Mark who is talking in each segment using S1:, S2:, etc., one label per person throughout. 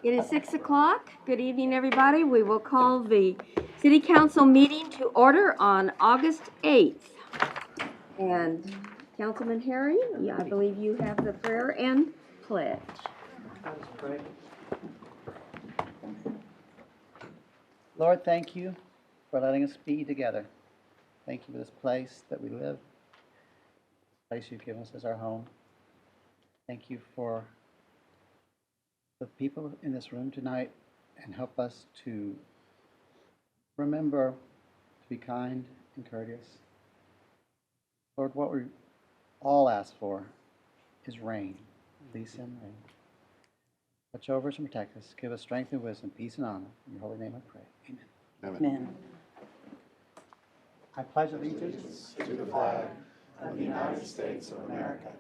S1: It is 6 o'clock. Good evening, everybody. We will call the City Council meeting to order on August 8th. And Councilman Harry, I believe you have the prayer and pledge.
S2: Let us pray. Lord, thank you for letting us be together. Thank you for this place that we live, this place you've given us as our home. Thank you for the people in this room tonight, and help us to remember to be kind and courteous. Lord, what we all ask for is rain. Please send rain. Watch over us and protect us. Give us strength and wisdom, peace and honor. In your holy name I pray. Amen.
S3: Amen.
S2: I pledge allegiance
S4: to the flag of the United States of America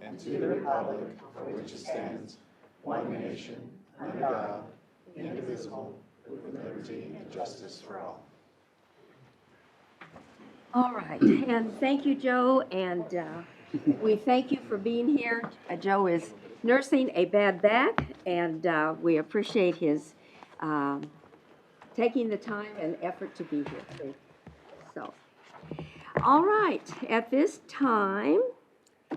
S4: and to the republic for which it stands, one nation, under God, indivisible, with liberty and justice for all.
S1: All right, and thank you, Joe, and we thank you for being here. Joe is nursing a bad back, and we appreciate his taking the time and effort to be here, too. So, all right, at this time,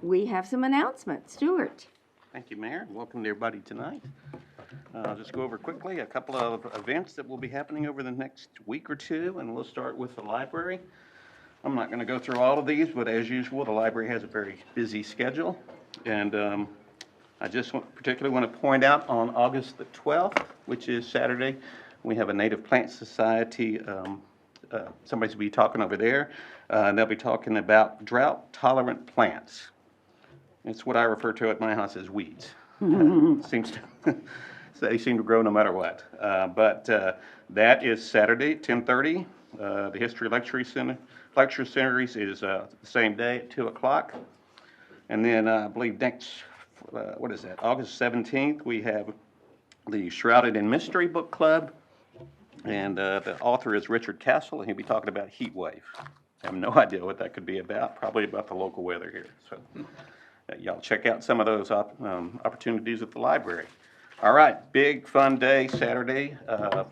S1: we have some announcements. Stuart.
S5: Thank you, Mayor. Welcome to everybody tonight. I'll just go over quickly a couple of events that will be happening over the next week or two, and we'll start with the library. I'm not going to go through all of these, but as usual, the library has a very busy schedule. And I just particularly want to point out on August the 12th, which is Saturday, we have a Native Plant Society. Somebody's going to be talking over there. And they'll be talking about drought-tolerant plants. It's what I refer to at my house as weeds. Seems to, so they seem to grow no matter what. But that is Saturday, 10:30. The History Lecture Series is the same day at 2 o'clock. And then I believe next, what is that, August 17th, we have the Shrouded in Mystery Book Club. And the author is Richard Castle, and he'll be talking about heat wave. I have no idea what that could be about, probably about the local weather here. So y'all check out some of those opportunities at the library. All right, big fun day Saturday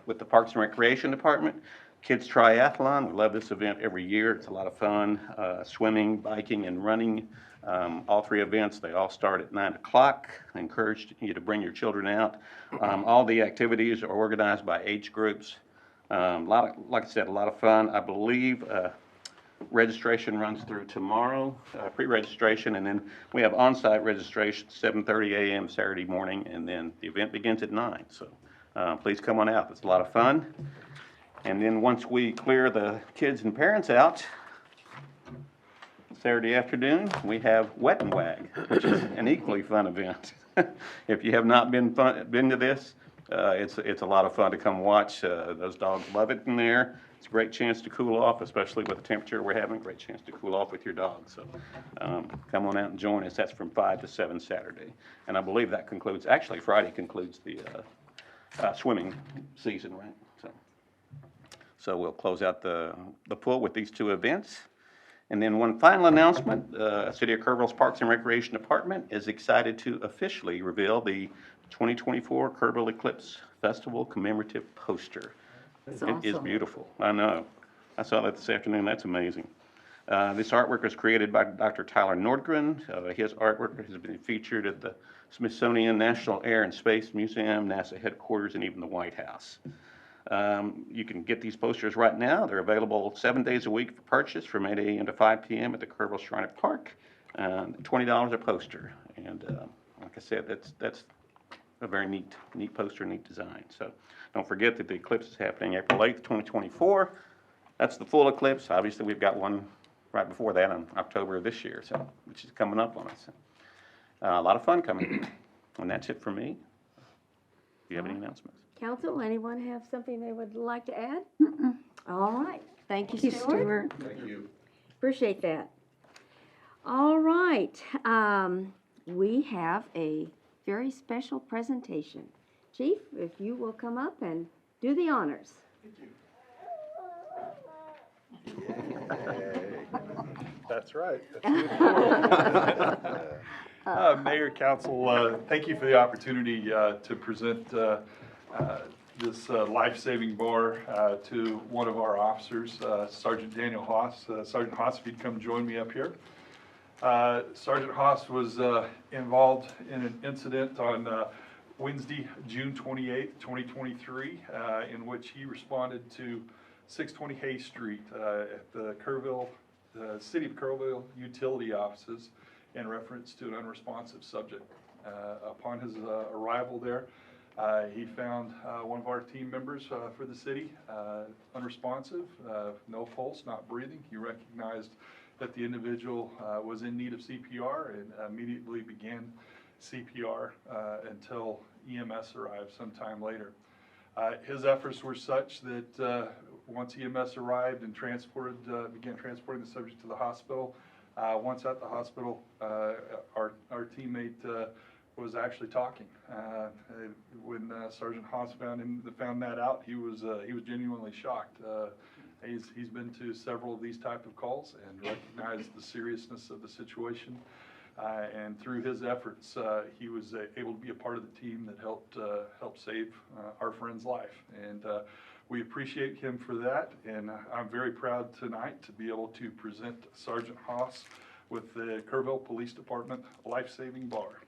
S5: with the Parks and Recreation Department. Kids Triathlon, we love this event every year. It's a lot of fun, swimming, biking, and running. All three events, they all start at 9 o'clock. I encourage you to bring your children out. All the activities are organized by age groups. Like I said, a lot of fun. I believe registration runs through tomorrow, pre-registration, and then we have on-site registration 7:30 a.m. Saturday morning, and then the event begins at 9. So please come on out. It's a lot of fun. And then once we clear the kids and parents out, Saturday afternoon, we have Wet and Wag, which is an equally fun event. If you have not been to this, it's a lot of fun to come watch. Those dogs love it in there. It's a great chance to cool off, especially with the temperature we're having. Great chance to cool off with your dog. So come on out and join us. That's from 5 to 7 Saturday. And I believe that concludes, actually Friday concludes the swimming season, right? So we'll close out the pool with these two events. And then one final announcement, City of Kerrville's Parks and Recreation Department is excited to officially reveal the 2024 Kerrville Eclipse Festival commemorative poster.
S1: That's
S5: It is
S1: awesome.
S5: beautiful, I know. I saw that this afternoon, that's amazing. This artwork was created by Dr. Tyler Nordgren. His artwork has been featured at the Smithsonian National Air and Space Museum, NASA headquarters, and even the White House. You can get these posters right now. They're available 7 days a week for purchase from 8 a.m. to 5 p.m. at the Kerrville Shrine Park. $20 a poster. And like I said, that's a very neat poster, neat design. So don't forget that the eclipse is happening April 8th, 2024. That's the full eclipse. Obviously, we've got one right before that on October of this year, so which is coming up on us. A lot of fun coming. And that's it for me. Do you have any announcements?
S1: Council, anyone have something they would like to add? All right. Thank you,
S3: Thank you,
S1: Stuart.
S3: Stuart.
S4: Thank you.
S1: Appreciate that. All right. We have a very special presentation. Chief, if you will come up and do the honors.
S4: That's right. Mayor, Council, thank you for the opportunity to present this life-saving bar to one of our officers, Sergeant Daniel Haas. Sergeant Haas, if you'd come join me up here. Sergeant Haas was involved in an incident on Wednesday, June 28th, 2023, in which he responded to 620 Hay Street at the City of Kerrville utility offices in reference to an unresponsive subject. Upon his arrival there, he found one of our team members for the city unresponsive, no pulse, not breathing. He recognized that the individual was in need of CPR and immediately began CPR until EMS arrived sometime later. His efforts were such that once EMS arrived and began transporting the subject to the hospital, once at the hospital, our teammate was actually talking. When Sergeant Haas found that out, he was genuinely shocked. He's been to several of these type of calls and recognized the seriousness of the situation. And through his efforts, he was able to be a part of the team that helped save our friend's life. And we appreciate him for that. And I'm very proud tonight to be able to present Sergeant Haas with the Kerrville Police Department Life-Saving Bar.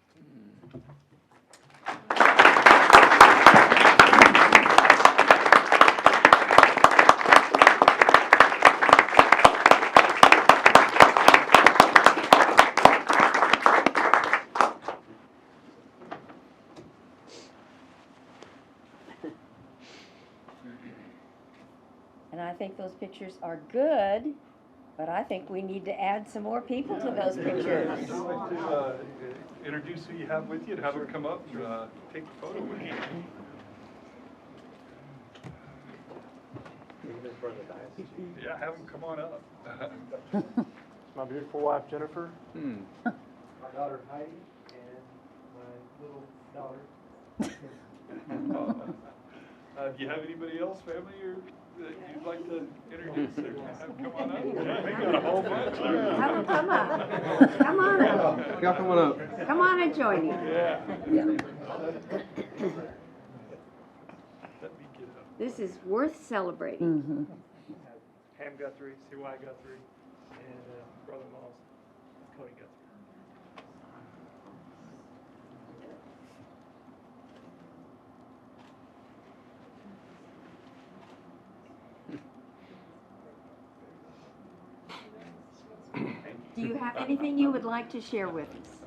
S1: And I think those pictures are good, but I think we need to add some more people to those pictures.
S4: I'd like to introduce who you have with you and have them come up and take a photo with you. Yeah, have them come on up.
S3: My beautiful wife Jennifer,
S6: My daughter Heidi, and my little daughter.
S4: Do you have anybody else, family, or that you'd like to introduce or have come on up? Yeah, we got a whole bunch.
S1: Have them come up. Come on up.
S6: Y'all come on up.
S1: Come on and join you.
S4: Yeah.
S1: Yeah.
S4: Let me get up.
S1: This is worth celebrating.
S3: Ham Guthrie, C.Y. Guthrie, and brother-in-law's Cody Guthrie.
S1: Do you have anything you would like to share with us?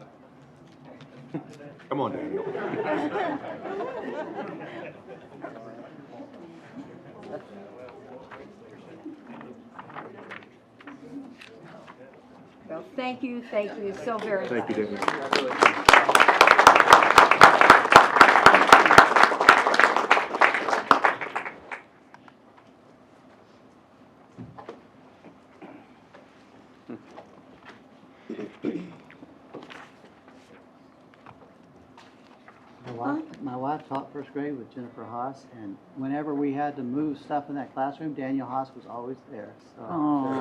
S6: Come on, Daniel.
S1: Well, thank you so very much.
S6: Thank you, Daniel.
S2: My wife taught first grade with Jennifer Haas, and whenever we had to move stuff in that classroom, Daniel Haas was always there. So they're a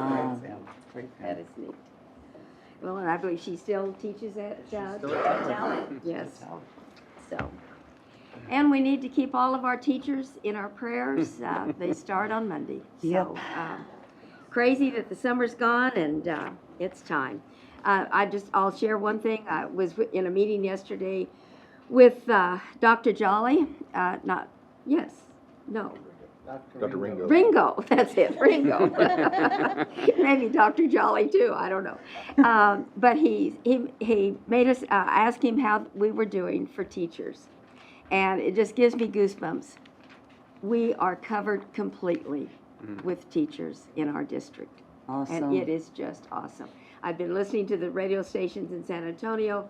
S2: great family. Great
S1: That
S2: family.
S1: is neat. Well, and I believe she still teaches at Talent. Yes, so. And we need to keep all of our teachers in our prayers. They start on Monday. So, crazy that the summer's gone and it's time. I'll share one thing. I was in a meeting yesterday with Dr. Jolly.
S6: Dr. Ringo.
S1: Ringo, that's it, Ringo. Maybe Dr. Jolly too, I don't know. But he made us ask him how we were doing for teachers. And it just gives me goosebumps. We are covered completely with teachers in our district.
S7: Awesome.
S1: And it is just awesome. I've been listening to the radio stations in San Antonio,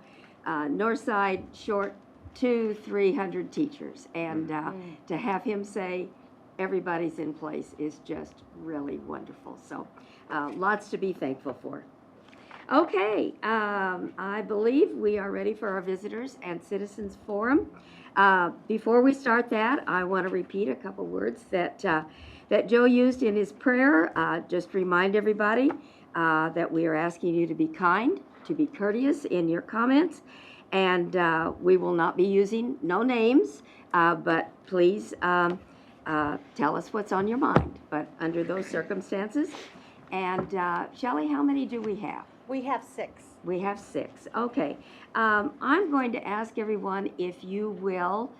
S1: Northside, short 200-300 teachers. And to have him say everybody's in place is just really wonderful. So lots to be thankful for. Okay, I believe we are ready for our visitors and citizens forum. Before we start that, I want to repeat a couple words that Joe used in his prayer. Just remind everybody that we are asking you to be kind, to be courteous in your comments, and we will not be using no names, but please tell us what's on your mind, but under those circumstances. And Shelley, how many do we have?
S7: We have 6.
S1: We have 6. Okay. I'm going to ask everyone if you will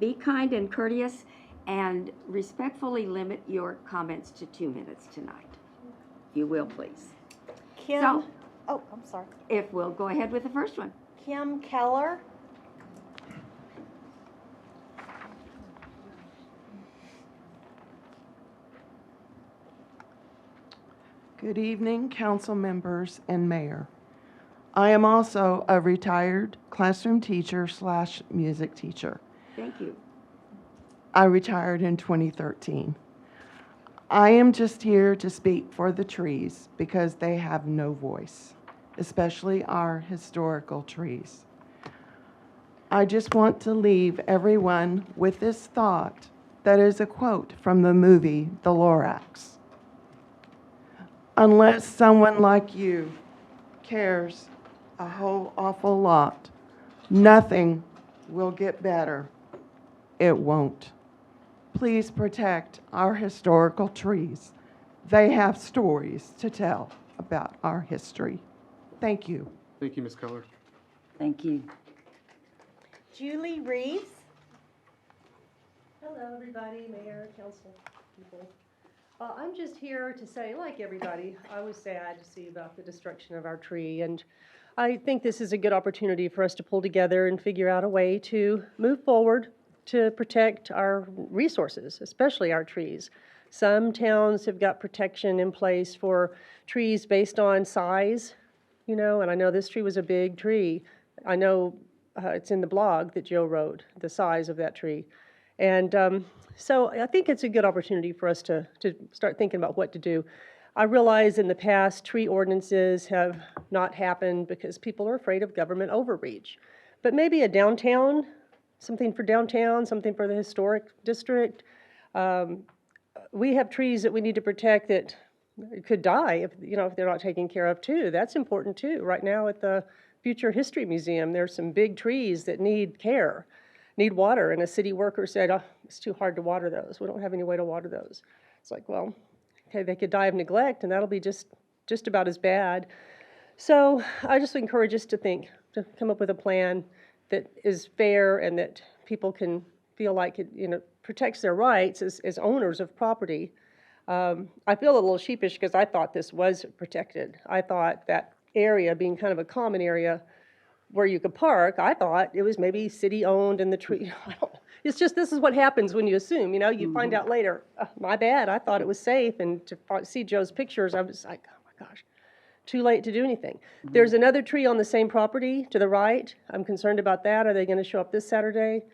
S1: be kind and courteous and respectfully limit your comments to 2 minutes tonight. You will, please.
S7: Kim,
S1: So-
S7: oh, I'm sorry.
S1: If we'll go ahead with the first one.
S7: Kim Keller.
S8: Good evening, council members and mayor. I am also a retired classroom teacher / music teacher.
S1: Thank you.
S8: I retired in 2013. I am just here to speak for the trees because they have no voice, especially our historical trees. I just want to leave everyone with this thought that is a quote from the movie The Lorax. Unless someone like you cares a whole awful lot, nothing will get better. It won't. Please protect our historical trees. They have stories to tell about our history. Thank you.
S6: Thank you, Ms. Keller.
S1: Thank you.
S7: Julie Reeves.
S9: Hello, everybody, mayor, council people. I'm just here to say, like everybody, I was sad to see about the destruction of our tree, and I think this is a good opportunity for us to pull together and figure out a way to move forward to protect our resources, especially our trees. Some towns have got protection in place for trees based on size, you know, and I know this tree was a big tree. I know it's in the blog that Joe wrote, the size of that tree. And so I think it's a good opportunity for us to start thinking about what to do. I realize in the past, tree ordinances have not happened because people are afraid of government overreach. But maybe a downtown, something for downtown, something for the historic district. We have trees that we need to protect that could die if, you know, if they're not taken care of too. That's important too. Right now at the Future History Museum, there's some big trees that need care, need water. And a city worker said, oh, it's too hard to water those. We don't have any way to water those. It's like, well, okay, they could die of neglect and that'll be just about as bad. So I just encourage us to think, to come up with a plan that is fair and that people can feel like it, you know, protects their rights as owners of property. I feel a little sheepish because I thought this was protected. I thought that area being kind of a common area where you could park, I thought it was maybe city-owned and the tree, I don't know. It's just, this is what happens when you assume, you know, you find out later, my bad, I thought it was safe, and to see Joe's pictures, I was like, oh my gosh, too late to do anything. There's another tree on the same property to the right. I'm concerned about that. Are they gonna show up this Saturday,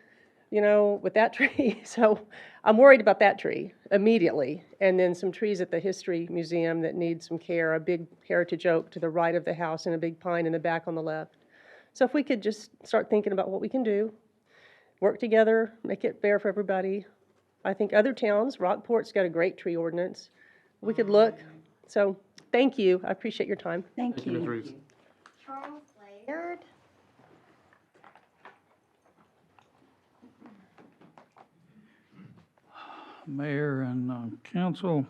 S9: you know, with that tree? So I'm worried about that tree immediately. And then some trees at the History Museum that need some care, a big heritage oak to the right of the house and a big pine in the back on the left. So if we could just start thinking about what we can do, work together, make it fair for everybody. I think other towns, Rockport's got a great tree ordinance. We could look. So thank you. I appreciate your time.
S1: Thank
S6: Ms.
S1: you.
S6: Reeves.
S7: Charles Laird.
S10: Mayor and council,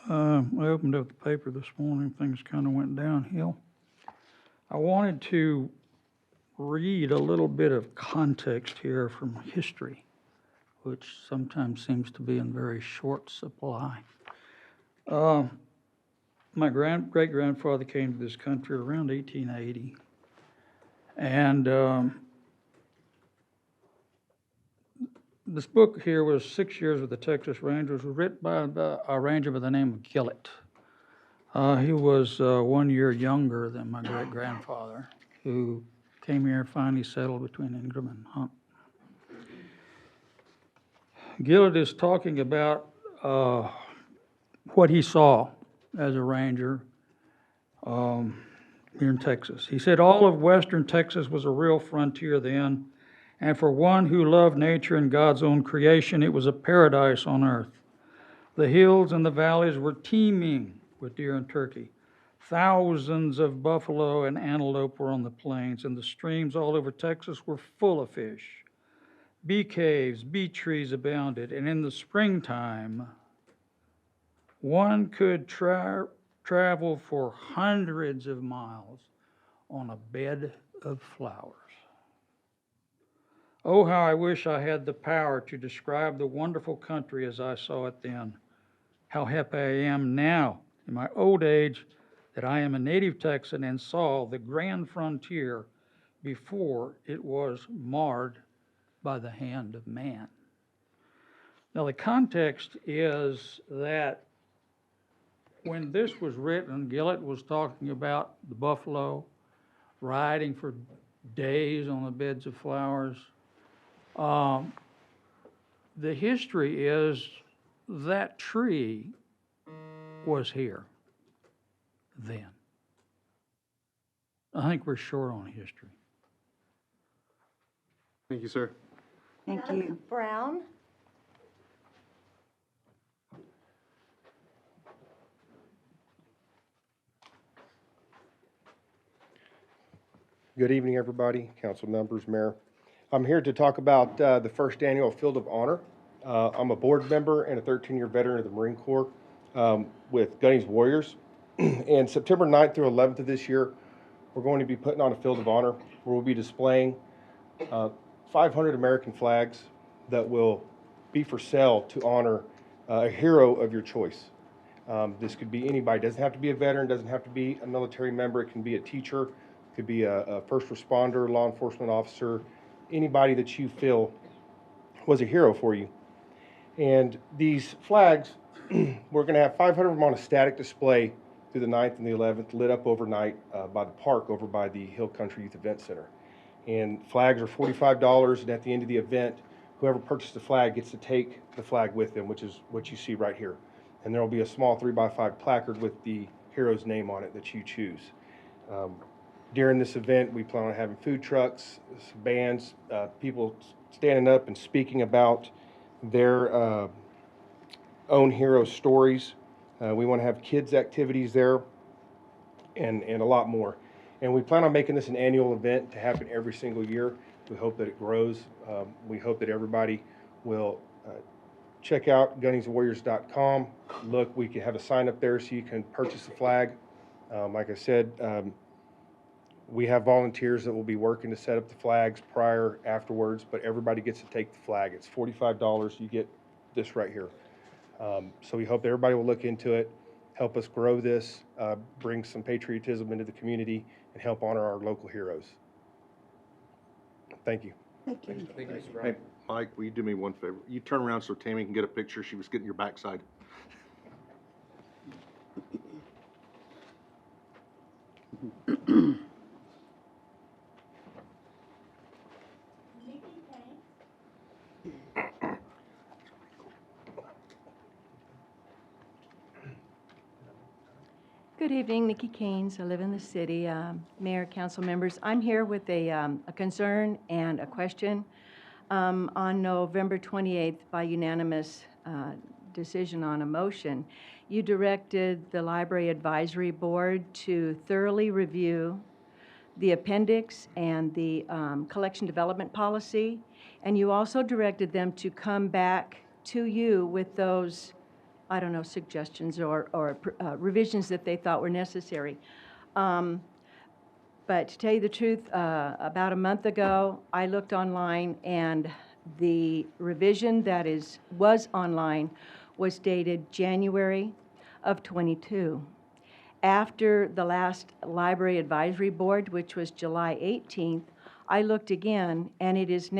S10: I opened up the paper this morning, things kind of went downhill. I wanted to read a little bit of context here from history, which sometimes seems to be in very short supply. My great-grandfather came to this country around 1880, and this book here was 6 years with the Texas Rangers. It was written by a ranger by the name of Gillett. He was 1 year younger than my great-grandfather, who came here and finally settled between Ingram and Hunt. Gillett is talking about what he saw as a ranger here in Texas. He said, all of western Texas was a real frontier then, and for one who loved nature and God's own creation, it was a paradise on earth. The hills and the valleys were teeming with deer and turkey. Thousands of buffalo and antelope were on the plains, and the streams all over Texas were full of fish. Bee caves, bee trees abounded, and in the springtime, one could travel for hundreds of miles on a bed of flowers. Oh, how I wish I had the power to describe the wonderful country as I saw it then. How happy I am now, in my old age, that I am a native Texan and saw the grand frontier before it was marred by the hand of man. Now, the context is that when this was written, Gillett was talking about the buffalo riding for days on the beds of flowers. The history is that tree was here then. I think we're short on history.
S6: Thank you, sir.
S1: Thank you.
S7: Brown.
S11: Good evening, everybody, council members, mayor. I'm here to talk about the first annual Field of Honor. I'm a board member and a 13-year veteran of the Marine Corps with Gunnings Warriors. And September 9th through 11th of this year, we're going to be putting on a Field of Honor where we'll be displaying 500 American flags that will be for sale to honor a hero of your choice. This could be anybody. It doesn't have to be a veteran, doesn't have to be a military member. It can be a teacher, it could be a first responder, law enforcement officer, anybody that you feel was a hero for you. And these flags, we're going to have 500 of them on a static display through the 9th and the 11th, lit up overnight by the park over by the Hill Country Youth Event Center. And flags are $45, and at the end of the event, whoever purchased the flag gets to take the flag with them, which is what you see right here. And there will be a small 3x5 placard with the hero's name on it that you choose. During this event, we plan on having food trucks, bands, people standing up and speaking about their own hero stories. We want to have kids' activities there and a lot more. And we plan on making this an annual event to happen every single year. We hope that it grows. We hope that everybody will check out gunningswarriors.com. Look, we can have a sign up there so you can purchase the flag. Like I said, we have volunteers that will be working to set up the flags prior, afterwards, but everybody gets to take the flag. It's $45. You get this right here. So we hope that everybody will look into it, help us grow this, bring some patriotism into the community, and help honor our local heroes. Thank you.
S1: Thank you.
S6: Hey, Mike, will you do me one favor? You turn around so Tammy can get a picture. She was getting your backside.
S12: Good evening, Nikki Keynes. I live in the city. Mayor, council members, I'm here with a concern and a question. On November 28th, by unanimous decision on a motion, you directed the Library Advisory Board to thoroughly review the appendix and the collection development policy, and you also directed them to come back to you with those, I don't know, suggestions or revisions that they thought were necessary. But to tell you the truth, about a month ago, I looked online, and the revision that was online was dated January of '22. After the last Library Advisory Board, which was July 18th, I looked again, and it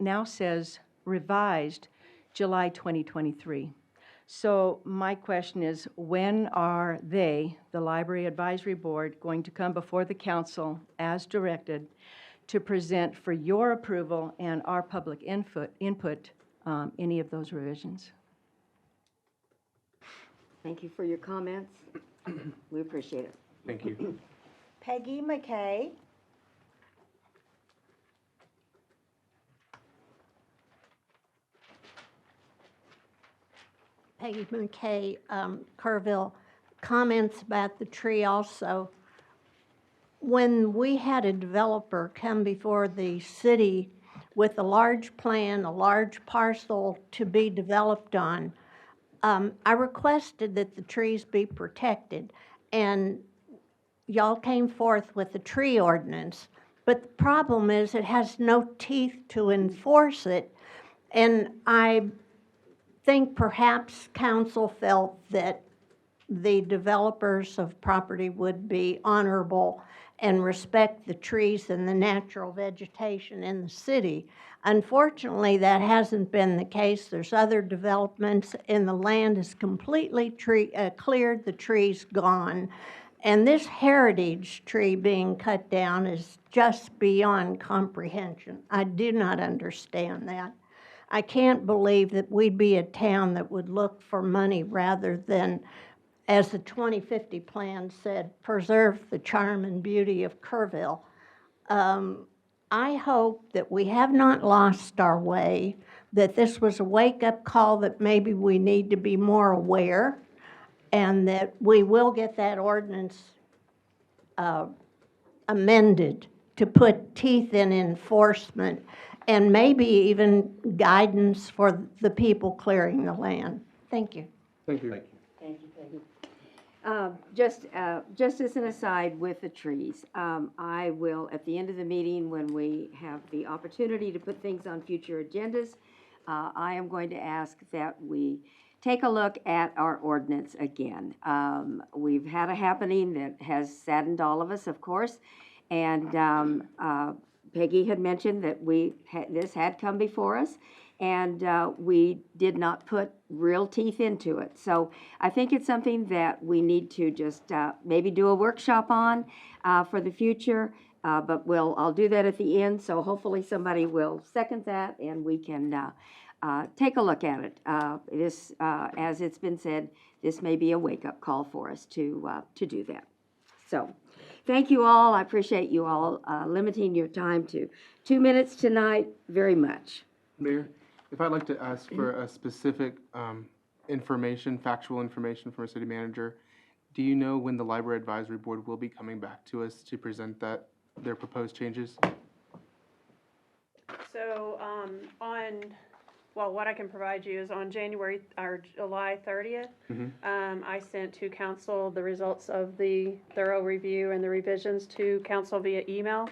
S12: now says revised July 2023. So my question is, when are they, the Library Advisory Board, going to come before the council as directed to present for your approval and our public input any of those revisions?
S1: Thank you for your comments. We appreciate it.
S6: Thank you.
S7: Peggy McKay.
S13: Peggy McKay, Kerrville. comments about the tree also. When we had a developer come before the city with a large plan, a large parcel to be developed on, I requested that the trees be protected, and y'all came forth with a tree ordinance. But the problem is it has no teeth to enforce it, and I think perhaps council felt that the developers of property would be honorable and respect the trees and the natural vegetation in the city. Unfortunately, that hasn't been the case. There's other developments, and the land is completely cleared, the trees gone. And this heritage tree being cut down is just beyond comprehension. I do not understand that. I can't believe that we'd be a town that would look for money rather than, as the 2050 plan said, preserve the charm and beauty of Kerrville. I hope that we have not lost our way, that this was a wake-up call that maybe we need to be more aware, and that we will get that ordinance amended to put teeth in enforcement and maybe even guidance for the people clearing the land. Thank you.
S11: Thank you.
S1: Thank you, Peggy. Just as an aside with the trees, I will, at the end of the meeting, when we have the opportunity to put things on future agendas, I am going to ask that we take a look at our ordinance again. We've had a happening that has saddened all of us, of course, and Peggy had mentioned that this had come before us, and we did not put real teeth into it. So I think it's something that we need to just maybe do a workshop on for the future, but I'll do that at the end, so hopefully somebody will second that and we can take a look at it. As it's been said, this may be a wake-up call for us to do that. So, thank you all. I appreciate you all limiting your time to 2 minutes tonight very much.
S14: Mayor, if I'd like to ask for a specific information, factual information from our city manager, do you know when the Library Advisory Board will be coming back to us to present their proposed changes?
S15: So, what I can provide you is on July 30th, I sent to council the results of the thorough review and the revisions to council via email.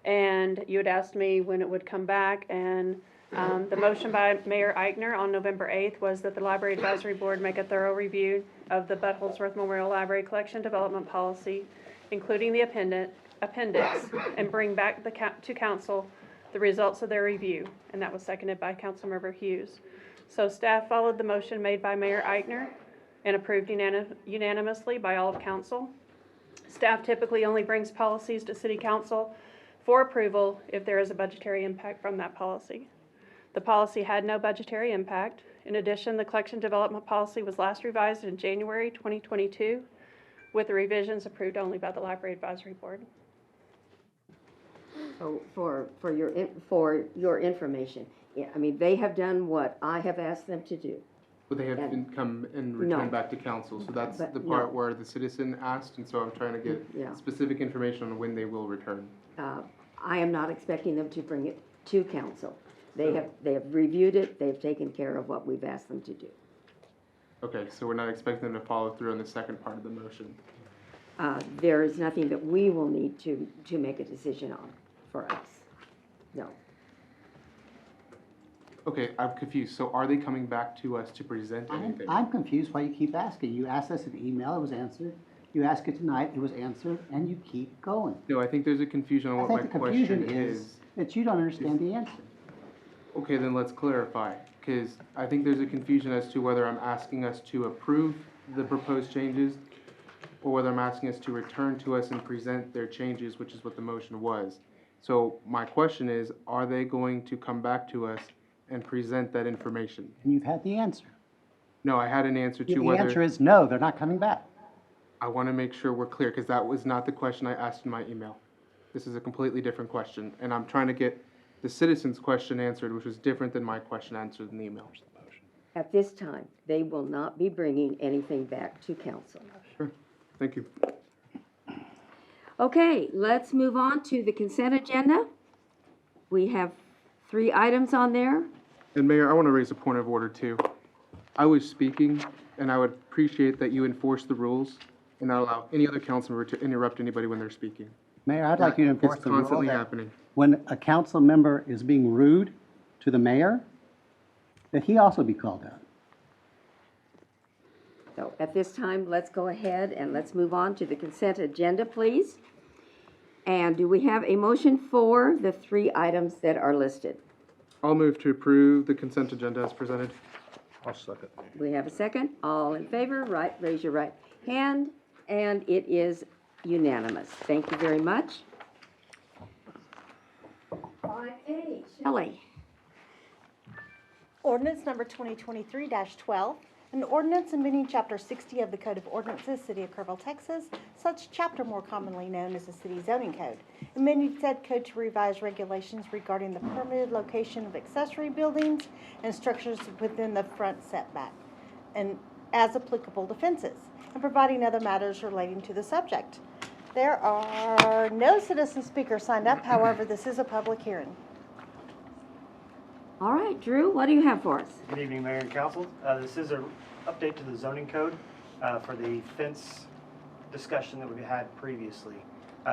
S15: And you had asked me when it would come back, and the motion by Mayor Eichner on November 8th was that the Library Advisory Board make a thorough review of the Bud Holdsworth Memorial Library Collection Development Policy, including the appendix, and bring back to council the results of their review, and that was seconded by Councilmember Hughes. So staff followed the motion made by Mayor Eichner and approved unanimously by all of council. Staff typically only brings policies to City Council for approval if there is a budgetary impact from that policy. The policy had no budgetary impact. In addition, the collection development policy was last revised in January 2022, with the revisions approved only by the Library Advisory Board.
S1: So for your information, yeah, I mean, they have done what I have asked them to do.
S14: But they have come and returned back to council, so that's the part where the citizen asked, and so I'm trying to get specific information on when they will return.
S1: I am not expecting them to bring it to council. They have reviewed it, they've taken care of what we've asked them to do.
S14: Okay, so we're not expecting them to follow through on the second part of the motion.
S1: There is nothing that we will need to make a decision on for us. No.
S14: Okay, I'm confused. So are they coming back to us to present anything?
S2: I'm confused why you keep asking. You asked us an email, it was answered. You ask it tonight, it was answered, and you keep going.
S14: No, I think there's a confusion on what my question is.
S2: I think the confusion is that you don't understand the answer.
S14: Okay, then let's clarify, because I think there's a confusion as to whether I'm asking us to approve the proposed changes or whether I'm asking us to return to us and present their changes, which is what the motion was. So my question is, are they going to come back to us and present that information?
S2: And you've had the answer.
S14: No, I had an answer to whether...
S2: The answer is no, they're not coming back.
S14: I want to make sure we're clear, because that was not the question I asked in my email. This is a completely different question, and I'm trying to get the citizen's question answered, which was different than my question answered in the email.
S1: At this time, they will not be bringing anything back to council.
S14: Thank you.
S1: Okay, let's move on to the consent agenda. We have 3 items on there.
S14: And Mayor, I want to raise a point of order too. I was speaking, and I would appreciate that you enforce the rules and not allow any other council member to interrupt anybody when they're speaking.
S2: Mayor, I'd like you to enforce
S14: It's
S2: the rule
S14: constantly
S2: that
S14: happening.
S2: when a council member is being rude to the mayor, that he also be called out.
S1: So at this time, let's go ahead and let's move on to the consent agenda, please. And do we have a motion for the 3 items that are listed?
S14: I'll move to approve the consent agenda as presented.
S6: I'll second.
S1: We have a second. All in favor, right, raise your right hand, and it is unanimous. Thank you very much. 5A, Shelley.
S7: Ordinance number 2023-12, an ordinance amending Chapter 60 of the Code of Ordinances, City of Kerrville, Texas, such chapter more commonly known as the City Zoning Code, amending said code to revise regulations regarding the permitted location of accessory buildings and structures within the front setback, and as applicable to fences, and providing other matters relating to the subject. There are no citizen speakers signed up, however, this is a public hearing.
S1: All right, Drew, what do you have for us?
S3: Good evening, Mayor and Council. This is an update to the zoning code for the fence discussion that we had previously.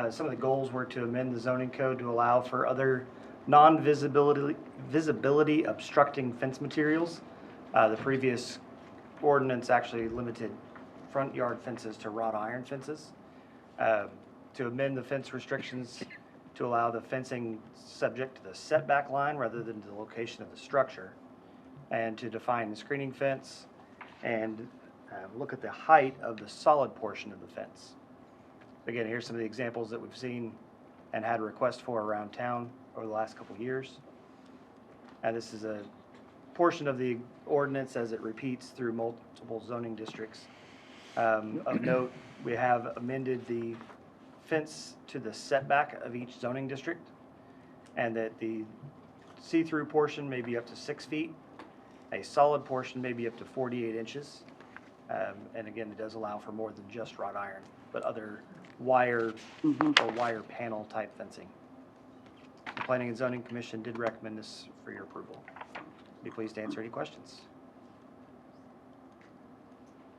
S3: Some of the goals were to amend the zoning code to allow for other visibility obstructing fence materials. The previous ordinance actually limited front yard fences to wrought iron fences. To amend the fence restrictions to allow the fencing subject to the setback line rather than the location of the structure, and to define the screening fence and look at the height of the solid portion of the fence. Again, here's some of the examples that we've seen and had requests for around town over the last couple of years. And this is a portion of the ordinance as it repeats through multiple zoning districts. Of note, we have amended the fence to the setback of each zoning district, and that the see-through portion may be up to 6 feet, a solid portion may be up to 48 inches, and again, it does allow for more than just wrought iron, but other wire or wire panel type fencing. The Planning and Zoning Commission did recommend this for your approval. Be pleased to answer any questions.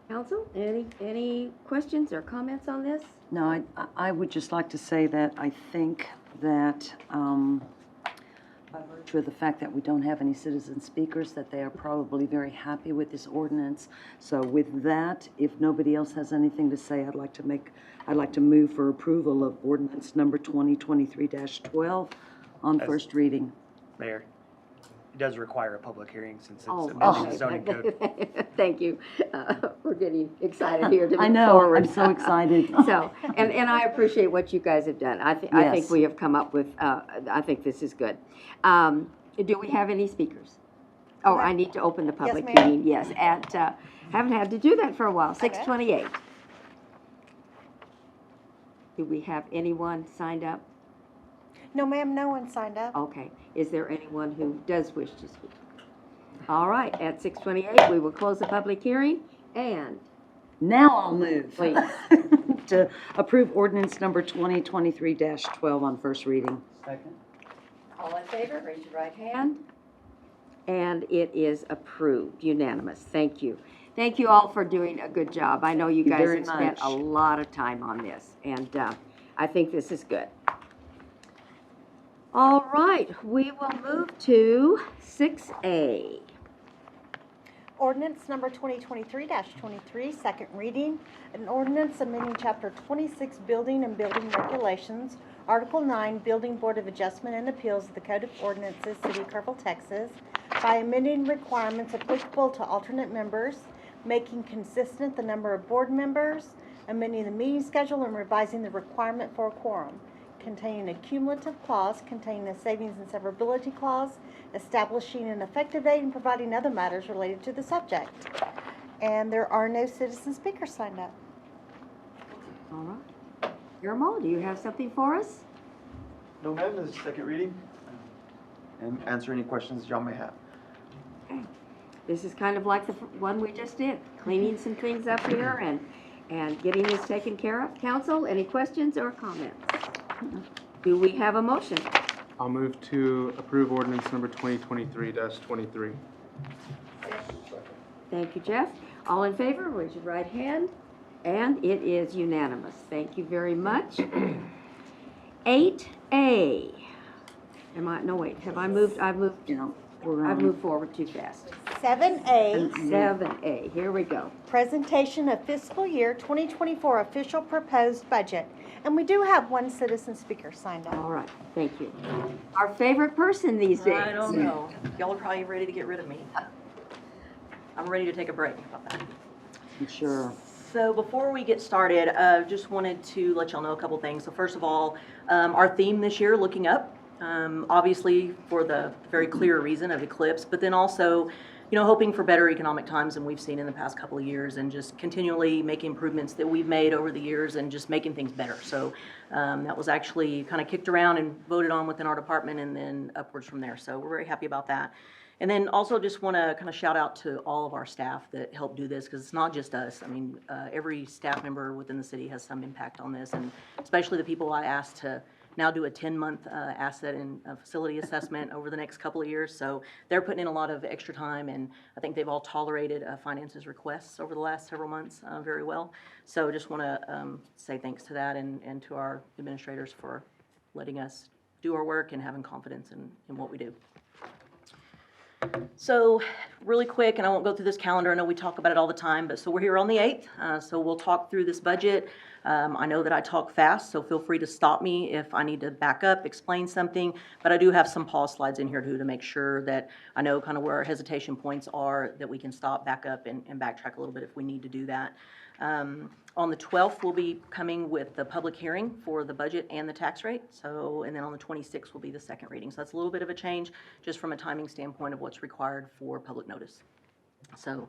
S1: Council, any questions or comments on this?
S16: No, I would just like to say that I think that by virtue of the fact that we don't have any citizen speakers, that they are probably very happy with this ordinance. So with that, if nobody else has anything to say, I'd like to move for approval of ordinance number 2023-12 on first reading.
S3: Mayor, it does require a public hearing since it's
S1: Oh,
S3: amending the zoning code.
S1: Thank you. We're getting excited here to
S16: I
S1: move
S16: know,
S1: forward.
S16: I'm so excited.
S1: So, and I appreciate what you guys have done. I think
S16: Yes.
S1: we have come up with, I think this is good. Do we have any speakers? Oh, I need to open the public
S7: ma'am.
S1: meeting, yes, at, haven't had to do that for a while, 6:28. Do we have anyone signed up?
S7: No, ma'am, no one signed up.
S1: Okay, is there anyone who does wish to speak? All right, at 6:28, we will close the public hearing, and
S16: Now I'll move.
S1: please,
S16: To approve ordinance number 2023-12 on first reading.
S2: Second?
S1: all in favor, raise your right hand. And it is approved, unanimous. Thank you. Thank you all for doing a good job. I know you guys
S16: very
S1: have spent a
S16: much.
S1: lot of time on this, and I think this is good. All right, we will move to 6A.
S7: Ordinance number 2023-23, second reading. An ordinance amending Chapter 26 Building and Building Regulations, Article 9 Building Board of Adjustment and Appeals of the Code of Ordinances, City of Kerrville, Texas, by amending requirements applicable to alternate members, making consistent the number of board members, amending the meeting schedule, and revising the requirement for a quorum, containing a cumulative clause, containing a savings and severability clause, establishing an effective date, and providing other matters related to the subject. And there are no citizen speakers signed up.
S1: All right. Irma, do you have something for us?
S17: No, ma'am, this is second reading. And answer any questions y'all may have.
S1: Okay. This is kind of like the one we just did, cleaning some things up here and getting this taken care of. Council, any questions or comments? Do we have a motion?
S14: I'll move to approve ordinance number 2023-23.
S1: Thank you, Jeff. All in favor, raise your right hand, and it is unanimous. Thank you very much. 8A. No, wait, have I moved, I've moved forward too fast.
S7: 7A.
S1: 7A, here we go.
S7: Presentation of fiscal year 2024 official proposed budget. And we do have one citizen speaker signed up.
S1: All right, thank you. Our favorite person these days.
S18: I don't know. Y'all are probably ready to get rid of me. I'm ready to take a break. How about that?
S16: Sure.
S18: So before we get started, just wanted to let y'all know a couple things. So first of all, our theme this year, Looking Up, obviously for the very clear reason of eclipse, but then also, you know, hoping for better economic times than we've seen in the past couple of years, and just continually making improvements that we've made over the years and just making things better. So that was actually kind of kicked around and voted on within our department, and then upwards from there. So we're very happy about that. And then also just want to kind of shout out to all of our staff that helped do this, because it's not just us. I mean, every staff member within the city has some impact on this, and especially the people I asked to now do a 10-month asset and facility assessment over the next couple of years. So they're putting in a lot of extra time, and I think they've all tolerated finances requests over the last several months very well. So just want to say thanks to that, and to our administrators for letting us do our work and having confidence in what we do. So really quick, and I won't go through this calendar, I know we talk about it all the time, but so we're here on the 8th, so we'll talk through this budget. I know that I talk fast, so feel free to stop me if I need to back up, explain something, but I do have some pause slides in here too to make sure that I know kind of where our hesitation points are, that we can stop, back up, and backtrack a little bit if we need to do that. On the 12th, we'll be coming with the public hearing for the budget and the tax rate. So, and then on the 26th will be the second reading. So that's a little bit of a change just from a timing standpoint of what's required for public notice. So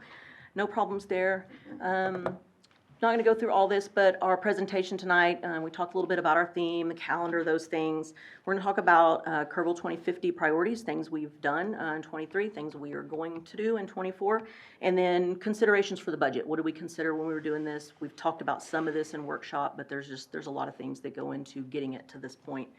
S18: no problems there. Not going to go through all this, but our presentation tonight, we talked a little bit about our theme, the calendar, those things. We're going to talk about Kerrville 2050 priorities, things we've done in 23, things we are going to do in 24, and then considerations for the budget. What did we consider when we were doing this? We've talked about some of this in workshop, but there's a lot of things that go into getting it to this point.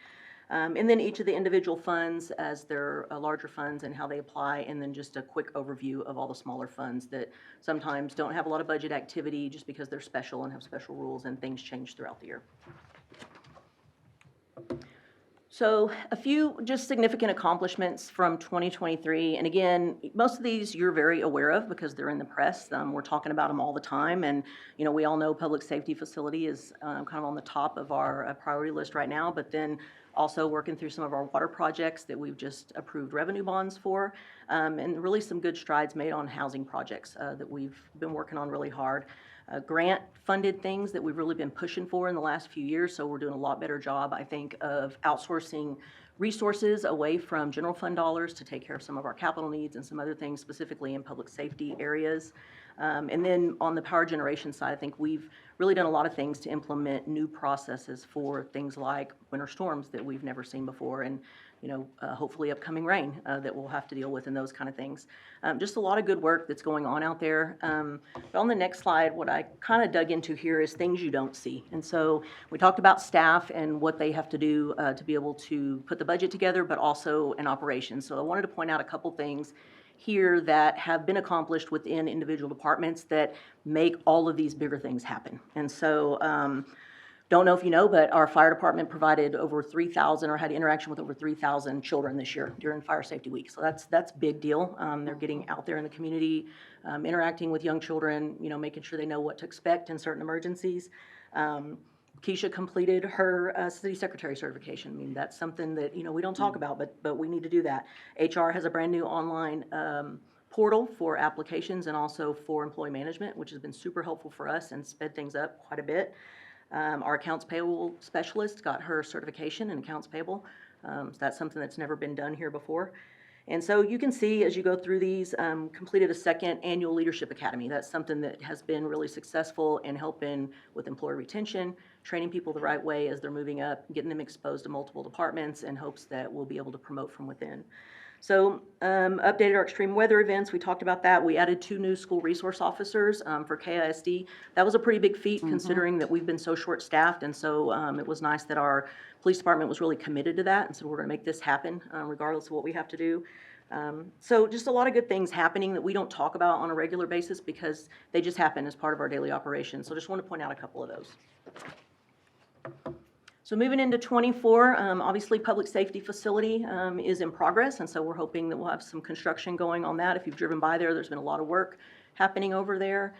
S18: And then each of the individual funds as their larger funds and how they apply, and then just a quick overview of all the smaller funds that sometimes don't have a lot of budget activity just because they're special and have special rules and things change throughout the year. So a few just significant accomplishments from 2023. And again, most of these you're very aware of because they're in the press. We're talking about them all the time. And, you know, we all know public safety facility is kind of on the top of our priority list right now. But then also working through some of our water projects that we've just approved revenue bonds for. And really some good strides made on housing projects that we've been working on really hard. Grant-funded things that we've really been pushing for in the last few years, so we're doing a lot better job, I think, of outsourcing resources away from general fund dollars to take care of some of our capital needs and some other things, specifically in public safety areas. And then on the power generation side, I think we've really done a lot of things to implement new processes for things like winter storms that we've never seen before, and you know, hopefully upcoming rain that we'll have to deal with and those kind of things. Just a lot of good work that's going on out there. But on the next slide, what I kind of dug into here is things you don't see. And so we talked about staff and what they have to do to be able to put the budget together, but also in operations. So I wanted to point out a couple things here that have been accomplished within individual departments that make all of these bigger things happen. And so don't know if you know, but our fire department provided over 3,000 or had interaction with over 3,000 children this year during Fire Safety Week. So that's big deal. They're getting out there in the community, interacting with young children, you know, making sure they know what to expect in certain emergencies. Keisha completed her city secretary certification. I mean, that's something that, you know, we don't talk about, but we need to do that. HR has a brand new online portal for applications and also for employee management, which has been super helpful for us and sped things up quite a bit. Our accounts payable specialist got her certification in accounts payable. So that's something that's never been done here before. And so you can see as you go through these, completed a second annual leadership academy. That's something that has been really successful in helping with employee retention, training people the right way as they're moving up, getting them exposed to multiple departments in hopes that we'll be able to promote from within. So, updated our extreme weather events, we talked about that. We added 2 new school resource officers for KISD. That was a pretty big feat considering that we've been so short-staffed, and so it was nice that our police department was really committed to that, and so we're gonna make this happen regardless of what we have to do. So just a lot of good things happening that we don't talk about on a regular basis because they just happen as part of our daily operations. So just want to point out a couple of those. So moving into 24, obviously public safety facility is in progress, and so we're hoping that we'll have some construction going on that. If you've driven by there, there's been a lot of work happening over there.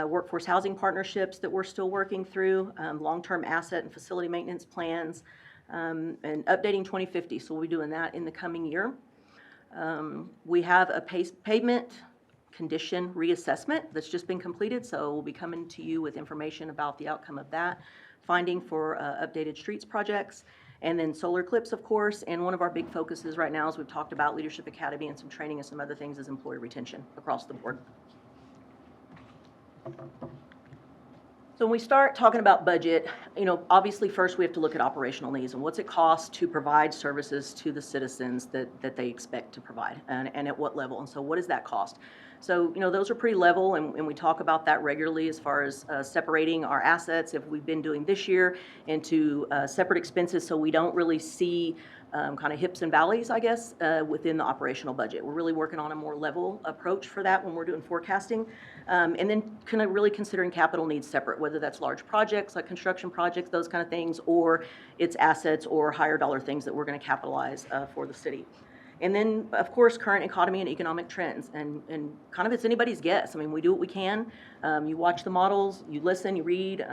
S18: Workforce housing partnerships that we're still working through, long-term asset and facility maintenance plans, and updating 2050. So we'll be doing that in the coming year. We have a pavement condition reassessment that's just been completed, so we'll be coming to you with information about the outcome of that, finding for updated streets projects, and then solar eclipse, of course, and one of our big focuses right now, as we've talked about, Leadership Academy and some training and some other things, is employee retention across the board. So when we start talking about budget, obviously first we have to look at operational needs and what's it cost to provide services to the citizens that they expect to provide and at what level. And so what does that cost? So, those are pretty level and we talk about that regularly as far as separating our assets, if we've been doing this year, into separate expenses so we don't really see kind of hips and valleys, I guess, within the operational budget. We're really working on a more level approach for that when we're doing forecasting. And then kind of really considering capital needs separate, whether that's large projects like construction projects, those kind of things, or it's assets or higher dollar things that we're going to capitalize for the city. And then, of course, current economy and economic trends. And kind of it's anybody's guess. I mean, we do what we can. You watch the models, you listen, you read,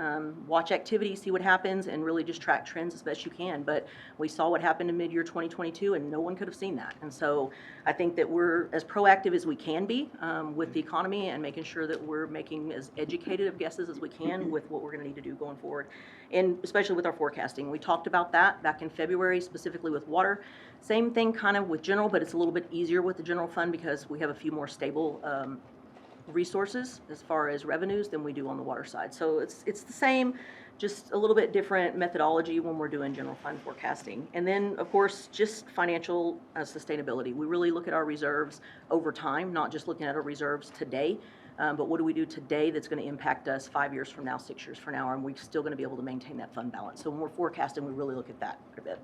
S18: watch activity, see what happens, and really just track trends as best you can. But we saw what happened in mid-year 2022, and no one could have seen that. And so I think that we're as proactive as we can be with the economy and making sure that we're making as educated of guesses as we can with what we're going to need to do going forward. And especially with our forecasting. We talked about that back in February, specifically with water. Same thing kind of with general, but it's a little bit easier with the general fund because we have a few more stable resources as far as revenues than we do on the water side. So it's the same, just a little bit different methodology when we're doing general fund forecasting. And then, of course, just financial sustainability. We really look at our reserves over time, not just looking at our reserves today, but what do we do today that's going to impact us 5 years from now, 6 years from now, and we're still going to be able to maintain that fund balance. So when we're forecasting, we really look at that a bit.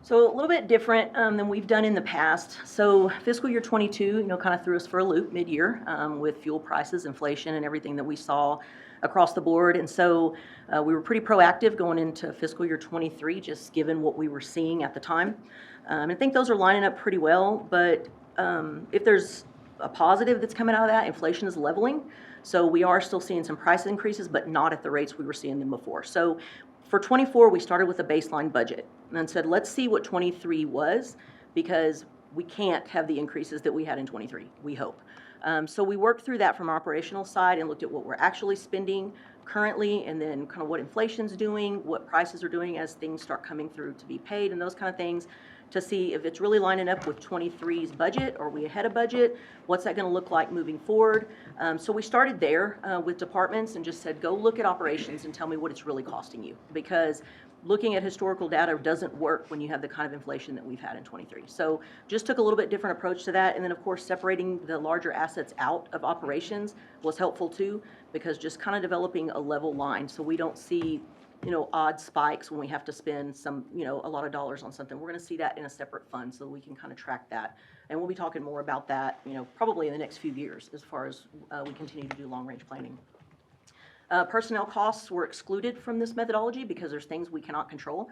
S18: So a little bit different than we've done in the past. So fiscal year 22, kind of threw us for a loop mid-year with fuel prices, inflation, and everything that we saw across the board. And so we were pretty proactive going into fiscal year 23, just given what we were seeing at the time. I think those are lining up pretty well, but if there's a positive that's coming out of that, inflation is leveling. So we are still seeing some price increases, but not at the rates we were seeing them before. So for 24, we started with a baseline budget and then said, let's see what 23 was, because we can't have the increases that we had in 23, we hope. So we worked through that from our operational side and looked at what we're actually spending currently, and then kind of what inflation's doing, what prices are doing as things start coming through to be paid, and those kind of things, to see if it's really lining up with 23's budget. Are we ahead of budget? What's that going to look like moving forward? So we started there with departments and just said, go look at operations and tell me what it's really costing you, because looking at historical data doesn't work when you have the kind of inflation that we've had in 23. So just took a little bit different approach to that. And then, of course, separating the larger assets out of operations was helpful too, because just kind of developing a level line so we don't see odd spikes when we have to spend a lot of dollars on something. We're going to see that in a separate fund so we can kind of track that. And we'll be talking more about that, probably in the next few years as far as we continue to do long-range planning. Personnel costs were excluded from this methodology because there's things we cannot control.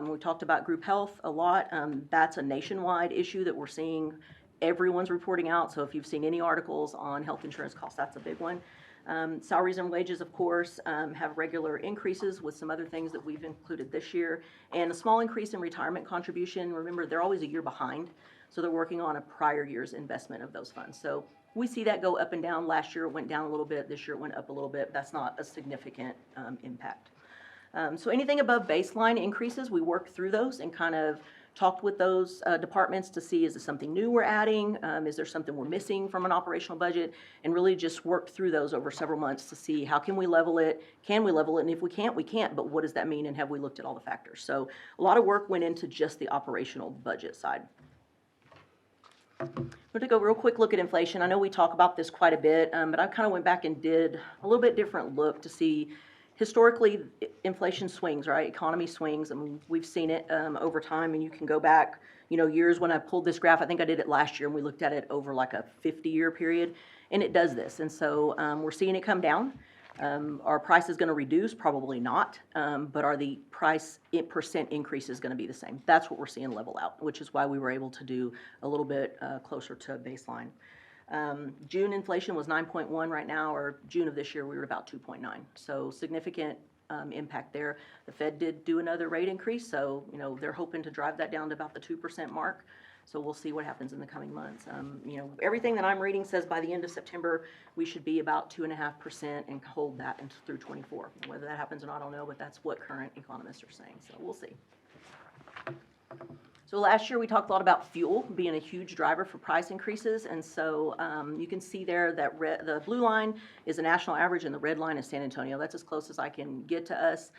S18: We talked about group health a lot. That's a nationwide issue that we're seeing everyone's reporting out. So if you've seen any articles on health insurance costs, that's a big one. Salaries and wages, of course, have regular increases with some other things that we've included this year. And a small increase in retirement contribution. Remember, they're always a year behind, so they're working on a prior year's investment of those funds. So we see that go up and down. Last year it went down a little bit. This year it went up a little bit. That's not a significant impact. So anything above baseline increases, we work through those and kind of talked with those departments to see, is this something new we're adding? Is there something we're missing from an operational budget? And really just worked through those over several months to see how can we level it? Can we level it? And if we can't, we can't. But what does that mean? And have we looked at all the factors? So a lot of work went into just the operational budget side. I'm going to go real quick look at inflation. I know we talk about this quite a bit, but I kind of went back and did a little bit different look to see historically inflation swings, right? Economy swings. I mean, we've seen it over time, and you can go back, years when I pulled this graph. I think I did it last year, and we looked at it over like a 50-year period, and it does this. And so we're seeing it come down. Our price is going to reduce? Probably not, but are the price percent increases going to be the same? That's what we're seeing level out, which is why we were able to do a little bit closer to baseline. June inflation was 9.1 right now, or June of this year we were about 2.9. So significant impact there. The Fed did do another rate increase, so they're hoping to drive that down to about the 2% mark. So we'll see what happens in the coming months. Everything that I'm reading says by the end of September we should be about 2.5% and hold that through 24. Whether that happens or not, I don't know, but that's what current economists are saying. So we'll see. So last year we talked a lot about fuel being a huge driver for price increases, and so you can see there that the blue line is the national average and the red line is San Antonio. That's as close as I can get to us,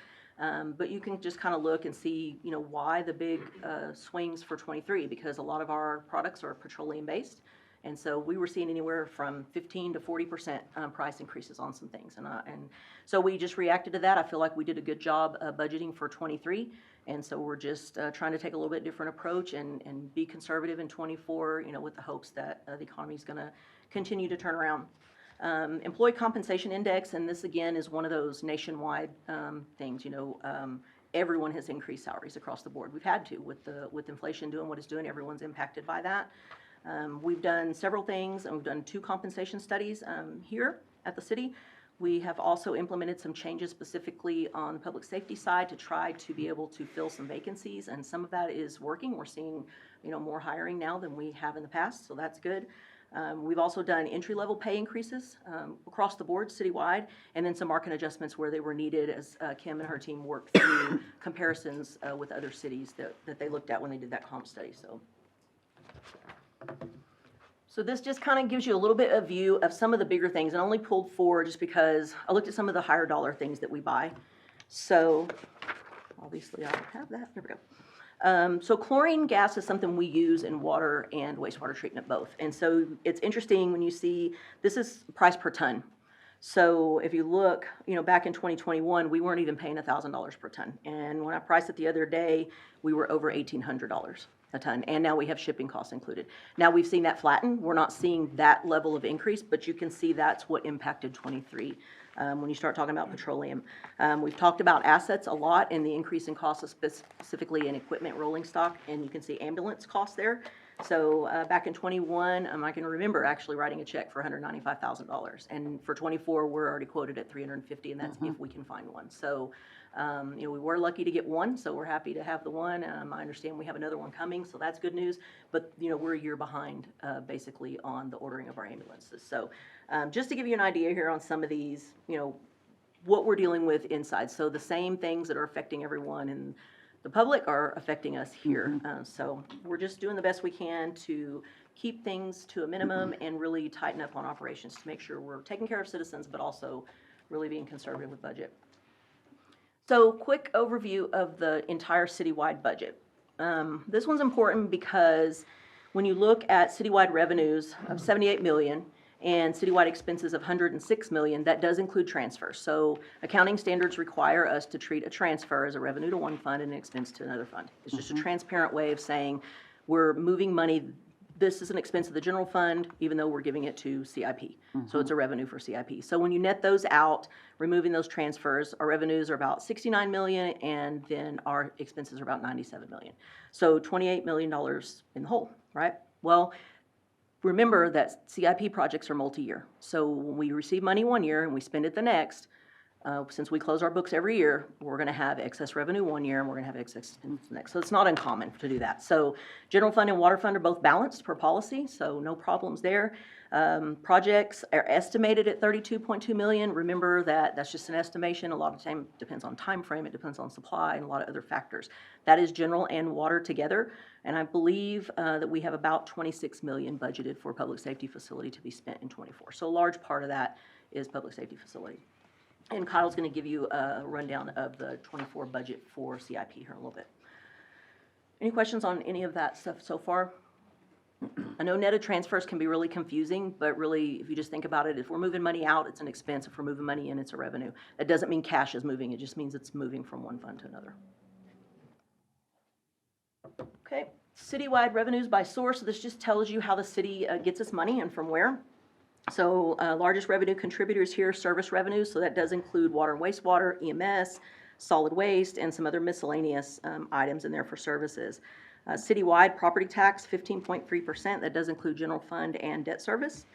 S18: but you can just kind of look and see why the big swings for 23, because a lot of our products are petroleum based, and so we were seeing anywhere from 15 to 40% price increases on some things, and so we just reacted to that. I feel like we did a good job budgeting for 23. And so we're just trying to take a little bit different approach and be conservative in 24, with the hopes that the economy is going to continue to turn around. Employee compensation index, and this again is one of those nationwide things. Everyone has increased salaries across the board. We've had to with inflation doing what it's doing. Everyone's impacted by that. We've done several things, and we've done 2 compensation studies here at the city. We have also implemented some changes specifically on the public safety side to try to be able to fill some vacancies, and some of that is working. We're seeing, more hiring now than we have in the past, so that's good. We've also done entry-level pay increases across the board, citywide, and then some market adjustments where they were needed as Kim and her team worked through comparisons with other cities that they looked at when they did that comp study. So this just kind of gives you a little bit of view of some of the bigger things, and I only pulled 4 just because I looked at some of the higher dollar things that we buy. So obviously I don't have that. Here we go. So chlorine gas is something we use in water and wastewater treatment both. And so it's interesting when you see this is price per ton. So if you look, back in 2021, we weren't even paying $1,000 per ton. And when I priced it the other day, we were over $1,800 a ton. And now we have shipping costs included. Now we've seen that flatten. We're not seeing that level of increase, but you can see that's what impacted 23 when you start talking about petroleum. We've talked about assets a lot and the increase in costs, specifically in equipment rolling stock, and you can see ambulance costs there. So back in 21, I can remember actually writing a check for $195,000, and for 24 we're already quoted at $350,000, and that's if we can find one. So we were lucky to get one, so we're happy to have the one. I understand we have another one coming, so that's good news. But we're a year behind basically on the ordering of our ambulances. So just to give you an idea here on some of these, what we're dealing with inside. So the same things that are affecting everyone in the public are affecting us here. So we're just doing the best we can to keep things to a minimum and really tighten up on operations to make sure we're taking care of citizens, but also really being conservative with budget. So quick overview of the entire citywide budget. This one's important because when you look at citywide revenues of $78 million and citywide expenses of $106 million, that does include transfers. So accounting standards require us to treat a transfer as a revenue to one fund and an expense to another fund. It's just a transparent way of saying we're moving money. This is an expense of the general fund, even though we're giving it to CIP. So it's a revenue for CIP. So when you net those out, removing those transfers, our revenues are about $69 million, and then our expenses are about $97 million. So $28 million in the hole, right? Well, remember that CIP projects are multi-year. So when we receive money one year and we spend it the next, Since we close our books every year, we're gonna have excess revenue one year, and we're gonna have excess expense next. So it's not uncommon to do that. So general fund and water fund are both balanced per policy, so no problems there. Projects are estimated at 32.2 million. Remember that that's just an estimation. A lot of time depends on time frame, it depends on supply, and a lot of other factors. That is general and water together, and I believe that we have about 26 million budgeted for public safety facility to be spent in '24. So a large part of that is public safety facility. And Kyle's going to give you a rundown of the '24 budget for CIP here in a little bit. Any questions on any of that stuff so far? I know netted transfers can be really confusing, but really, if you just think about it, if we're moving money out, it's an expense. If we're moving money in, it's a revenue. That doesn't mean cash is moving. It just means it's moving from one fund to another. Okay, citywide revenues by source. This just tells you how the city gets its money and from where. So largest revenue contributors here, service revenues. So that does include water and wastewater, EMS, solid waste, and some other miscellaneous items in there for services. Citywide property tax, 15.3%. That does include general fund and debt service.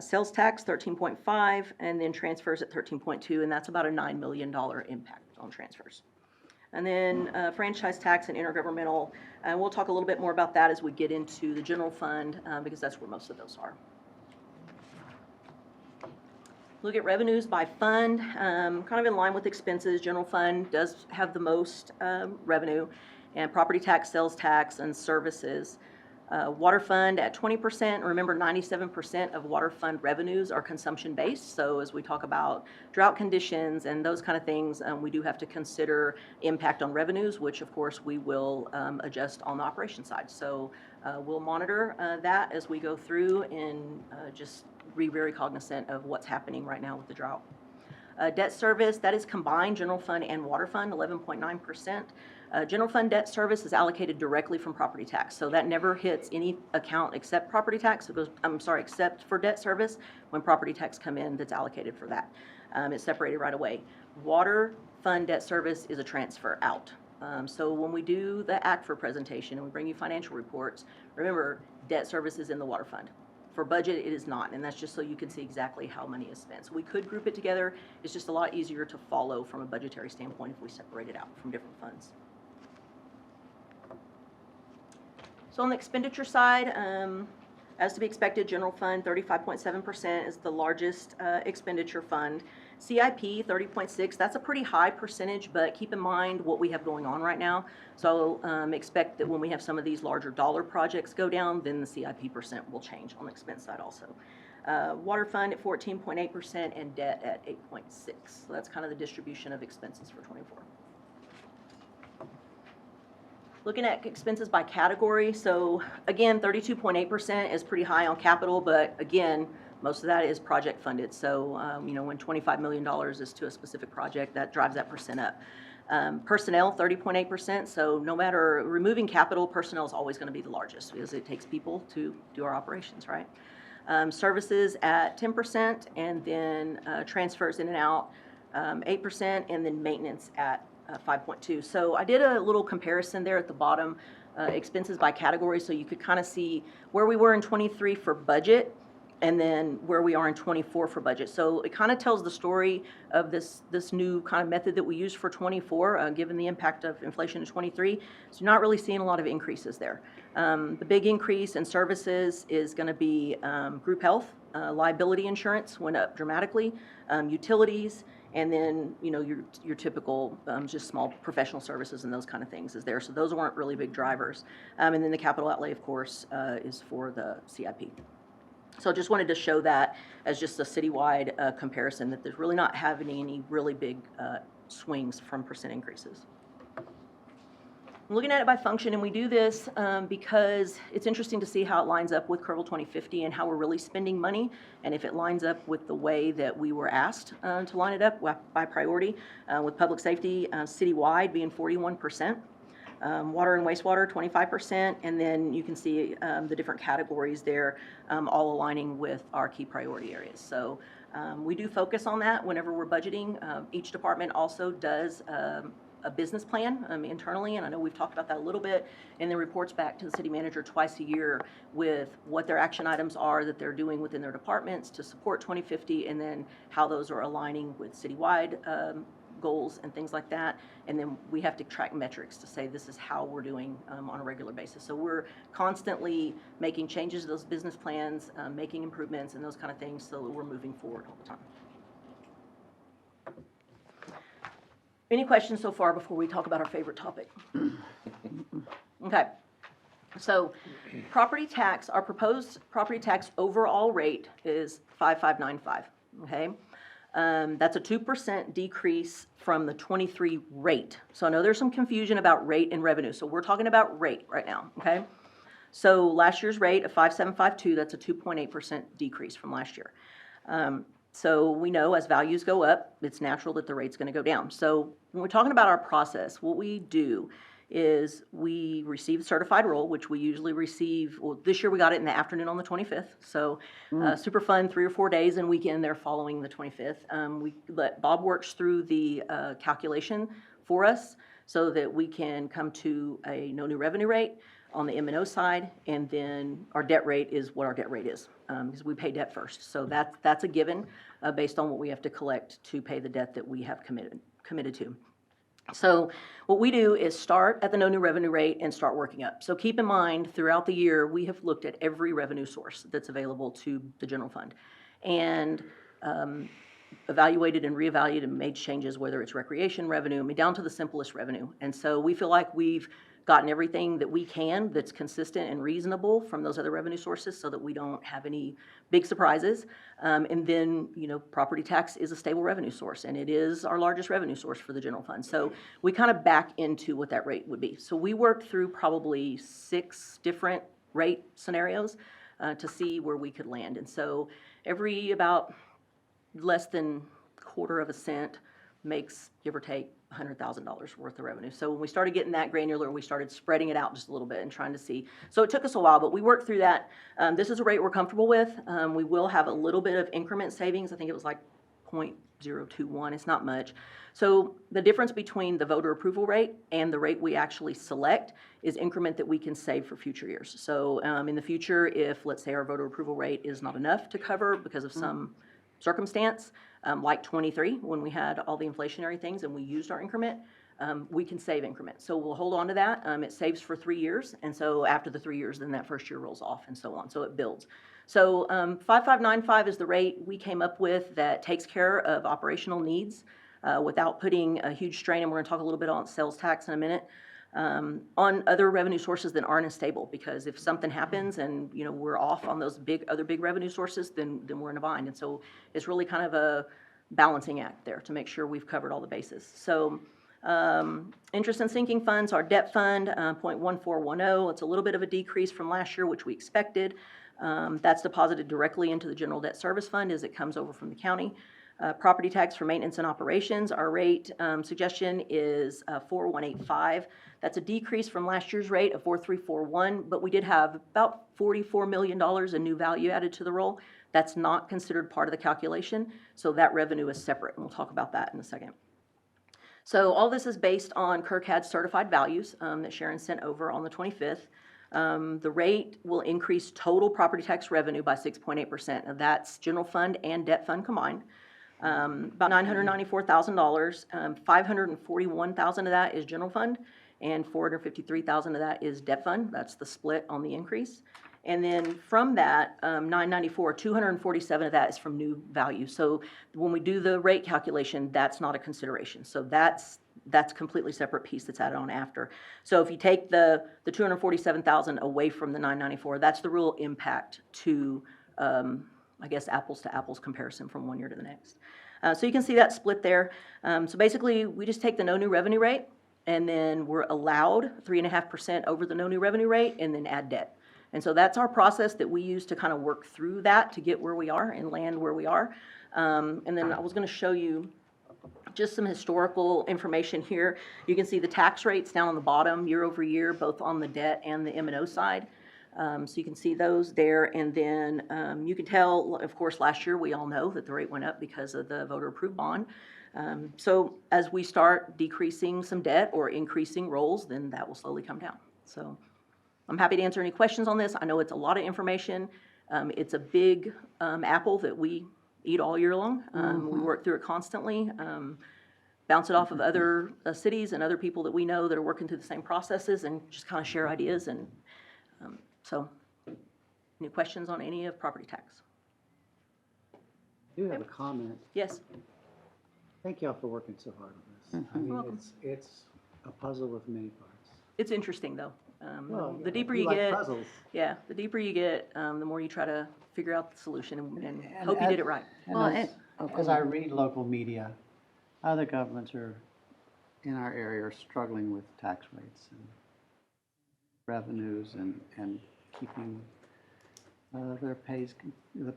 S18: Sales tax, 13.5%, and then transfers at 13.2%, and that's about a $9 million impact on transfers. And then franchise tax and intergovernmental, and we'll talk a little bit more about that as we get into the general fund, because that's where most of those are. Look at revenues by fund, kind of in line with expenses. General fund does have the most revenue, and property tax, sales tax, and services. Water fund at 20%. Remember, 97% of water fund revenues are consumption-based. So as we talk about drought conditions and those kind of things, we do have to consider impact on revenues, which of course we will adjust on the operation side. So we'll monitor that as we go through and just be very cognizant of what's happening right now with the drought. Debt service, that is combined general fund and water fund, 11.9%. General fund debt service is allocated directly from property tax, so that never hits any account except property tax. It goes, except for debt service. When property tax come in, that's allocated for that. It's separated right away. Water fund debt service is a transfer out. So when we do the ACFR presentation and we bring you financial reports, remember, debt service is in the water fund. For budget, it is not, and that's just so you can see exactly how money is spent. So we could group it together. It's just a lot easier to follow from a budgetary standpoint if we separate it out from different funds. So on the expenditure side, as to be expected, general fund, 35.7% is the largest expenditure fund. CIP, 30.6%, that's a pretty high percentage, but keep in mind what we have going on right now. So expect that when we have some of these larger dollar projects go down, then the CIP percent will change on the expense side also. Water fund at 14.8% and debt at 8.6%. So that's kind of the distribution of expenses for '24. Looking at expenses by category, so again, 32.8% is pretty high on capital, but again, most of that is project funded. So, when $25 million is to a specific project, that drives that percent up. Personnel, 30.8%, so no matter removing capital, personnel is always going to be the largest because it takes people to do our operations, right? Services at 10%, and then transfers in and out 8%, and then maintenance at 5.2. So I did a little comparison there at the bottom, expenses by category, so you could kind of see where we were in '23 for budget and then where we are in '24 for budget. So it kind of tells the story of this new kind of method that we use for '24, given the impact of inflation in '23. So you're not really seeing a lot of increases there. The big increase in services is going to be group health, liability insurance went up dramatically, utilities, and then, your typical just small professional services and those kind of things is there. So those weren't really big drivers. And then the capital outlay, of course, is for the CIP. So just wanted to show that as just a citywide comparison, that there's really not having any really big swings from percent increases. I'm looking at it by function, and we do this because it's interesting to see how it lines up with Kerrville 2050 and how we're really spending money, and if it lines up with the way that we were asked to line it up by priority, with public safety citywide being 41%, water and wastewater 25%, and then you can see the different categories there all aligning with our key priority areas. So we do focus on that whenever we're budgeting. Each department also does a business plan internally, and I know we've talked about that a little bit, and then reports back to the city manager twice a year with what their action items are that they're doing within their departments to support 2050, and then how those are aligning with citywide goals and things like that. And then we have to track metrics to say this is how we're doing on a regular basis. So we're constantly making changes to those business plans, making improvements and those kind of things so that we're moving forward all the time. Any questions so far before we talk about our favorite topic? Okay. So property tax, our proposed property tax overall rate is 5,595, okay? That's a 2% decrease from the 23 rate. So I know there's some confusion about rate and revenue. So we're talking about rate right now, okay? So last year's rate of 5,752, that's a 2.8% decrease from last year. So we know as values go up, it's natural that the rate's going to go down. So when we're talking about our process, what we do is we receive a certified roll, which we usually receive, well, this year we got it in the afternoon on the 25th. So super fun, 3 or 4 days and weekend there following the 25th. We let Bob works through the calculation for us so that we can come to a no new revenue rate on the M&O side, and then our debt rate is what our debt rate is, because we pay debt first. So that's a given based on what we have to collect to pay the debt that we have committed to. So what we do is start at the no new revenue rate and start working up. So keep in mind, throughout the year, we have looked at every revenue source that's available to the general fund and evaluated and reevaluated and made changes, whether it's recreation revenue, I mean, down to the simplest revenue. And so we feel like we've gotten everything that we can that's consistent and reasonable from those other revenue sources so that we don't have any big surprises. And then, you know, property tax is a stable revenue source, and it is our largest revenue source for the general fund. So we kind of back into what that rate would be. So we worked through probably 6 different rate scenarios to see where we could land. And so every about less than 1/4 cent makes, give or take, $100,000 worth of revenue. So when we started getting that granular, we started spreading it out just a little bit and trying to see. So it took us a while, but we worked through that. This is a rate we're comfortable with. We will have a little bit of increment savings. I think it was like 0.021. It's not much. So the difference between the voter approval rate and the rate we actually select is increment that we can save for future years. So in the future, if let's say our voter approval rate is not enough to cover because of some circumstance, like 23, when we had all the inflationary things and we used our increment, we can save increment. So we'll hold on to that. It saves for 3 years. And so after the 3 years, then that first year rolls off and so on. So it builds. So 5,595 is the rate we came up with that takes care of operational needs without putting a huge strain. And we're going to talk a little bit on sales tax in a minute. On other revenue sources that aren't as stable, because if something happens and you know we're off on those other big revenue sources, then we're in a bind. And so it's really kind of a balancing act there to make sure we've covered all the bases. So interest and sinking funds, our debt fund, 0.1410. It's a little bit of a decrease from last year, which we expected. That's deposited directly into the general debt service fund as it comes over from the county. Property tax for maintenance and operations, our rate suggestion is 4,185. That's a decrease from last year's rate of 4,341, but we did have about $44 million in new value added to the roll. That's not considered part of the calculation, so that revenue is separate, and we'll talk about that in a second. So all this is based on KRCAD's certified values that Sharon sent over on the 25th. The rate will increase total property tax revenue by 6.8%, and that's general fund and debt fund combined. About $994,000, $541,000 of that is general fund, and $453,000 of that is debt fund. That's the split on the increase. And then from that, $994,000, $247,000 of that is from new value. So when we do the rate calculation, that's not a consideration. So that's completely separate piece that's added on after. So if you take the $247,000 away from the $994,000, that's the real impact to I guess apples to apples comparison from one year to the next. So you can see that split there. So basically, we just take the no new revenue rate, and then we're allowed 3.5% over the no new revenue rate, and then add debt. And so that's our process that we use to kind of work through that to get where we are and land where we are. And then I was going to show you just some historical information here. You can see the tax rates down on the bottom year over year, both on the debt and the M&O side. So you can see those there, and then you can tell, of course, last year we all know that the rate went up because of the voter approved bond. So as we start decreasing some debt or increasing roles, then that will slowly come down. So I'm happy to answer any questions on this. I know it's a lot of information. It's a big apple that we eat all year long. We work through it constantly, bounce it off of other cities and other people that we know that are working through the same processes and just kind of share ideas. And so any questions on any of property tax?
S2: I do have a comment.
S18: Yes.
S2: Thank y'all for working so hard on this. I
S18: You're
S2: mean,
S18: welcome.
S2: it's a puzzle with many parts.
S18: It's interesting, though.
S2: Well,
S18: The deeper
S2: we
S18: you
S2: like
S18: get,
S2: puzzles.
S18: yeah, the deeper you get, the more you try to figure out the solution and
S2: And
S18: hope you did it right.
S2: As I read local media, other governments are, in our area, are struggling with tax rates and revenues and keeping the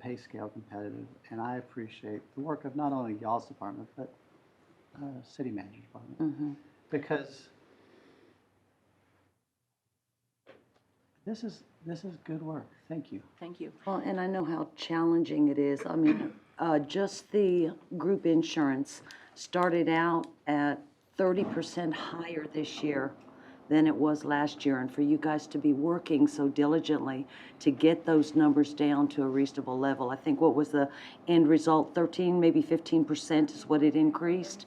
S2: pay scale competitive. And I appreciate the work of not only y'all's department, but city manager's department. Because this is good work. Thank you.
S18: Thank you.
S16: Well, and I know how challenging it is. I mean, just the group insurance started out at 30% higher this year than it was last year. And for you guys to be working so diligently to get those numbers down to a reasonable level, I think what was the end result, 13, maybe 15% is what it increased.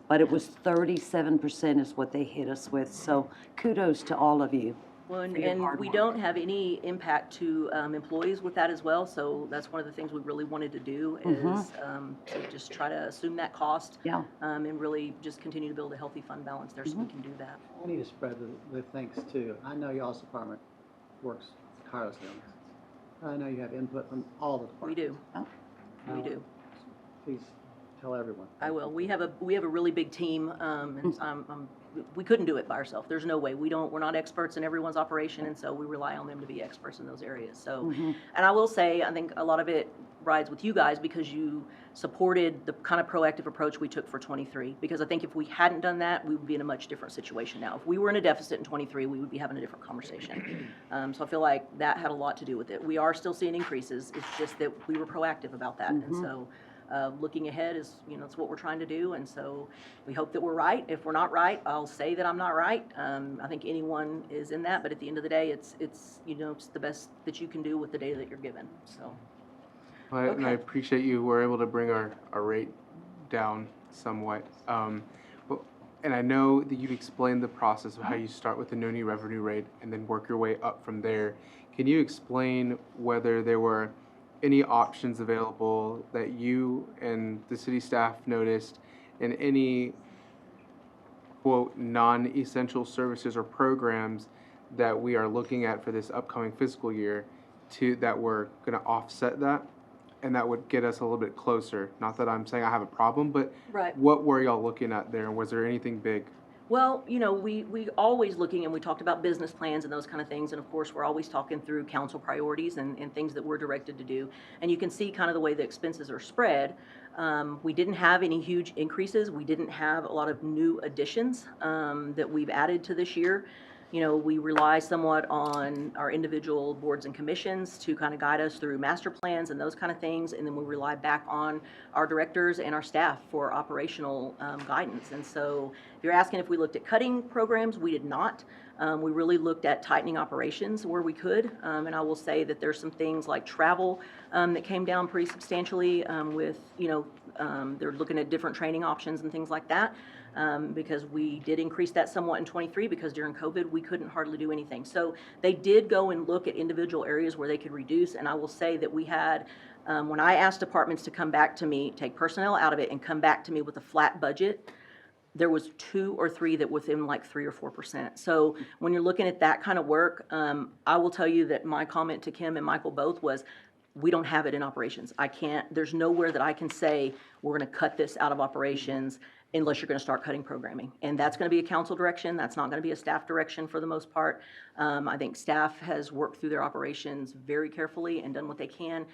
S16: But it was 37% is what they hit us with. So kudos to all of you.
S18: Well,
S16: for your
S18: and
S16: hard
S18: we
S16: work.
S18: don't have any impact to employees with that as well, so that's one of the things we really wanted to do is to just try to assume that cost.
S16: Yeah.
S18: And really just continue to build a healthy fund balance there so we can do that.
S2: We need to spread the thanks too. I know y'all's department works tirelessly on this. I know you have input from all the
S18: We
S2: departments.
S18: do. We do.
S2: Please tell everyone.
S18: I will. We have a really big team, and we couldn't do it by ourselves. There's no way. We're not experts in everyone's operation, and so we rely on them to be experts in those areas. So, and I will say, I think a lot of it rides with you guys because you supported the kind of proactive approach we took for 23. Because I think if we hadn't done that, we would be in a much different situation now. If we were in a deficit in 23, we would be having a different conversation. So I feel like that had a lot to do with it. We are still seeing increases. It's just that we were proactive about that, and so. Looking ahead is, it's what we're trying to do, and so we hope that we're right. If we're not right, I'll say that I'm not right. I think anyone is in that, but at the end of the day, it's the best that you can do with the data that you're given, so.
S14: And I appreciate you were able to bring our rate down somewhat. And I know that you've explained the process of how you start with the no new revenue rate and then work your way up from there. Can you explain whether there were any options available that you and the city staff noticed and any quote non-essential services or programs that we are looking at for this upcoming fiscal year that were going to offset that and that would get us a little bit closer? Not that I'm saying I have a problem, but
S18: Right.
S14: what were y'all looking at there, and was there anything big?
S18: Well, we always looking, and we talked about business plans and those kind of things, and of course, we're always talking through council priorities and things that we're directed to do. And you can see kind of the way the expenses are spread. We didn't have any huge increases. We didn't have a lot of new additions that we've added to this year. We rely somewhat on our individual boards and commissions to kind of guide us through master plans and those kind of things. And then we rely back on our directors and our staff for operational guidance. And so if you're asking if we looked at cutting programs, we did not. We really looked at tightening operations where we could. And I will say that there's some things like travel that came down pretty substantially with, they're looking at different training options and things like that. Because we did increase that somewhat in 23 because during COVID, we couldn't hardly do anything. So they did go and look at individual areas where they could reduce. And I will say that we had, when I asked departments to come back to me, take personnel out of it and come back to me with a flat budget, there was 2 or 3 that within like 3 or 4%. So when you're looking at that kind of work, I will tell you that my comment to Kim and Michael both was, we don't have it in operations. There's nowhere that I can say we're gonna cut this out of operations unless you're gonna start cutting programming. And that's gonna be a council direction. That's not gonna be a staff direction for the most part. I think staff has worked through their operations very carefully and done what they can.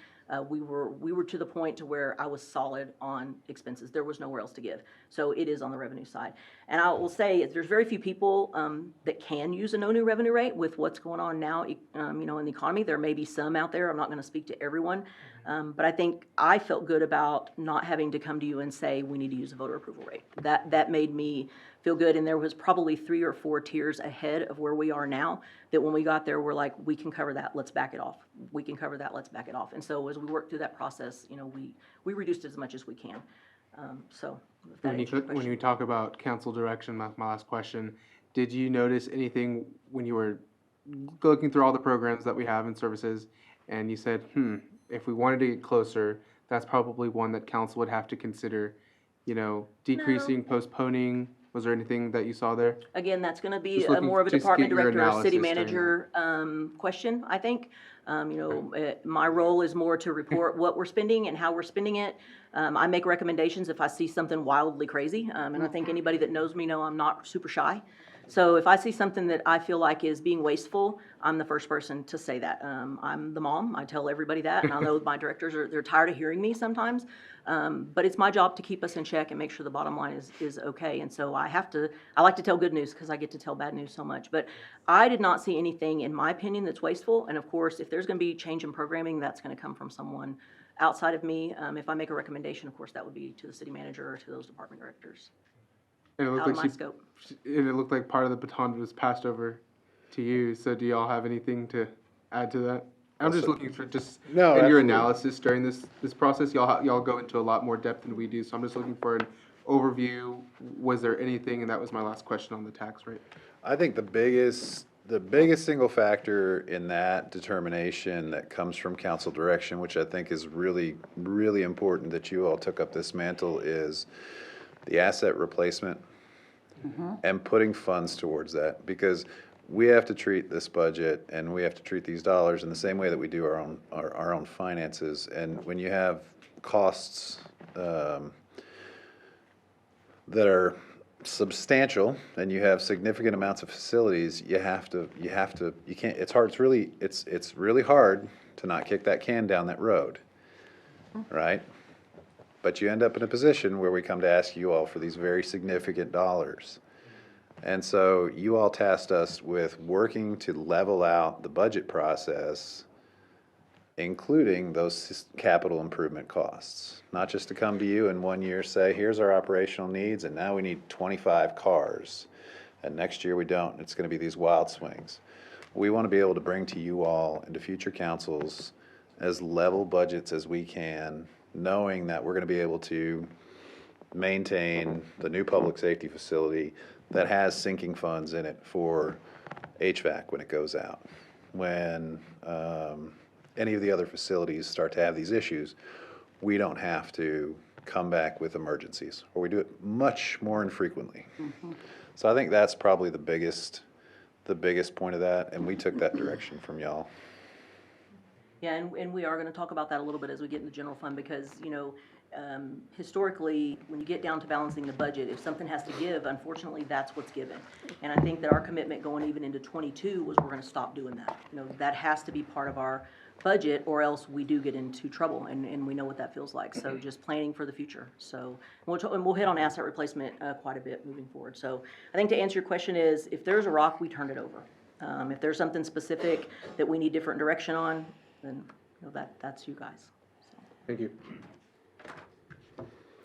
S18: We were to the point to where I was solid on expenses. There was nowhere else to give. So it is on the revenue side. And I will say, there's very few people that can use a no new revenue rate with what's going on now, in the economy. There may be some out there. I'm not going to speak to everyone. But I think I felt good about not having to come to you and say, we need to use a voter approval rate. That made me feel good. And there was probably 3 or 4 tiers ahead of where we are now, that when we got there, we're like, we can cover that, let's back it off. We can cover that, let's back it off. And so as we work through that process, we reduced it as much as we can. So if that answers your
S14: When
S18: question.
S14: you talk about council direction, that's my last question. Did you notice anything when you were looking through all the programs that we have and services, and you said, if we wanted to get closer, that's probably one that council would have to consider, decreasing, postponing? Was there anything that you saw there?
S18: Again, that's going to be
S14: Just looking
S18: more of a
S14: to just
S18: department
S14: get your
S18: director or city
S14: analysis during
S18: manager question, I think. My role is more to report what we're spending and how we're spending it. I make recommendations if I see something wildly crazy, and I think anybody that knows me know I'm not super shy. So if I see something that I feel like is being wasteful, I'm the first person to say that. I'm the mom. I tell everybody that, and I know my directors they're tired of hearing me sometimes. But it's my job to keep us in check and make sure the bottom line is okay. And so I like to tell good news because I get to tell bad news so much. But I did not see anything, in my opinion, that's wasteful. And of course, if there's going to be change in programming, that's going to come from someone outside of me. If I make a recommendation, of course, that would be to the city manager or to those department directors.
S14: And it
S18: Out
S14: looked
S18: of
S14: like
S18: my scope.
S14: and it looked like part of the baton was passed over to you. So do y'all have anything to add to that? I'm just looking for in your
S4: absolutely.
S14: analysis during this process. Y'all go into a lot more depth than we do. So I'm just looking for an overview. Was there anything? And that was my last question on the tax rate.
S4: I think the biggest single factor in that determination that comes from council direction, which I think is really, really important that you all took up this mantle, is the asset replacement and putting funds towards that. Because we have to treat this budget and we have to treat these dollars in the same way that we do our own finances. And when you have costs that are substantial and you have significant amounts of facilities, you can't, it's really hard to not kick that can down that road, right? But you end up in a position where we come to ask you all for these very significant dollars. And so you all tasked us with working to level out the budget process, including those capital improvement costs. Not just to come to you in 1 year, say, here's our operational needs, and now we need 25 cars. And next year we don't, it's gonna be these wild swings. We wanna be able to bring to you all and to future councils as level budgets as we can, knowing that we're gonna be able to maintain the new public safety facility that has sinking funds in it for HVAC when it goes out. When any of the other facilities start to have these issues, we don't have to come back with emergencies, or we do it much more infrequently. So I think that's probably the biggest point of that, and we took that direction from y'all.
S18: Yeah, and we are going to talk about that a little bit as we get into general fund because, historically, when you get down to balancing the budget, if something has to give, unfortunately, that's what's given. And I think that our commitment going even into '22 was we're going to stop doing that. That has to be part of our budget or else we do get into trouble and we know what that feels like. So just planning for the future. So we'll hit on asset replacement quite a bit moving forward. So I think to answer your question is if there's a rock, we turn it over. If there's something specific that we need different direction on, then that's you guys. So.
S14: Thank you.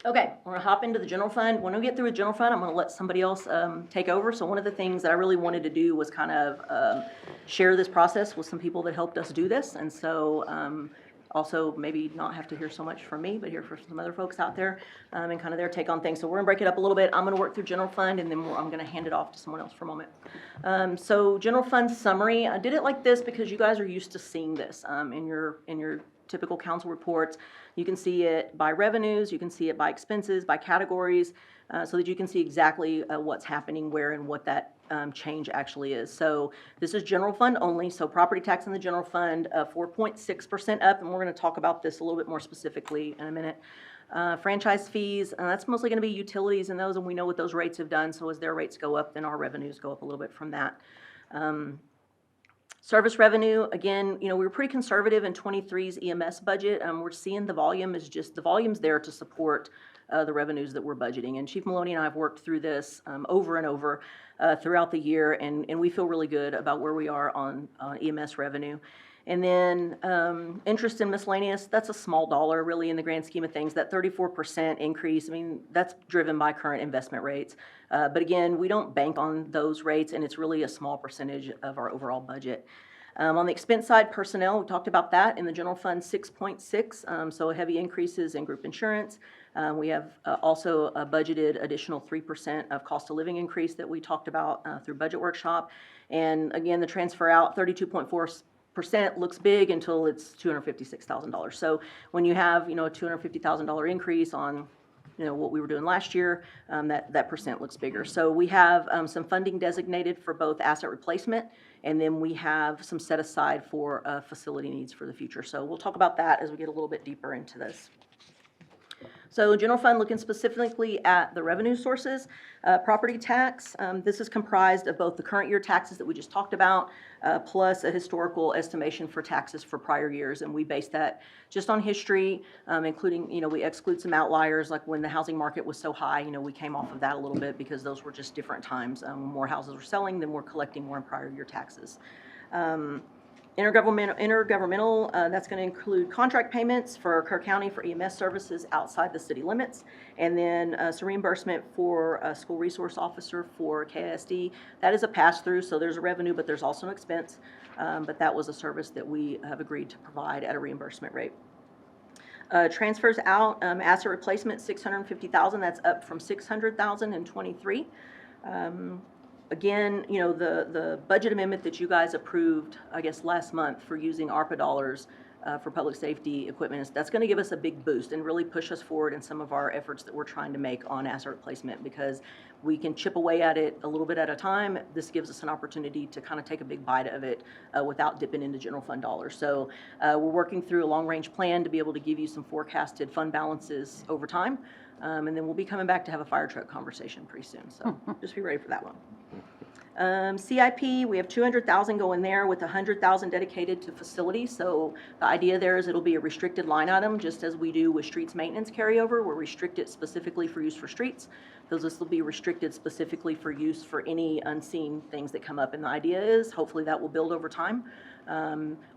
S18: Okay, we're gonna hop into the general fund. When we get through with general fund, I'm gonna let somebody else take over. So one of the things that I really wanted to do was kind of share this process with some people that helped us do this. And so also maybe not have to hear so much from me, but hear from some other folks out there and kind of their take on things. So we're gonna break it up a little bit. I'm gonna work through general fund and then I'm gonna hand it off to someone else for a moment. So general fund summary, I did it like this because you guys are used to seeing this in your typical council reports. You can see it by revenues, you can see it by expenses, by categories, so that you can see exactly what's happening where and what that change actually is. So this is general fund only, so property tax in the general fund, 4.6% up, and we're going to talk about this a little bit more specifically in a minute. Franchise fees, that's mostly going to be utilities and those, and we know what those rates have done, so as their rates go up, then our revenues go up a little bit from that. Service revenue, again, we were pretty conservative in 23's EMS budget. We're seeing the volume is just, the volume's there to support the revenues that we're budgeting. And Chief Maloney and I have worked through this over and over throughout the year, and we feel really good about where we are on EMS revenue. And then interest and miscellaneous, that's a small dollar really in the grand scheme of things. That 34% increase, I mean, that's driven by current investment rates. But again, we don't bank on those rates, and it's really a small percentage of our overall budget. On the expense side, personnel, we talked about that in the general fund, 6.6, so heavy increases in group insurance. We have also a budgeted additional 3% of cost of living increase that we talked about through budget workshop. And again, the transfer out, 32.4% looks big until it's $256,000. So when you have, a $250,000 increase on, what we were doing last year, that percent looks bigger. So we have some funding designated for both asset replacement, and then we have some set aside for facility needs for the future. So we'll talk about that as we get a little bit deeper into this. So general fund, looking specifically at the revenue sources, property tax, this is comprised of both the current year taxes that we just talked about, plus a historical estimation for taxes for prior years. And we base that just on history, including, we exclude some outliers, like when the housing market was so high, we came off of that a little bit because those were just different times. When more houses were selling, then we're collecting more in prior year taxes. Intergovernmental, that's going to include contract payments for Kerr County for EMS services outside the city limits, and then some reimbursement for a school resource officer for KISD. That is a pass-through, so there's a revenue, but there's also an expense. But that was a service that we have agreed to provide at a reimbursement rate. Transfers out, asset replacement, $650,000. That's up from $600,000 in 23. Again, the budget amendment that you guys approved, I guess, last month for using ARPA dollars for public safety equipment, that's going to give us a big boost and really push us forward in some of our efforts that we're trying to make on asset replacement, because we can chip away at it a little bit at a time. This gives us an opportunity to kind of take a big bite of it without dipping into general fund dollars. So we're working through a long-range plan to be able to give you some forecasted fund balances over time. And then we'll be coming back to have a fire truck conversation pretty soon. So just be ready for that one. CIP, we have $200,000 going there with $100,000 dedicated to facilities. So the idea there is it'll be a restricted line item, just as we do with streets maintenance carryover. We're restricted specifically for use for streets. This will be restricted specifically for use for any unseen things that come up. And the idea is hopefully that will build over time.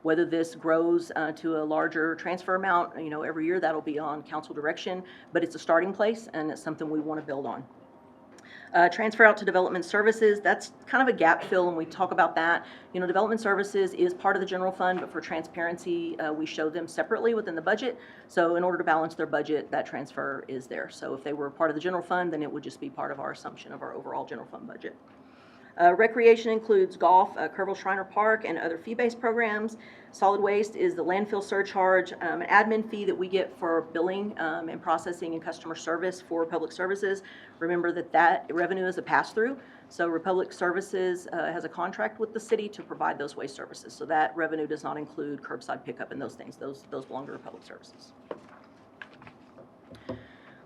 S18: Whether this grows to a larger transfer amount, every year, that'll be on council direction. But it's a starting place, and it's something we want to build on. Transfer out to development services, that's kind of a gap fill, and we talk about that. Development services is part of the general fund, but for transparency, we show them separately within the budget. So in order to balance their budget, that transfer is there. So if they were part of the general fund, then it would just be part of our assumption of our overall general fund budget. Recreation includes golf, Kerrville Shriner Park, and other fee-based programs. Solid waste is the landfill surcharge, an admin fee that we get for billing and processing and customer service for public services. Remember that revenue is a pass-through. So Republic Services has a contract with the city to provide those waste services. So that revenue does not include curbside pickup and those things. Those belong to Republic Services.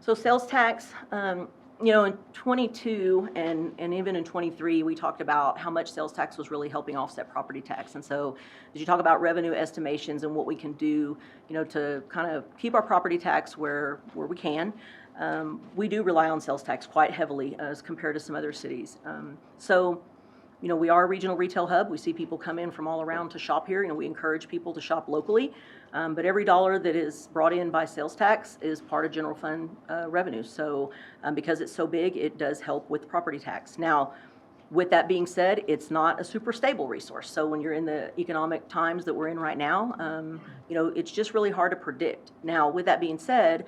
S18: So sales tax, in 22 and even in 23, we talked about how much sales tax was really helping offset property tax. And so as you talk about revenue estimations and what we can do, to kind of keep our property tax where we can, we do rely on sales tax quite heavily as compared to some other cities. We are a regional retail hub. We see people come in from all around to shop here. We encourage people to shop locally. But every dollar that is brought in by sales tax is part of general fund revenue. So because it's so big, it does help with property tax. Now, with that being said, it's not a super stable resource. So when you're in the economic times that we're in right now, it's just really hard to predict. Now, with that being said,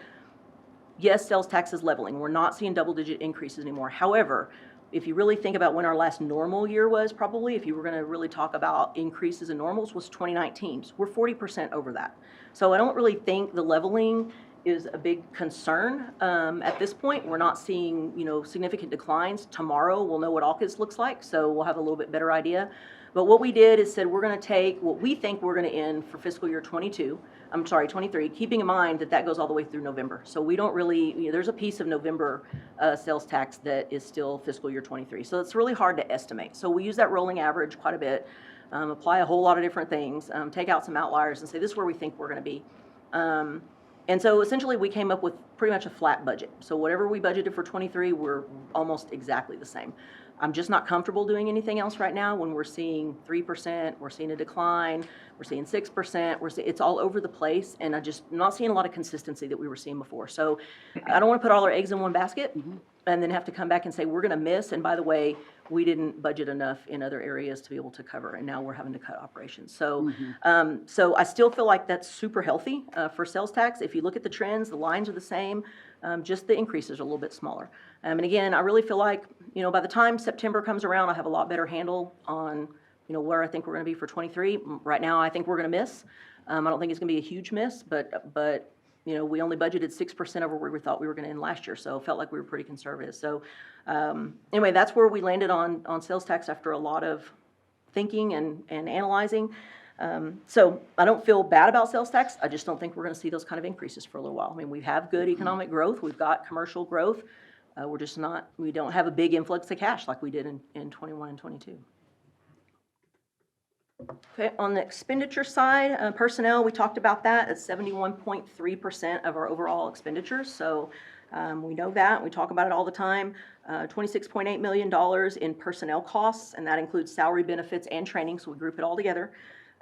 S18: yes, sales tax is leveling. We're not seeing double-digit increases anymore. However, if you really think about when our last normal year was, probably, if you were going to really talk about increases in normals, was 2019. So we're 40% over that. So I don't really think the leveling is a big concern. At this point, we're not seeing, significant declines. Tomorrow, we'll know what AUKUS looks like, so we'll have a little bit better idea. But what we did is said we're going to take what we think we're going to end for fiscal year 23, keeping in mind that goes all the way through November. So we don't really, there's a piece of November sales tax that is still fiscal year 23. So it's really hard to estimate. So we use that rolling average quite a bit, apply a whole lot of different things, take out some outliers and say this is where we think we're going to be. And so essentially we came up with pretty much a flat budget. So whatever we budgeted for 23, we're almost exactly the same. I'm just not comfortable doing anything else right now when we're seeing 3%, we're seeing a decline, we're seeing 6%, it's all over the place, and I'm not seeing a lot of consistency that we were seeing before. So I don't want to put all our eggs in one basket and then have to come back and say, we're going to miss, and by the way, we didn't budget enough in other areas to be able to cover, and now we're having to cut operations. So, so I still feel like that's super healthy for sales tax. If you look at the trends, the lines are the same, just the increases are a little bit smaller. And again, I really feel like, by the time September comes around, I have a lot better handle on, where I think we're going to be for 23. Right now, I think we're going to miss. I don't think it's going to be a huge miss, but we only budgeted 6% over where we thought we were going to end last year, so it felt like we were pretty conservative. So anyway, that's where we landed on sales tax after a lot of thinking and analyzing. So I don't feel bad about sales tax. I just don't think we're going to see those kind of increases for a little while. I mean, we have good economic growth. We've got commercial growth. We don't have a big influx of cash like we did in 21 and 22. Okay, on the expenditure side, personnel, we talked about that at 71.3% of our overall expenditures. So we know that. We talk about it all the time. $26.8 million in personnel costs, and that includes salary, benefits, and training, so we group it all together.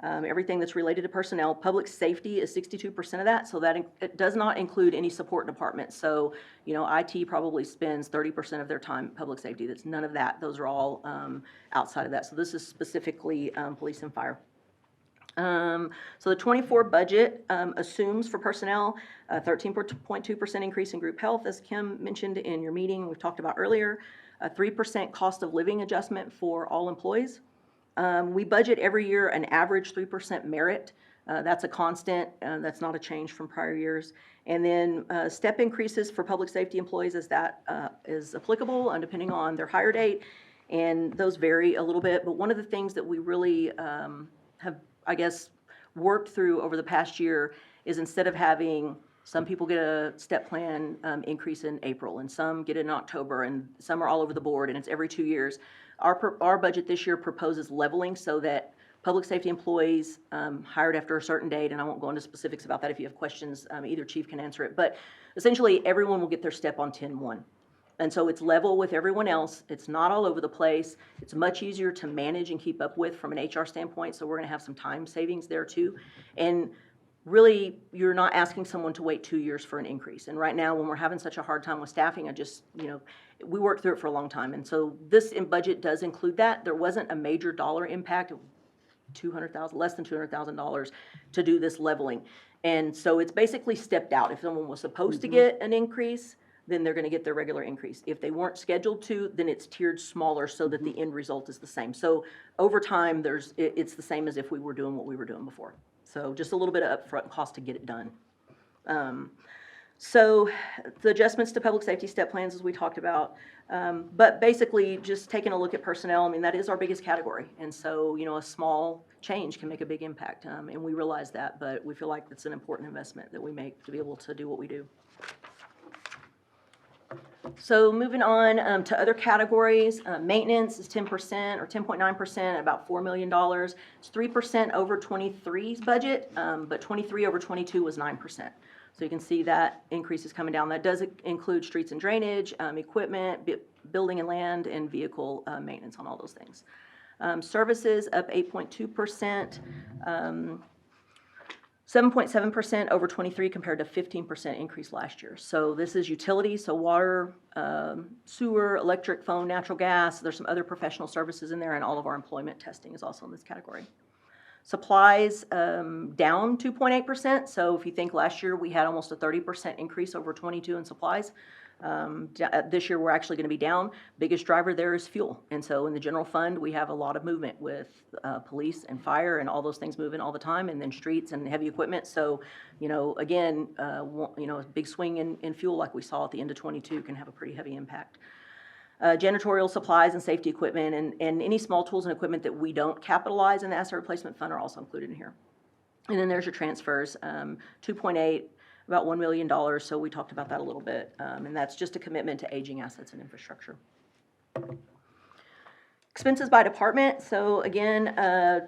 S18: Everything that's related to personnel. Public safety is 62% of that, so that it does not include any support departments. So, IT probably spends 30% of their time public safety. That's none of that. Those are all outside of that. So this is specifically police and fire. So the 24 budget assumes for personnel a 13.2% increase in group health, as Kim mentioned in your meeting, we've talked about earlier, a 3% cost of living adjustment for all employees. We budget every year an average 3% merit. That's a constant. That's not a change from prior years. And then step increases for public safety employees as that is applicable, and depending on their hire date. And those vary a little bit. But one of the things that we really have, I guess, worked through over the past year is instead of having some people get a step plan increase in April, and some get it in October, and some are all over the board, and it's every 2 years. Our budget this year proposes leveling so that public safety employees hired after a certain date, and I won't go into specifics about that. If you have questions, either chief can answer it. But essentially, everyone will get their step on 10/1. And so it's level with everyone else. It's not all over the place. It's much easier to manage and keep up with from an HR standpoint, so we're going to have some time savings there too. And really, you're not asking someone to wait 2 years for an increase. And right now, when we're having such a hard time with staffing, we worked through it for a long time. And so this budget does include that. There wasn't a major dollar impact of less than $200,000 to do this leveling. And so it's basically stepped out. If someone was supposed to get an increase, then they're going to get their regular increase. If they weren't scheduled to, then it's tiered smaller so that the end result is the same. So over time, it's the same as if we were doing what we were doing before. So just a little bit of upfront cost to get it done. So the adjustments to public safety step plans, as we talked about, but basically just taking a look at personnel, that is our biggest category. And so, a small change can make a big impact. And we realize that, but we feel like it's an important investment that we make to be able to do what we do. So moving on to other categories, maintenance is 10% or 10.9%, about $4 million. It's 3% over 23's budget, but 23 over 22 was 9%. So you can see that increase is coming down. That does include streets and drainage, equipment, building and land, and vehicle maintenance on all those things. Services up 8.2%. 7.7% over 23 compared to 15% increase last year. So this is utilities, so water, sewer, electric, phone, natural gas. There's some other professional services in there, and all of our employment testing is also in this category. Supplies down 2.8%. So if you think last year we had almost a 30% increase over 22 in supplies. This year, we're actually going to be down. Biggest driver there is fuel. And so in the general fund, we have a lot of movement with police and fire and all those things moving all the time, and then streets and heavy equipment. So, again, a big swing in fuel like we saw at the end of '22 can have a pretty heavy impact. Janitorial supplies and safety equipment and any small tools and equipment that we don't capitalize in the asset replacement fund are also included in here. And then there's your transfers, 2.8, about $1 million, so we talked about that a little bit. And that's just a commitment to aging assets and infrastructure. Expenses by department, so again,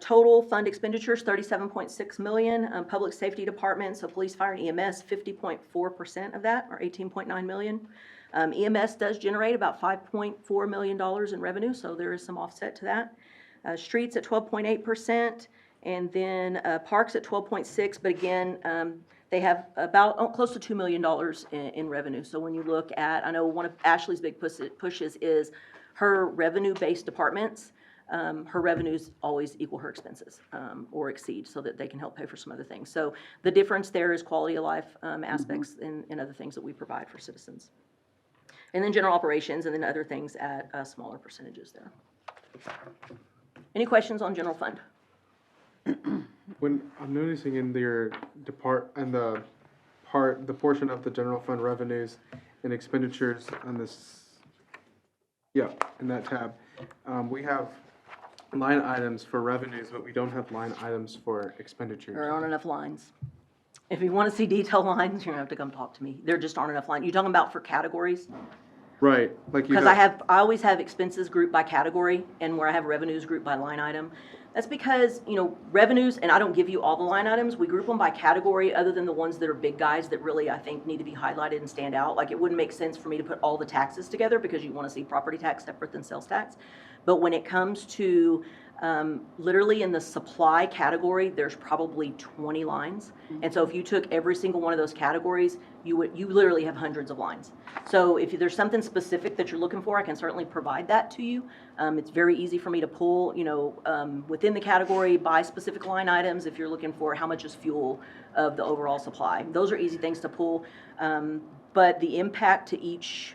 S18: total fund expenditures, $37.6 million. Public safety department, so police, fire, and EMS, 50.4% of that, or $18.9 million. EMS does generate about $5.4 million in revenue, so there is some offset to that. Streets at 12.8%, and then parks at 12.6%, but again, they have about close to $2 million in revenue. So when you look at, I know one of Ashley's big pushes is her revenue-based departments, her revenues always equal her expenses or exceed so that they can help pay for some other things. So the difference there is quality of life aspects and other things that we provide for citizens. And then general operations, and then other things at smaller percentages there. Any questions on general fund?
S14: When I'm noticing in the portion of the general fund revenues and expenditures on this, in that tab, we have line items for revenues, but we don't have line items for expenditures.
S18: There aren't enough lines. If you want to see detailed lines, you're gonna have to come talk to me. There just aren't enough lines. You're talking about for categories?
S14: Right, like you
S18: Because
S14: have.
S18: I always have expenses grouped by category and where I have revenues grouped by line item. That's because, revenues, and I don't give you all the line items, we group them by category other than the ones that are big guys that really, I think, need to be highlighted and stand out. Like, it wouldn't make sense for me to put all the taxes together because you want to see property tax separate than sales tax. But when it comes to literally in the supply category, there's probably 20 lines. And so if you took every single one of those categories, you literally have hundreds of lines. So if there's something specific that you're looking for, I can certainly provide that to you. It's very easy for me to pull, within the category by specific line items if you're looking for how much is fuel of the overall supply. Those are easy things to pull. But the impact to each,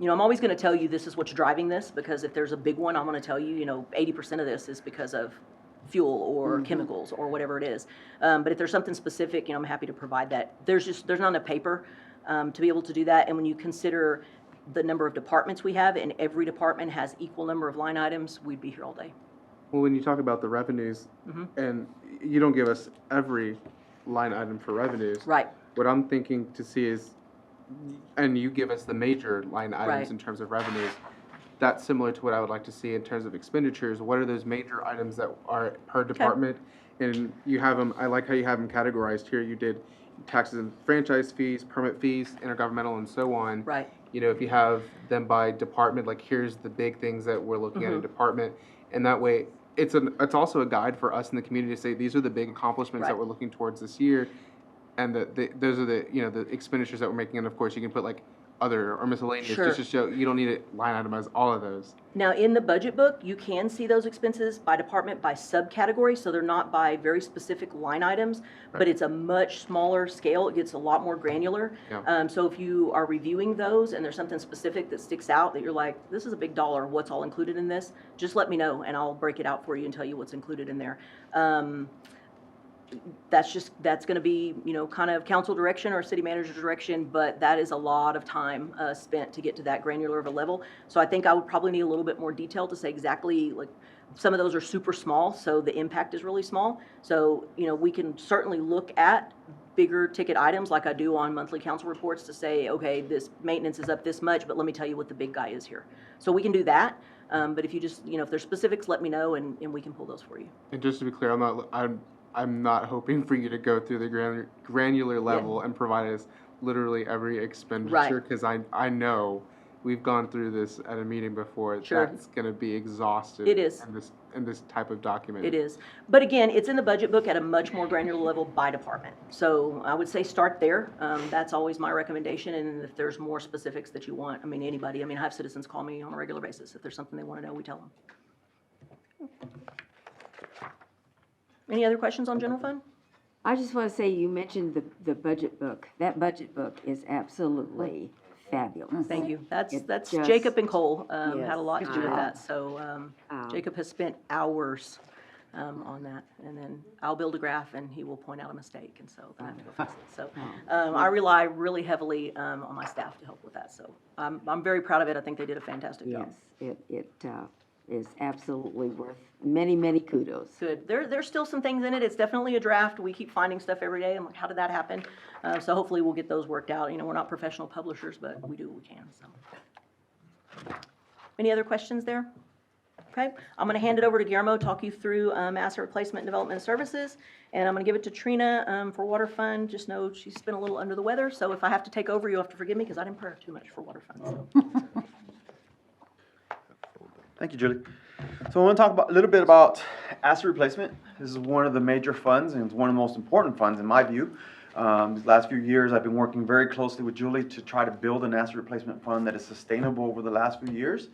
S18: I'm always going to tell you this is what's driving this, because if there's a big one, I'm going to tell you, 80% of this is because of fuel or chemicals or whatever it is. But if there's something specific, I'm happy to provide that. There's not enough paper to be able to do that. And when you consider the number of departments we have, and every department has equal number of line items, we'd be here all day.
S14: Well, when you talk about the revenues, and you don't give us every line item for revenues.
S18: Right.
S14: What I'm thinking to see is, and you give us the major line items
S18: Right.
S14: in terms of revenues, that's similar to what I would like to see in terms of expenditures. What are those major items that are per department? And you have them, I like how you have them categorized here. You did taxes and franchise fees, permit fees, intergovernmental, and so on.
S18: Right.
S14: If you have them by department, like here's the big things that we're looking at in department, and that way it's also a guide for us in the community to say these are the big accomplishments that we're looking towards this year, and those are the the expenditures that we're making. And of course, you can put like other or miscellaneous just to show you don't need to line itemize all of those.
S18: Now, in the budget book, you can see those expenses by department, by subcategory, so they're not by very specific line items, but it's a much smaller scale. It gets a lot more granular.
S14: Yeah.
S18: So if you are reviewing those and there's something specific that sticks out that you're like, this is a big dollar, what's all included in this? Just let me know and I'll break it out for you and tell you what's included in there. That's going to be, kind of council direction or city manager direction, but that is a lot of time spent to get to that granular of a level. So I think I would probably need a little bit more detail to say exactly, like, some of those are super small, so the impact is really small. So, we can certainly look at bigger ticket items like I do on monthly council reports to say, okay, this maintenance is up this much, but let me tell you what the big guy is here. So we can do that. But if you just, if there's specifics, let me know and we can pull those for you.
S14: And just to be clear, I'm not hoping for you to go through the granular level and provide us literally every expenditure, because I know we've gone through this at a meeting before.
S18: Sure.
S14: That's going to be exhaustive.
S18: It is.
S14: In this type of document.
S18: It is. But again, it's in the budget book at a much more granular level by department. So I would say start there. That's always my recommendation. And if there's more specifics that you want, anybody, I have citizens call me on a regular basis. If there's something they want to know, we tell them. Any other questions on general fund?
S1: I just want to say, you mentioned the budget book. That budget book is absolutely
S19: fabulous.
S18: Thank you. That's
S19: just-
S18: Jacob and Cole had a lot to do with
S19: Yes.
S18: that. So Jacob has spent hours on that. And then I'll build a graph and he will point out a mistake, and so then I have to go fix it. So I rely really heavily on my staff to help with that. So I'm very proud of it. I think they did a fantastic job.
S19: Yes, it is absolutely worth many, many kudos.
S18: Good. There's still some things in it. It's definitely a draft. We keep finding stuff every day. I'm like, how did that happen? So hopefully we'll get those worked out. You know, we're not professional publishers, but we do what we can, so. Any other questions there? Okay, I'm gonna hand it over to Guillermo, talk you through, asset replacement and development services. And I'm gonna give it to Trina, for water fund. Just know she's been a little under the weather, so if I have to take over, you'll have to forgive me, because I didn't prepare too much for water fund, so.
S17: Thank you, Julie. So I want to talk a little bit about asset replacement. This is one of the major funds, and it's one of the most important funds in my view. These last few years, I've been working very closely with Julie to try to build an asset replacement fund that is sustainable over the last few years.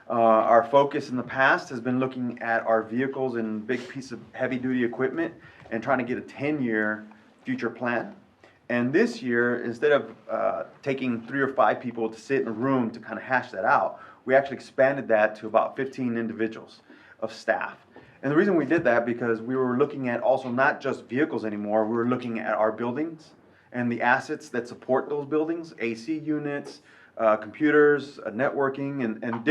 S17: Our focus in the past has been looking at our vehicles and big piece of heavy-duty equipment and trying to get a 10-year future plan. And this year, instead of taking 3 or 5 people to sit in a room to kind of hash that out, we actually expanded that to about 15 individuals of staff. And the reason we did that, because we were looking at also not just vehicles anymore, we were looking at our buildings and the assets that support those buildings, AC units, computers, networking, and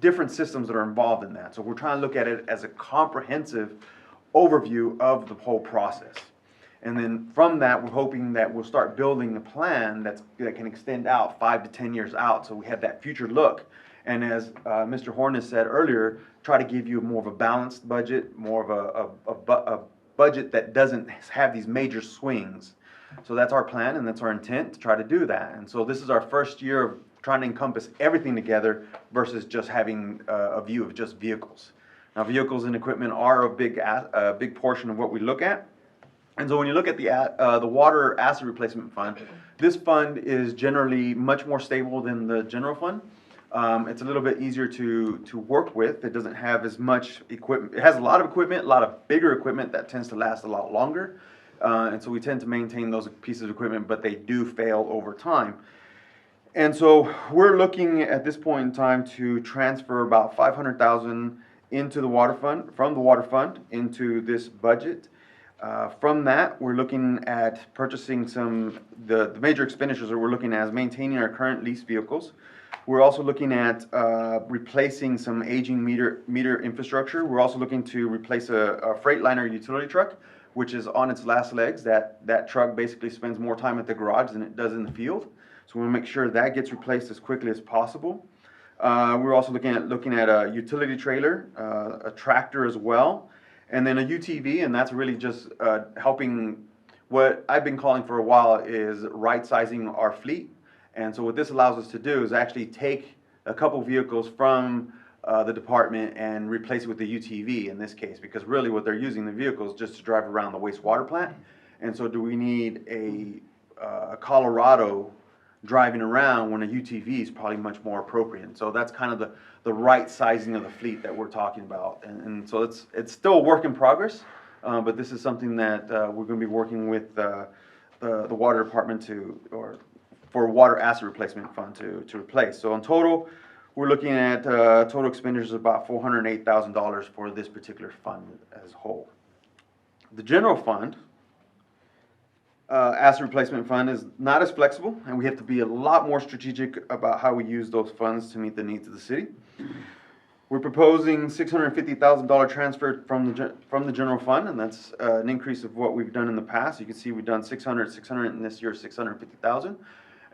S17: different systems that are involved in that. So we're trying to look at it as a comprehensive overview of the whole process. And then from that, we're hoping that we'll start building a plan that can extend out 5 to 10 years out, so we have that future look. And as Mr. Horn has said earlier, try to give you more of a balanced budget, more of a budget that doesn't have these major swings. So that's our plan, and that's our intent to try to do that. And so this is our first year of trying to encompass everything together versus just having a view of just vehicles. Now, vehicles and equipment are a big portion of what we look at. And so when you look at the Water Asset Replacement Fund, this fund is generally much more stable than the general fund. It's a little bit easier to work with. It doesn't have as much equipment. It has a lot of equipment, a lot of bigger equipment that tends to last a lot longer. And so we tend to maintain those pieces of equipment, but they do fail over time. And so we're looking at this point in time to transfer about $500,000 into the water fund, from the water fund into this budget. From that, we're looking at purchasing the major expenditures that we're looking at is maintaining our current lease vehicles. We're also looking at replacing some aging meter infrastructure. We're also looking to replace a Freightliner utility truck, which is on its last legs. That truck basically spends more time at the garage than it does in the field. So we want to make sure that gets replaced as quickly as possible. We're also looking at a utility trailer, a tractor as well, and then a UTV, and that's really just helping. What I've been calling for a while is right-sizing our fleet. And so what this allows us to do is actually take a couple vehicles from the department and replace it with the UTV in this case, because really what they're using the vehicles just to drive around the wastewater plant. And so do we need a Colorado driving around when a UTV is probably much more appropriate? So that's kind of the right sizing of the fleet that we're talking about. And so it's still a work in progress, but this is something that we're going to be working with the water department for Water Asset Replacement Fund to replace. So in total, we're looking at total expenditures of about $408,000 for this particular fund as a whole. The general fund, asset replacement fund, is not as flexible, and we have to be a lot more strategic about how we use those funds to meet the needs of the city. We're proposing $650,000 transfer from the general fund, and that's an increase of what we've done in the past. You can see we've done 600, and this year 650,000.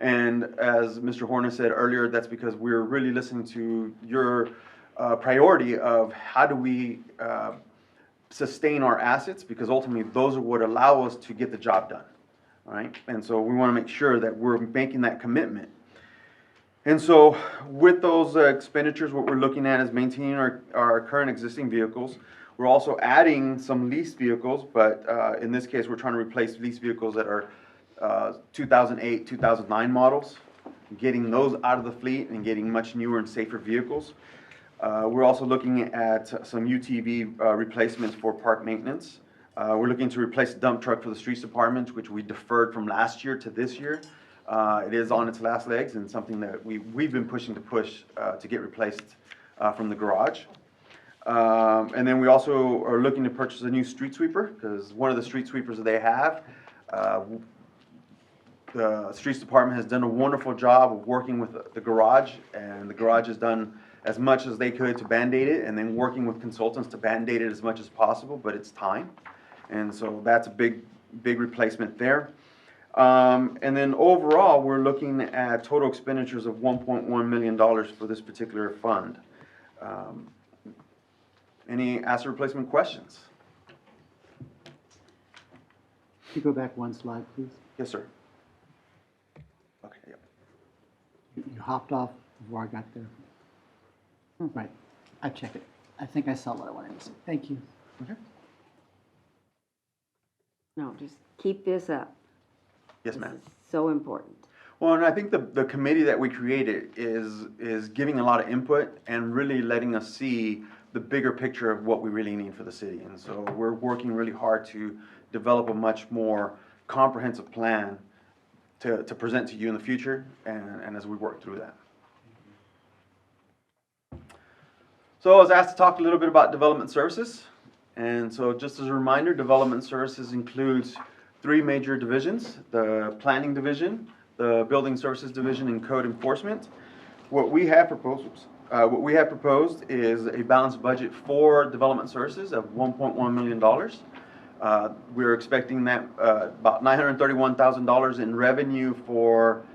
S17: And as Mr. Horner said earlier, that's because we're really listening to your priority of how do we sustain our assets, because ultimately those are what allow us to get the job done, all right? And so we want to make sure that we're making that commitment. And so with those expenditures, what we're looking at is maintaining our current existing vehicles. We're also adding some leased vehicles, but in this case, we're trying to replace leased vehicles that are 2008, 2009 models, getting those out of the fleet and getting much newer and safer vehicles. We're also looking at some UTV replacements for park maintenance. We're looking to replace a dump truck for the streets department, which we deferred from last year to this year. It is on its last legs and something that we've been pushing to get replaced from the garage. And then we also are looking to purchase a new street sweeper, because one of the street sweepers that they have, the streets department has done a wonderful job of working with the garage, and the garage has done as much as they could to Band-Aid it, and then working with consultants to Band-Aid it as much as possible, but it's time. And so that's a big replacement there. And then overall, we're looking at total expenditures of $1.1 million for this particular fund. Any asset replacement questions?
S2: Can you go back one slide, please?
S17: Yes, sir. Okay, yep.
S2: You hopped off before I got there. Right, I checked it. I think I saw what I wanted to say. Thank you.
S17: Okay.
S19: No, just keep this up.
S17: Yes, ma'am.
S19: So important.
S17: Well, and I think the committee that we created is giving a lot of input and really letting us see the bigger picture of what we really need for the city. And so we're working really hard to develop a much more comprehensive plan to present to you in the future and as we work through that. So I was asked to talk a little bit about development services. And so just as a reminder, development services includes 3 major divisions: the planning division, the building services division, and code enforcement. What we have proposed is a balanced budget for development services of $1.1 million. We're expecting that about $931,000 in revenue for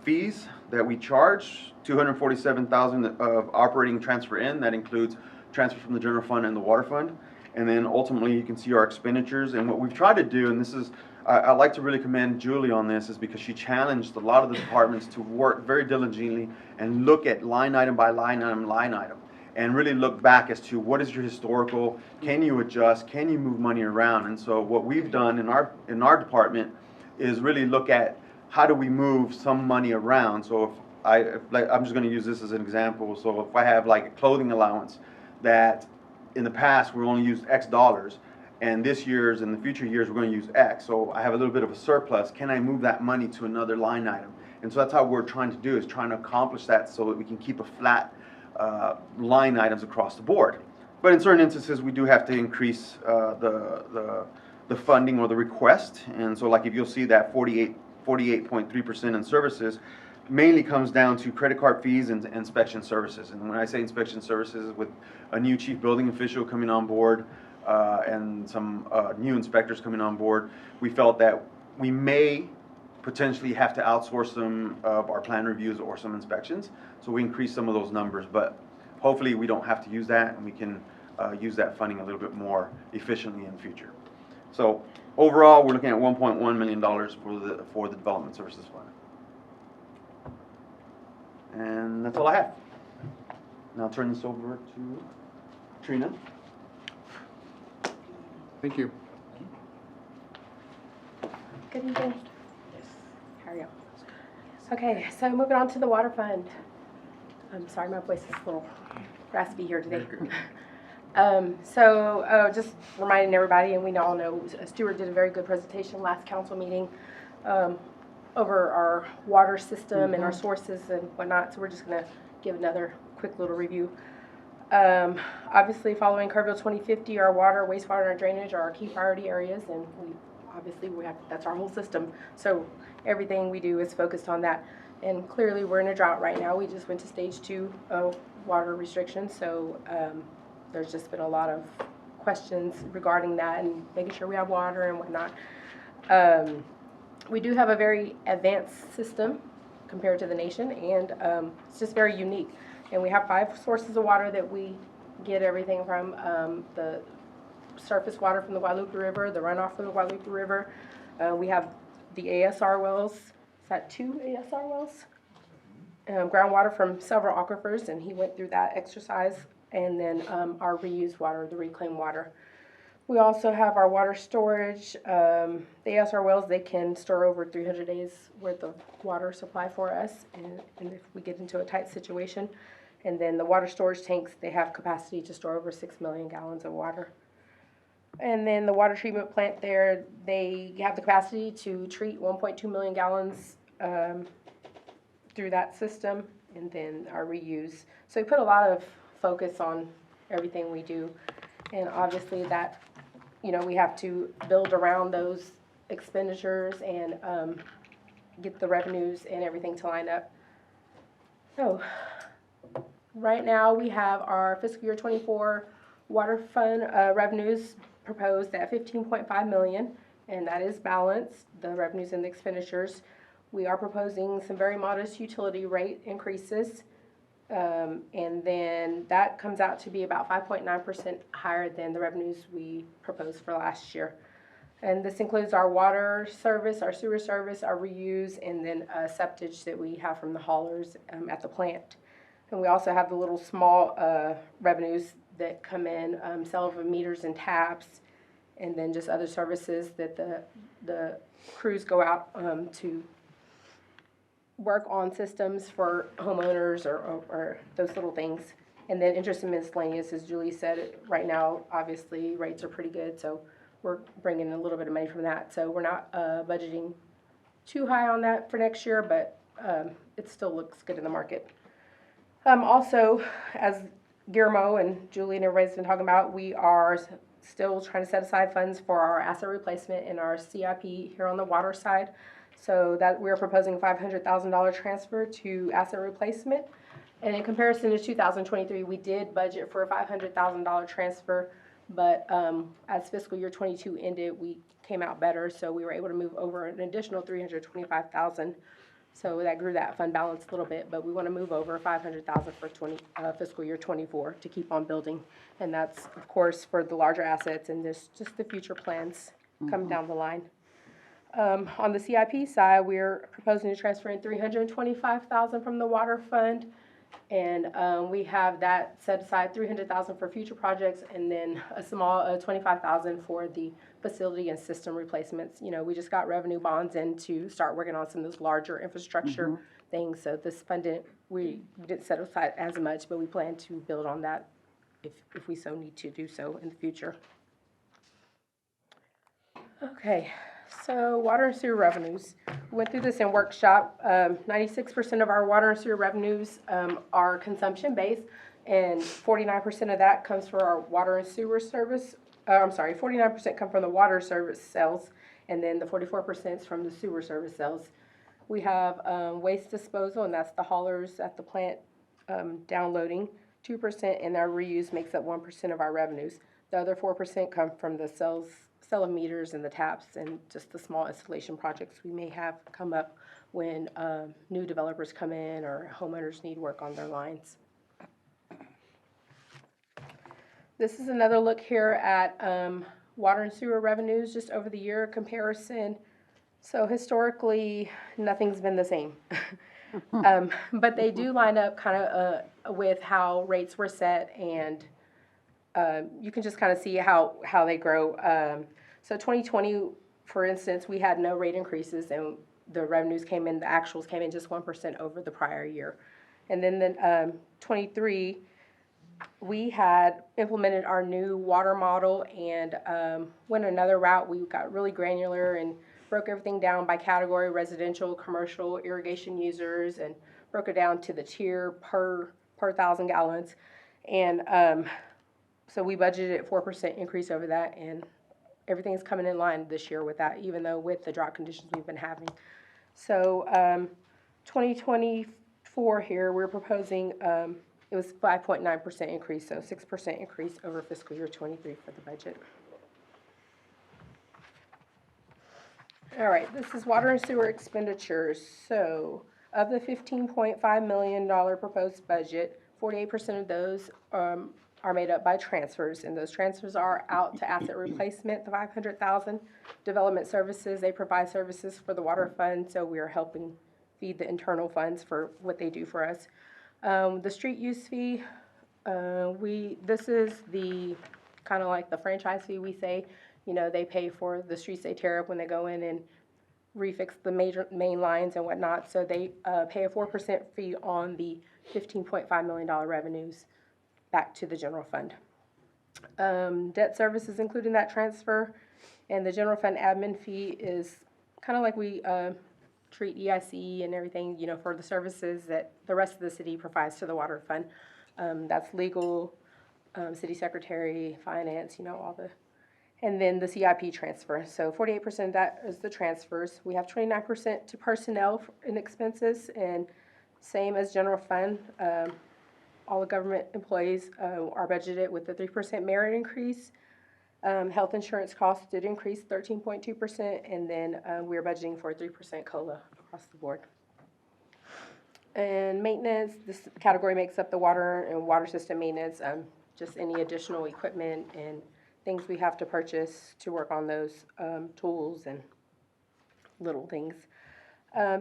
S17: fees that we charge, $247,000 of operating transfer in. That includes transfer from the general fund and the water fund. And then ultimately you can see our expenditures. And what we've tried to do, and this is, I'd like to really commend Julie on this, is because she challenged a lot of the departments to work very diligently and look at line item by line item, and really look back as to what is your historical, can you adjust, can you move money around? And so what we've done in our department is really look at how do we move some money around. So I'm just going to use this as an example. So if I have like a clothing allowance that in the past we only used X dollars, and this year's and the future years we're going to use X. So I have a little bit of a surplus. Can I move that money to another line item? And so that's how we're trying to do, is trying to accomplish that so that we can keep a flat line items across the board. But in certain instances, we do have to increase the funding or the request. And so like if you'll see that 48.3% in services mainly comes down to credit card fees and inspection services. And when I say inspection services, with a new chief building official coming on board, and some new inspectors coming on board, we felt that we may potentially have to outsource some of our plan reviews or some inspections. So we increase some of those numbers, but hopefully we don't have to use that, and we can use that funding a little bit more efficiently in the future. So overall, we're looking at $1.1 million for the Development Services Fund. And that's all I have. Now I'll turn this over to Trina.
S14: Thank you.
S20: Good evening. How are you? Okay, so moving on to the water fund. I'm sorry, my voice is a little raspy here today. Just reminding everybody, and we all know Stuart did a very good presentation last council meeting over our water system and our sources and whatnot, so we're just going to give another quick little review. Obviously, following Kerrville 2050, our water, wastewater, and drainage are our key priority areas, and that's our whole system. So everything we do is focused on that. And clearly, we're in a drought right now. We just went to stage 2 of water restrictions, so there's just been a lot of questions regarding that and making sure we have water and whatnot. We do have a very advanced system compared to the nation, and it's just very unique. And we have 5 sources of water that we get everything from: the surface water from the Guadalupe River, the runoff from the Guadalupe River. We have the ASR wells. Is that 2 ASR wells? Groundwater from several aquifers, and he went through that exercise. And then our reused water, the reclaimed water. We also have our water storage. The ASR wells, they can store over 300 days worth of water supply for us, and if we get into a tight situation. And then the water storage tanks, they have capacity to store over 6 million gallons of water. And then the water treatment plant there, they have the capacity to treat 1.2 million gallons through that system, and then our reuse. So we put a lot of focus on everything we do, and obviously that, we have to build around those expenditures and get the revenues and everything to line up. So, right now we have our fiscal year 24 water fund revenues proposed at 15.5 million, and that is balanced, the revenues and the expenditures. We are proposing some very modest utility rate increases, and then that comes out to be about 5.9% higher than the revenues we proposed for last year. And this includes our water service, our sewer service, our reuse, and then septage that we have from the haulers at the plant. And we also have the little small revenues that come in, sale of meters and taps, and then just other services that the crews go out to work on systems for homeowners or those little things. And then interest and miscellaneous, as Julie said, right now, obviously, rates are pretty good, so we're bringing in a little bit of money from that. So we're not budgeting too high on that for next year, but it still looks good in the market. Also, as Guillermo and Julie and everybody's been talking about, we are still trying to set aside funds for our asset replacement in our CIP here on the water side. So that we're proposing a $500,000 transfer to asset replacement. And in comparison to 2023, we did budget for a $500,000 transfer, but as fiscal year 22 ended, we came out better, so we were able to move over an additional $325,000. So that grew that fund balance a little bit, but we want to move over $500,000 for fiscal year 24 to keep on building. And that's, of course, for the larger assets and just the future plans come down the line. On the CIP side, we're proposing to transfer in $325,000 from the water fund, and we have that set aside $300,000 for future projects, and then a small $25,000 for the facility and system replacements. We just got revenue bonds in to start working on some of those larger infrastructure things. So this funding, we didn't set aside as much, but we plan to build on that if we so need to do so in the future. Okay. So water and sewer revenues. We went through this in workshop. 96% of our water and sewer revenues are consumption-based, and 49% of that comes from our water and sewer service. 49% come from the water service sales, and then the 44% is from the sewer service sales. We have waste disposal, and that's the haulers at the plant downloading, 2%, and our reuse makes up 1% of our revenues. The other 4% come from the sale of meters and the taps and just the small installation projects we may have come up when new developers come in or homeowners need work on their lines. This is another look here at water and sewer revenues just over the year comparison. So historically, nothing's been the same. But they do line up kind of with how rates were set, and you can just kind of see how they grow. So 2020, for instance, we had no rate increases, and the revenues came in, the actuals came in just 1% over the prior year. And then 23, we had implemented our new water model and went another route. We got really granular and broke everything down by category: residential, commercial, irrigation users, and broke it down to the tier per 1,000 gallons. And so we budgeted 4% increase over that, and everything is coming in line this year with that, even though with the drought conditions we've been having. So 2024 here, we're proposing, it was 5.9% increase, so 6% increase over fiscal year 23 for the budget. All right, this is water and sewer expenditures. So of the $15.5 million proposed budget, 48% of those are made up by transfers, and those transfers are out to asset replacement, the $500,000. Development services, they provide services for the water fund, so we are helping feed the internal funds for what they do for us. The street use fee, this is the kind of like the franchise fee we say. They pay for the streets they tear up when they go in and refix the main lines and whatnot, so they pay a 4% fee on the $15.5 million revenues back to the general fund. Debt service is included in that transfer, and the general fund admin fee is kind of like we treat EIC and everything, you know, for the services that the rest of the city provides to the water fund. That's legal, city secretary, finance, you know, all the, and then the CIP transfer. So 48% of that is the transfers. We have 29% to personnel and expenses, and same as general fund. All the government employees are budgeted with a 3% merit increase. Health insurance costs did increase 13.2%, and then we are budgeting for a 3% COLA across the board. And maintenance, this category makes up the water and water system maintenance, just any additional equipment and things we have to purchase to work on those tools and little things.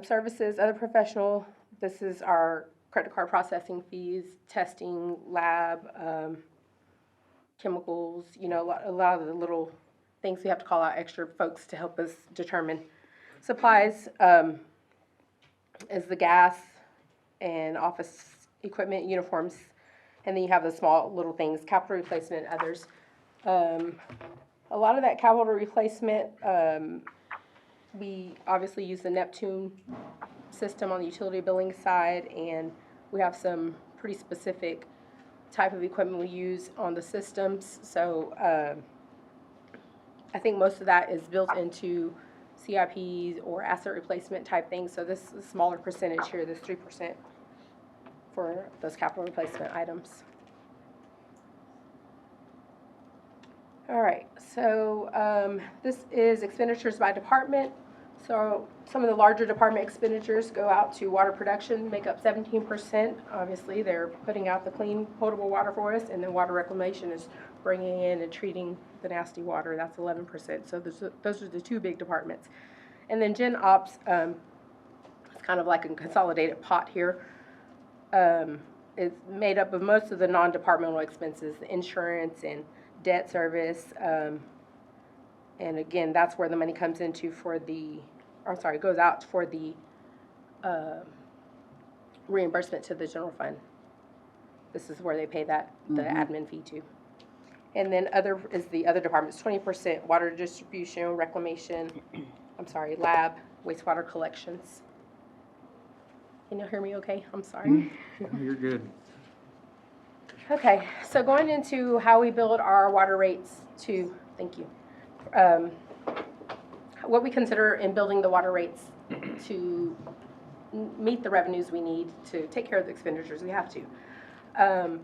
S20: Services, other professional, this is our credit card processing fees, testing, lab, chemicals, you know, a lot of the little things we have to call out extra folks to help us determine. Supplies is the gas and office equipment, uniforms, and then you have the small little things, capital replacement, others. A lot of that capital replacement, we obviously use the Neptune system on the utility billing side, and we have some pretty specific type of equipment we use on the systems. So I think most of that is built into CIPs or asset replacement type things. So this is a smaller percentage here, this 3% for those capital replacement items. All right, so this is expenditures by department. So some of the larger department expenditures go out to water production, make up 17%. Obviously, they're putting out the clean, potable water for us, and then water reclamation is bringing in and treating the nasty water. That's 11%. So those are the two big departments. And then Gen Ops, it's kind of like a consolidated pot here. It's made up of most of the non-departmental expenses, the insurance and debt service, and again, that's where the money comes into for the, goes out for the reimbursement to the general fund. This is where they pay that, the admin fee to. And then other is the other departments, 20%, water distribution, reclamation, lab, wastewater collections. Can you hear me okay? I'm sorry.
S14: You're good.
S20: Okay, so going into how we build our water rates to, thank you, what we consider in building the water rates to meet the revenues we need to take care of the expenditures we have to.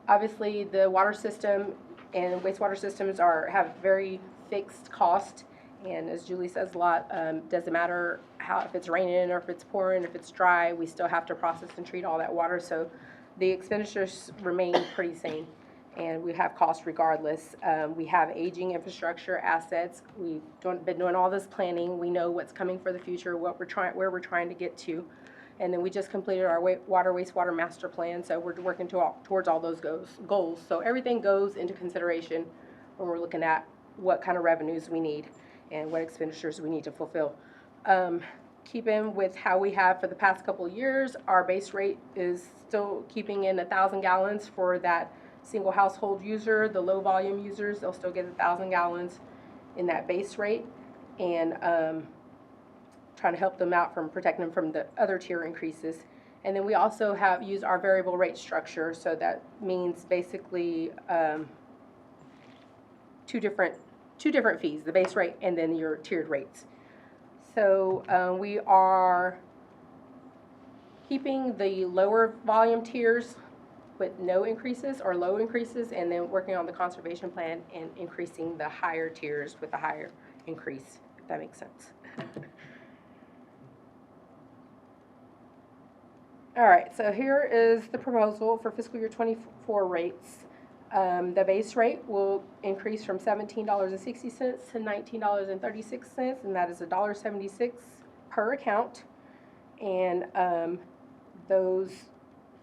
S20: Obviously, the water system and wastewater systems have very fixed cost, and as Julie says a lot, doesn't matter if it's raining or if it's pouring, if it's dry, we still have to process and treat all that water. So the expenditures remain pretty same, and we have costs regardless. We have aging infrastructure assets. We've been doing all this planning. We know what's coming for the future, where we're trying to get to. And then we just completed our wastewater master plan, so we're working towards all those goals. So everything goes into consideration when we're looking at what kind of revenues we need and what expenditures we need to fulfill. Keeping with how we have for the past couple of years, our base rate is still keeping in 1,000 gallons for that single household user. The low volume users, they'll still get 1,000 gallons in that base rate, and trying to help them out from protecting them from the other tier increases. And then we also have used our variable rate structure, so that means basically two different fees, the base rate and then your tiered rates. So we are keeping the lower volume tiers with no increases or low increases, and then working on the conservation plan and increasing the higher tiers with a higher increase, if that makes sense. All right, so here is the proposal for fiscal year 24 rates. The base rate will increase from $17.60 to $19.36, and that is $1.76 per account. And those,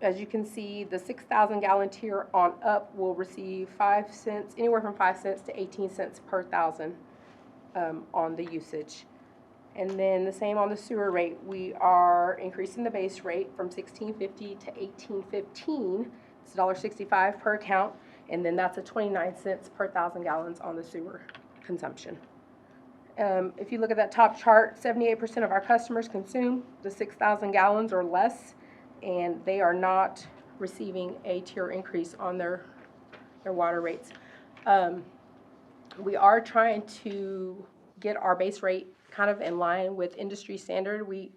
S20: as you can see, the 6,000 gallon tier on up will receive 5 cents, anywhere from 5 cents to 18 cents per thousand on the usage. And then the same on the sewer rate. We are increasing the base rate from $16.50 to $18.15. It's $1.65 per account, and then that's a 29 cents per thousand gallons on the sewer consumption. If you look at that top chart, 78% of our customers consume the 6,000 gallons or less, and they are not receiving a tier increase on their water rates. We are trying to get our base rate kind of in line with industry standard. We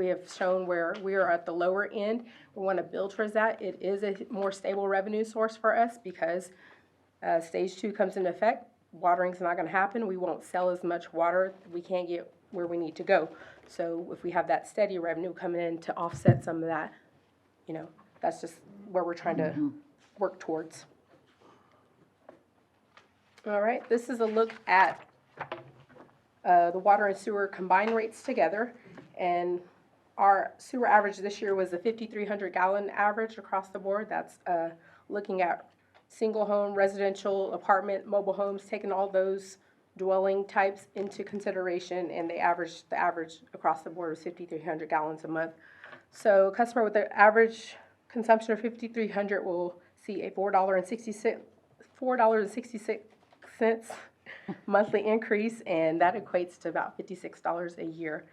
S20: have shown where we are at the lower end. We want to build towards that. It is a more stable revenue source for us because stage 2 comes into effect. Watering's not going to happen. We won't sell as much water. We can't get where we need to go. So if we have that steady revenue coming in to offset some of that, you know, that's just where we're trying to work towards. All right, this is a look at the water and sewer combined rates together. And our sewer average this year was a 5,300 gallon average across the board. That's looking at single home, residential, apartment, mobile homes, taking all those dwelling types into consideration, and the average across the board was 5,300 gallons a month. So a customer with an average consumption of 5,300 will see a $4.66 monthly increase, and that equates to about $56 a year,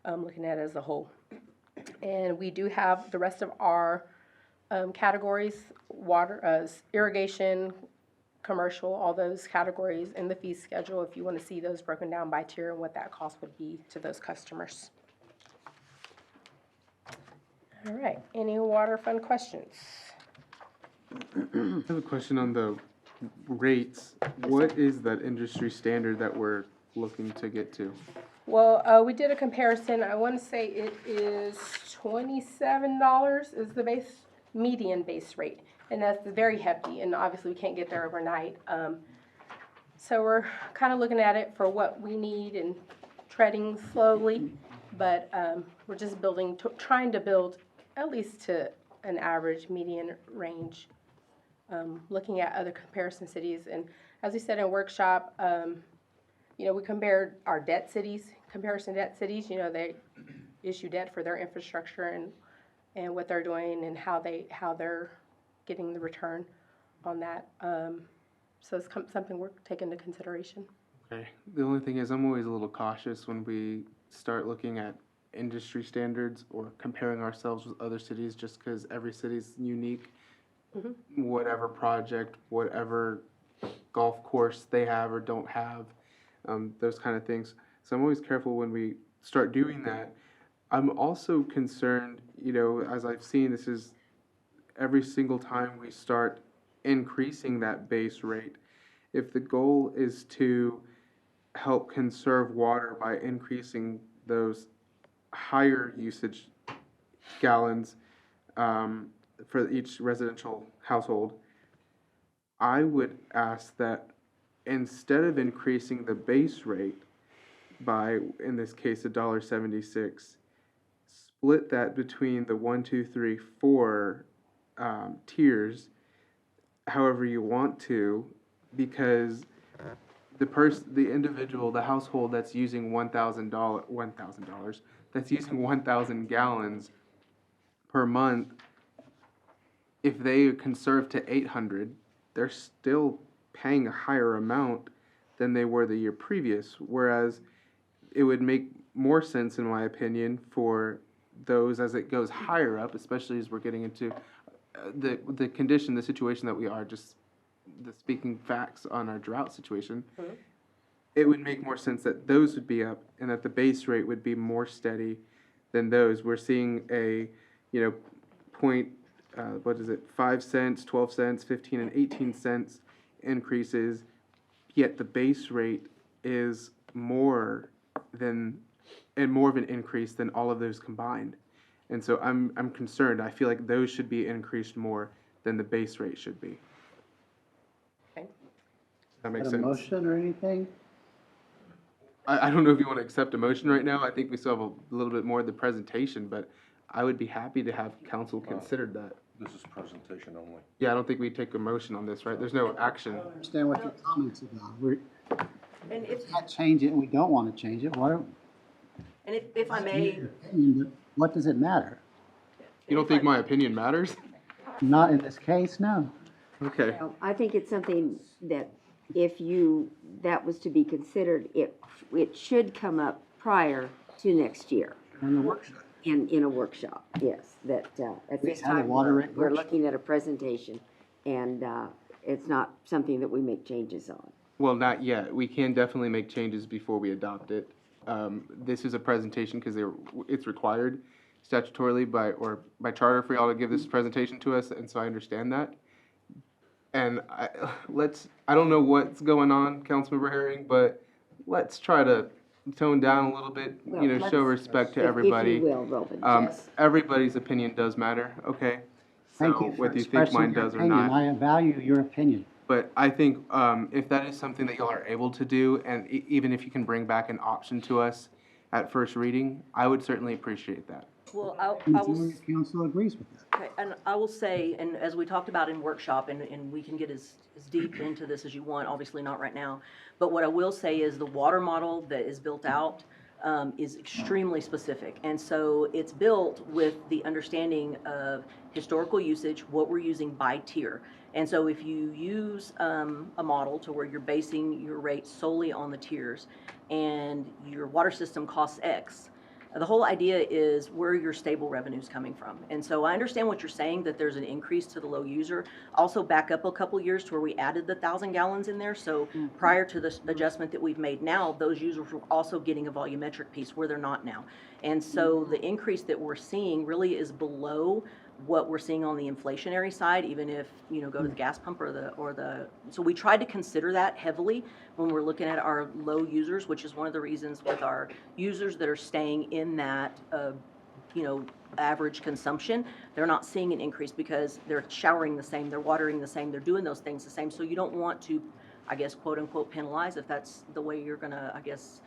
S20: looking at it as a whole. And we do have the rest of our categories, water, irrigation, commercial, all those categories in the fee schedule if you want to see those broken down by tier and what that cost would be to those customers. All right, any water fund questions?
S14: I have a question on the rates. What is that industry standard that we're looking to get to?
S20: Well, we did a comparison. I want to say it is $27 is the median base rate, and that's very hefty, and obviously we can't get there overnight. So we're kind of looking at it for what we need and treading slowly, but we're just trying to build at least to an average median range, looking at other comparison cities. And as we said in workshop, you know, we compared our comparison debt cities. You know, they issue debt for their infrastructure and what they're doing and how they're getting the return on that. So it's something we're taking into consideration.
S14: Okay. The only thing is I'm always a little cautious when we start looking at industry standards or comparing ourselves with other cities, just because every city's unique. Whatever project, whatever golf course they have or don't have, those kind of things. So I'm always careful when we start doing that. I'm also concerned, you know, as I've seen, this is every single time we start increasing that base rate. If the goal is to help conserve water by increasing those higher usage gallons for each residential household, I would ask that instead of increasing the base rate by, in this case, $1.76, split that between the 1, 2, 3, 4 tiers, however you want to, because the individual, the household that's using $1,000, that's using 1,000 gallons per month, if they conserve to 800, they're still paying a higher amount than they were the year previous. Whereas it would make more sense, in my opinion, for those as it goes higher up, especially as we're getting into the condition, the situation that we are, just the speaking facts on our drought situation. It would make more sense that those would be up and that the base rate would be more steady than those. We're seeing a, you know, 5 cents, 12 cents, 15 and 18 cents increases, yet the base rate is more of an increase than all of those combined. And so I'm concerned. I feel like those should be increased more than the base rate should be.
S20: Okay.
S14: That makes
S2: A
S14: sense.
S2: motion or anything?
S14: I don't know if you want to accept a motion right now. I think we still have a little bit more of the presentation, but I would be happy to have council consider that.
S6: This is presentation only.
S14: Yeah, I don't think we take a motion on this, right? There's no action.
S2: I understand what your comments about.
S18: And if,
S2: Can't change it, and we don't want to change it.
S18: if I may,
S2: What does it matter?
S14: You don't think my opinion matters?
S2: Not in this case, no.
S14: Okay.
S19: I think it's something that if that was to be considered, it should come up prior to next year.
S2: In the workshop.
S19: In a workshop, yes, at
S2: We
S19: this
S2: had a
S19: time,
S2: water
S19: we're
S2: rate workshop.
S19: looking at a presentation, and it's not something that we make changes on.
S14: Well, not yet. We can definitely make changes before we adopt it. This is a presentation because it's required statutorily by charter for y'all to give this presentation to us, and so I understand that. And I don't know what's going on, Councilmember Herring, but let's try to tone down a little bit,
S19: Well,
S14: show
S19: let's-
S14: respect to
S19: if you
S14: everybody.
S19: will, Robin, yes.
S14: Everybody's opinion does matter, okay?
S2: Thank
S14: So
S2: you for
S14: whether you think
S2: expressing
S14: mine
S2: your
S14: does or
S2: opinion.
S14: not.
S2: I value your opinion.
S14: But I think if that is something that y'all are able to do, and even if you can bring back an option to us at first reading, I would certainly appreciate that.
S18: Well,
S2: The majority of council agrees with that.
S18: Okay, and I will say, and as we talked about in workshop, and we can get as deep into this as you want, obviously not right now, but what I will say is the water model that is built out is extremely specific. And so it's built with the understanding of historical usage, what we're using by tier. And so if you use a model to where you're basing your rate solely on the tiers and your water system costs X, the whole idea is where your stable revenue is coming from. And so I understand what you're saying, that there's an increase to the low user. Also back up a couple years to where we added the 1,000 gallons in there. So prior to this adjustment that we've made now, those users were also getting a volumetric piece where they're not now. And so the increase that we're seeing really is below what we're seeing on the inflationary side, even if, go to the gas pump or the, so we tried to consider that heavily when we're looking at our low users, which is one of the reasons with our users that are staying in that, average consumption, they're not seeing an increase because they're showering the same, they're watering the same, they're doing those things the same. So you don't want to, I guess, quote unquote, penalize, if that's the way you're gonna, I guess,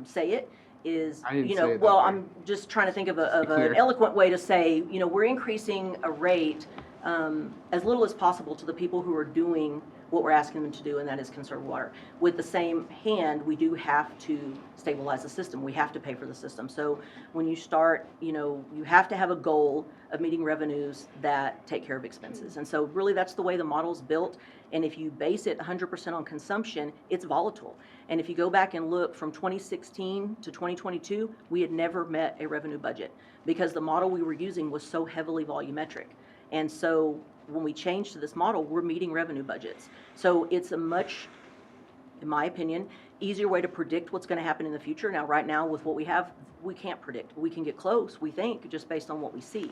S18: say it, is,
S14: I didn't say it that
S18: well,
S14: way.
S18: I'm just trying to think of
S14: Clear.
S18: an eloquent way to say, we're increasing a rate as little as possible to the people who are doing what we're asking them to do, and that is conserve water. With the same hand, we do have to stabilize the system. We have to pay for the system. So when you start, you have to have a goal of meeting revenues that take care of expenses. And so really that's the way the model's built. And if you base it 100% on consumption, it's volatile. And if you go back and look from 2016 to 2022, we had never met a revenue budget because the model we were using was so heavily volumetric. And so when we changed to this model, we're meeting revenue budgets. So it's a much, in my opinion, easier way to predict what's going to happen in the future. Now, right now, with what we have, we can't predict. We can get close, we think, just based on what we see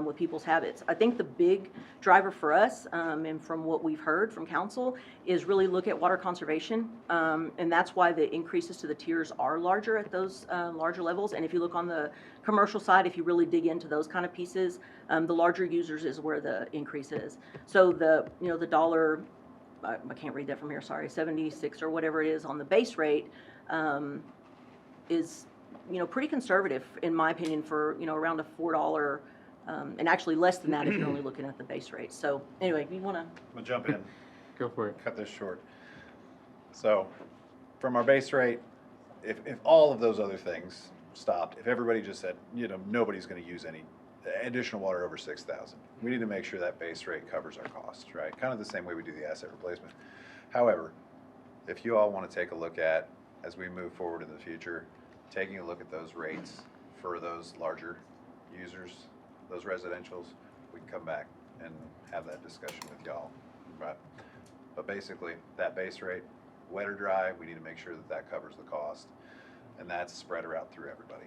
S18: with people's habits. I think the big driver for us, and from what we've heard from council, is really look at water conservation. And that's why the increases to the tiers are larger at those larger levels. And if you look on the commercial side, if you really dig into those kind of pieces, the larger users is where the increase is. So the dollar, I can't read that from here, sorry, 76 or whatever it is on the base rate is, pretty conservative, in my opinion, for, around a $4, and actually less than that if you're only looking at the base rate. So anyway, you want to?
S21: I'm gonna jump in.
S14: Go for it.
S21: Cut this short. So, from our base rate, if all of those other things stopped, if everybody just said, nobody's gonna use any additional water over 6,000, we need to make sure that base rate covers our costs, right? Kind of the same way we do the asset replacement. However, if you all want to take a look at, as we move forward in the future, taking a look at those rates for those larger users, those residentials, we can come back and have that discussion with y'all, right? But basically, that base rate, wet or dry, we need to make sure that that covers the cost, and that's spread out through everybody.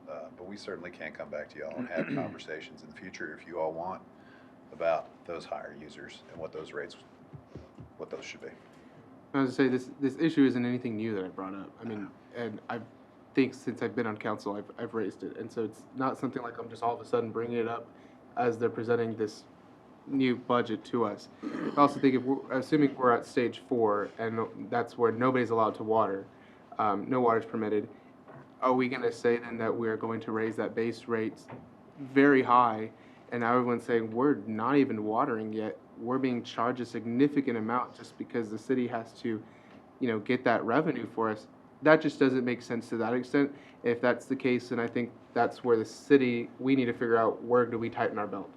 S21: But we certainly can come back to y'all and have conversations in the future if you all want about those higher users and what those rates, what those should be.
S14: I was gonna say, this issue isn't anything new that I brought up. I mean, and I think since I've been on council, I've raised it. And so it's not something like I'm just all of a sudden bringing it up as they're presenting this new budget to us. I also think assuming we're at stage 4 and that's where nobody's allowed to water, no water is permitted, are we going to say then that we're going to raise that base rate very high and now everyone's saying we're not even watering yet, we're being charged a significant amount just because the city has to, get that revenue for us? That just doesn't make sense to that extent. If that's the case, then I think that's where the city, we need to figure out where do we tighten our belt.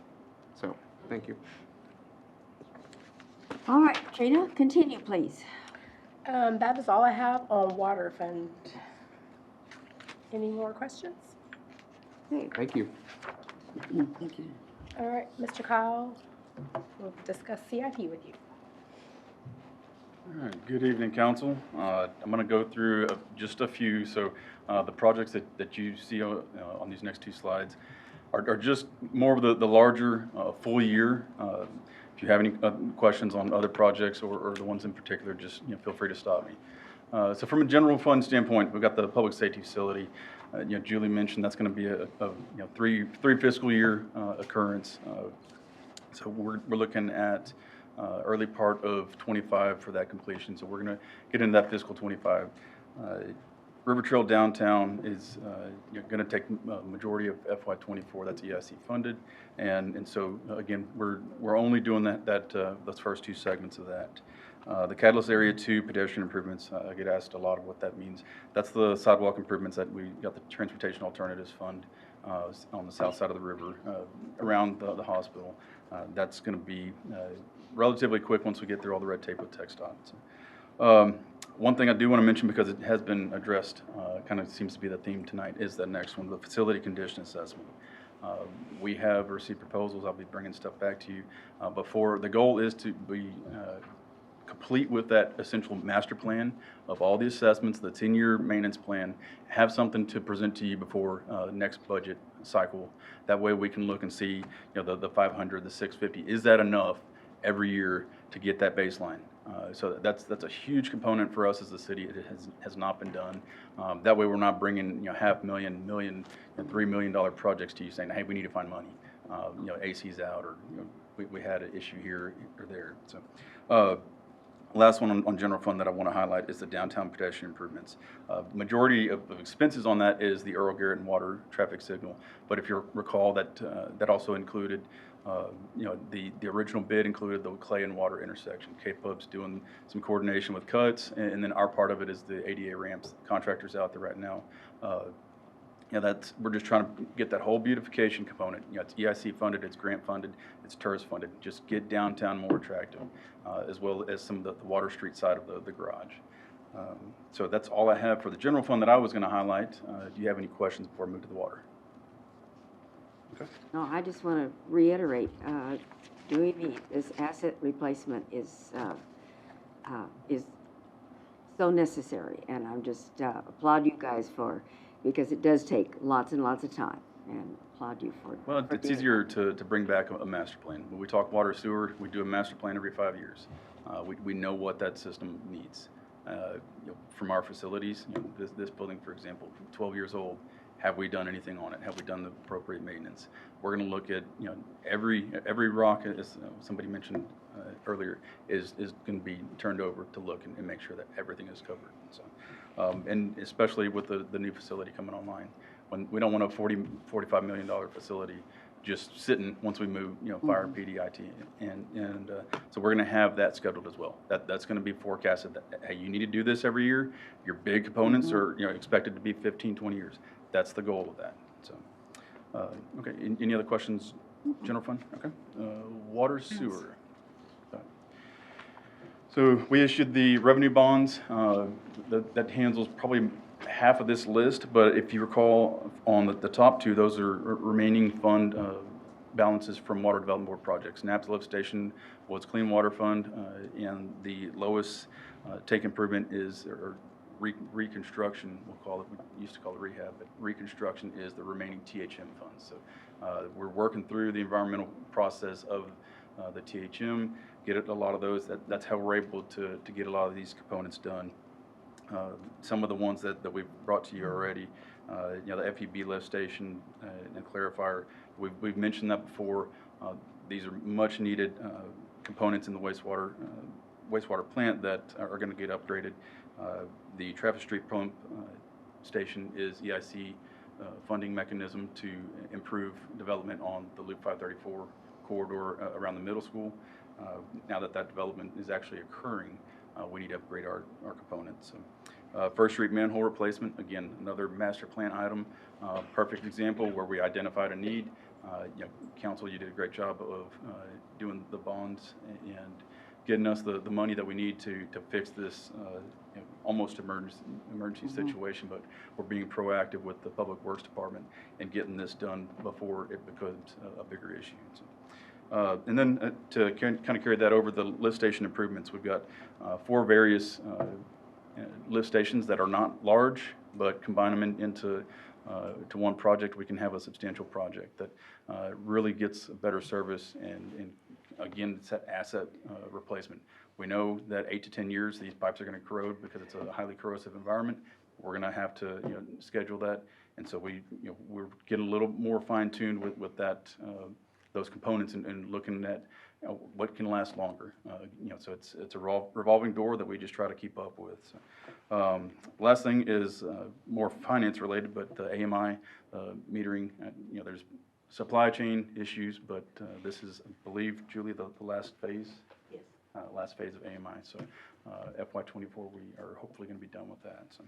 S14: So, thank you.
S1: All right, Katrina, continue, please.
S20: That is all I have on water fund. Any more questions?
S14: Thank you.
S16: Thank you.
S20: All right, Mr. Kyle, we'll discuss CIP with you.
S5: All right, good evening, council. I'm going to go through just a few. So the projects that you see on these next two slides are just more of the larger full year. If you have any questions on other projects or the ones in particular, just feel free to stop me. So from a general fund standpoint, we've got the public safety facility. Julie mentioned that's going to be a three fiscal year occurrence. So we're looking at early part of 25 for that completion. So we're going to get into that fiscal 25. River Trail Downtown is going to take a majority of FY24. That's EIC funded, and so again we're only doing those first two segments of that. The Catalyst Area 2 pedestrian improvements, I get asked a lot of what that means. That's the sidewalk improvements that we got the Transportation Alternatives Fund on the south side of the river around the hospital. That's going to be relatively quick once we get through all the red tape with TxDOT. One thing I do want to mention, because it has been addressed, kind of seems to be the theme tonight, is the next one, the facility condition assessment. We have received proposals. I'll be bringing stuff back to you before. The goal is to be complete with that essential master plan of all the assessments, the 10-year maintenance plan, have something to present to you before next budget cycle. That way we can look and see, the 500, the 650, is that enough every year to get that baseline? So that's a huge component for us as a city. It has not been done. That way we're not bringing $500,000, million, and $3 million projects to you saying, hey, we need to find money. AC's out, or we had an issue here or there. So last one on general fund that I want to highlight is the downtown pedestrian improvements. Majority of expenses on that is the Earl Garrett and Water traffic signal. But if you recall, that also included the original bid included the Clay and Water intersection. K-Pub's doing some coordination with cuts, and then our part of it is the ADA ramps. Contractors out there right now. We're just trying to get that whole beautification component. It's EIC funded, it's grant funded, it's tourist funded. Just get downtown more attractive, as well as some of the Water Street side of the garage. So that's all I have for the general fund that I was going to highlight. Do you have any questions before I move to the water? Okay.
S19: No, I just want to reiterate, doing this asset replacement is so necessary, and I'm just applaud you guys because it does take lots and lots of time, and applaud you for.
S5: Well, it's easier to bring back a master plan. When we talk water sewer, we do a master plan every 5 years. We know what that system needs. From our facilities, this building, for example, 12 years old. Have we done anything on it? Have we done the appropriate maintenance? We're going to look at every rock, as somebody mentioned earlier, is going to be turned over to look and make sure that everything is covered. So, and especially with the new facility coming online, when we don't want a $45 million facility just sitting once we move, fire, PD, IT, and so we're going to have that scheduled as well. That's going to be forecasted that, hey, you need to do this every year. Your big components are expected to be 15, 20 years. That's the goal of that. So, okay. Any other questions? General fund. Okay. Water, sewer. So we issued the revenue bonds. That handles probably half of this list. But if you recall, on the top two, those are remaining fund balances from Water Development Board projects. Knapp's Lift Station was Clean Water Fund, and the lowest take improvement is reconstruction, we'll call it. We used to call it rehab, but reconstruction is the remaining THM funds. So we're working through the environmental process of the THM, get a lot of those. That's how we're able to get a lot of these components done. Some of the ones that we've brought to you already, the FEB lift station and clarifier, we've mentioned that before. These are much needed components in the wastewater plant that are going to get upgraded. The Trafford Street pump station is EIC funding mechanism to improve development on the Loop 534 corridor around the middle school. Now that development is actually occurring, we need to upgrade our components. So, First Street manhole replacement, again, another master plan item. Perfect example where we identified a need. Council, you did a great job of doing the bonds, and getting us the money that we need to fix this almost emergency situation, but we're being proactive with the Public Works Department and getting this done before it becomes a bigger issue. So, and then to kind of carry that over, the lift station improvements, we've got 4 various lift stations that are not large, but combine them into to one project, we can have a substantial project that really gets a better service and again, it's that asset replacement. We know that 8 to 10 years, these pipes are going to corrode because it's a highly corrosive environment. We're going to have to schedule that, and so we're getting a little more fine-tuned with that those components and looking at what can last longer. So it's a revolving door that we just try to keep up with. So, last thing is more finance related, but the AMI metering. There's supply chain issues, but this is, I believe, Julie, the last phase.
S18: Yes.
S5: Last phase of AMI. So FY24, we are hopefully going to be done with that. So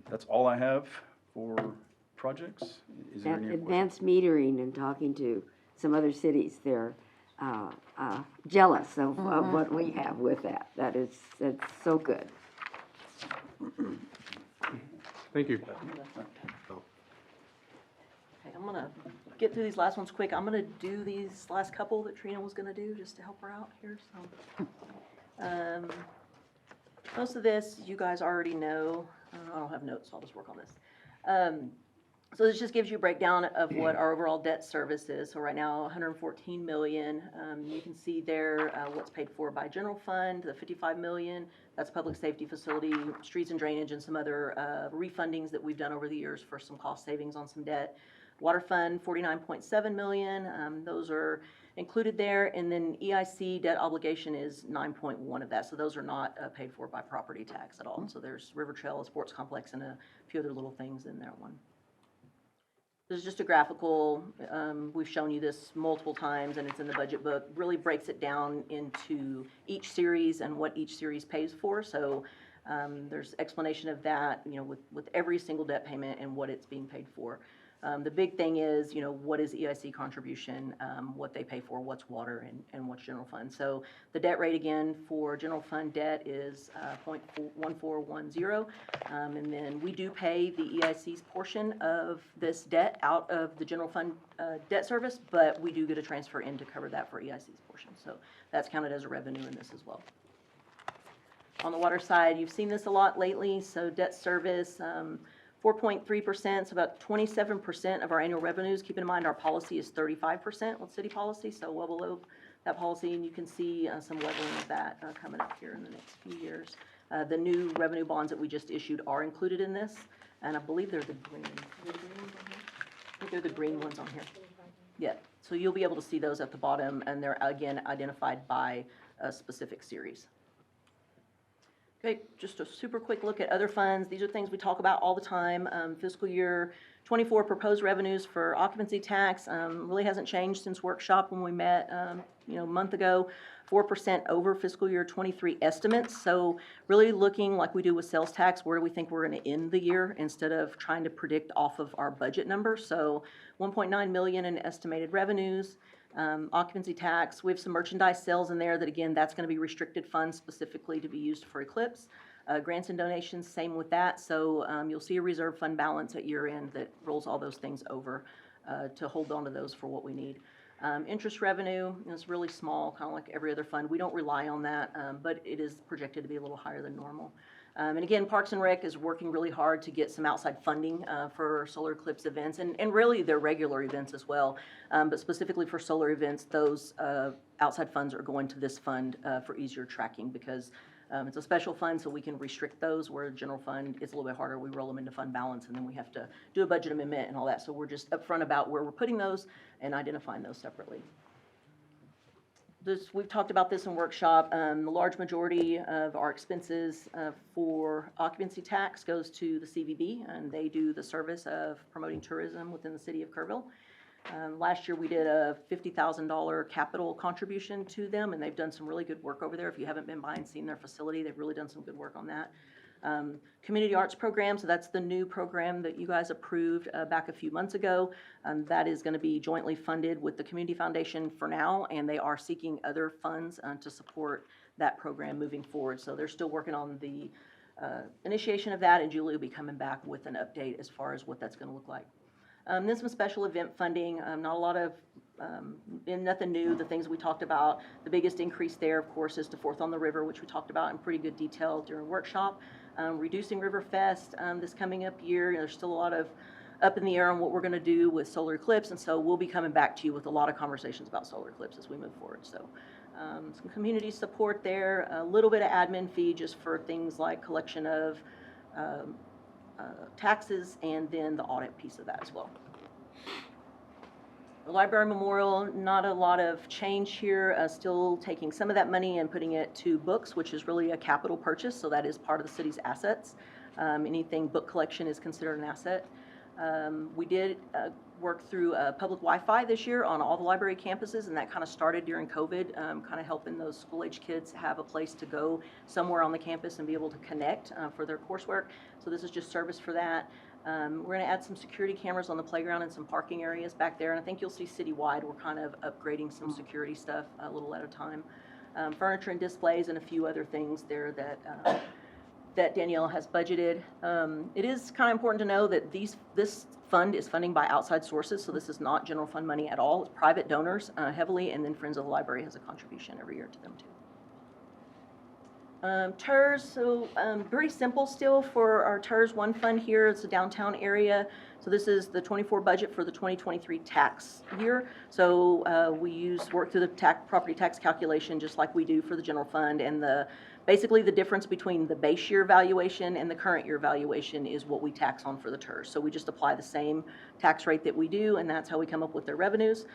S5: that's all I have for projects. Is there any other
S19: Advanced metering and talking to some other cities, they're jealous of what we have with that. That's so good.
S14: Thank you.
S18: Okay, I'm gonna get through these last ones quick. I'm gonna do these last couple that Trina was gonna do, just to help her out here, so. Most of this, you guys already know. I don't have notes, so I'll just work on this. So this just gives you a breakdown of what our overall debt service is. So right now, 114 million. You can see there what's paid for by general fund, the 55 million. That's public safety facility, streets and drainage, and some other refundings that we've done over the years for some cost savings on some debt. Water fund, 49.7 million. Those are included there. And then EIC debt obligation is 9.1 of that. So those are not paid for by property tax at all. So there's River Trail, a sports complex, and a few other little things in that one. This is just a graphical, we've shown you this multiple times and it's in the budget book, really breaks it down into each series and what each series pays for. So there's explanation of that, with every single debt payment and what it's being paid for. The big thing is, what is EIC contribution, what they pay for, what's water, and what's general fund. So the debt rate, again, for general fund debt is 0.1410. And then we do pay the EIC's portion of this debt out of the general fund debt service, but we do get a transfer in to cover that for EIC's portion. So that's counted as a revenue in this as well. On the water side, you've seen this a lot lately. So debt service, 4.3%, so about 27% of our annual revenues. Keep in mind, our policy is 35% with city policy, so well below that policy, and you can see some leveling of that coming up here in the next few years. The new revenue bonds that we just issued are included in this, and I believe they're the green. Are they the green ones on here? I think they're the green ones on here. Yeah, so you'll be able to see those at the bottom, and they're, again, identified by a specific series. Okay, just a super quick look at other funds. These are things we talk about all the time. Fiscal year 24 proposed revenues for occupancy tax really hasn't changed since workshop when we met, a month ago. 4% over fiscal year 23 estimates. So really looking like we do with sales tax, where do we think we're going to end the year instead of trying to predict off of our budget number. So 1.9 million in estimated revenues. Occupancy tax, we have some merchandise sales in there that, again, that's going to be restricted funds specifically to be used for Eclipse. Grants and donations, same with that. So you'll see a reserve fund balance at year end that rolls all those things over to hold on to those for what we need. Interest revenue is really small, kind of like every other fund. We don't rely on that, but it is projected to be a little higher than normal. And again, Parks and Rec is working really hard to get some outside funding for solar eclipse events, and really their regular events as well. But specifically for solar events, those outside funds are going to this fund for easier tracking because it's a special fund, so we can restrict those, where general fund is a little bit harder. We roll them into fund balance, and then we have to do a budget amendment and all that. So we're just upfront about where we're putting those and identifying those separately. We've talked about this in workshop. The large majority of our expenses for occupancy tax goes to the CVB, and they do the service of promoting tourism within the city of Kerrville. Last year we did a $50,000 capital contribution to them, and they've done some really good work over there. If you haven't been by and seen their facility, they've really done some good work on that. Community Arts Program, so that's the new program that you guys approved back a few months ago. That is going to be jointly funded with the Community Foundation for now, and they are seeking other funds to support that program moving forward. So they're still working on the initiation of that, and Julie will be coming back with an update as far as what that's going to look like. Then some special event funding, not a lot of, nothing new, the things we talked about. The biggest increase there, of course, is to Fourth on the River, which we talked about in pretty good detail during workshop. Reducing Riverfest this coming up year, there's still a lot of up in the air on what we're going to do with solar eclipse, and so we'll be coming back to you with a lot of conversations about solar eclipse as we move forward. So some community support there, a little bit of admin fee just for things like collection of taxes, and then the audit piece of that as well. The Library Memorial, not a lot of change here, still taking some of that money and putting it to books, which is really a capital purchase, so that is part of the city's assets. Anything book collection is considered an asset. We did work through public Wi-Fi this year on all the library campuses, and that kind of started during COVID, kind of helping those school-age kids have a place to go somewhere on the campus and be able to connect for their coursework. So this is just service for that. We're going to add some security cameras on the playground and some parking areas back there, and I think you'll see citywide we're kind of upgrading some security stuff a little at a time. Furniture and displays and a few other things there that Danielle has budgeted. It is kind of important to know that this fund is funding by outside sources, so this is not general fund money at all. It's private donors heavily, and then Friends of the Library has a contribution every year to them too. TERS, so very simple still for our TERS 1 fund here. It's the downtown area. So this is the 24 budget for the 2023 tax year. So we work through the property tax calculation just like we do for the general fund, and basically the difference between the base year valuation and the current year valuation is what we tax on for the TERS. So we just apply the same tax rate that we do, and that's how we come up with their revenues.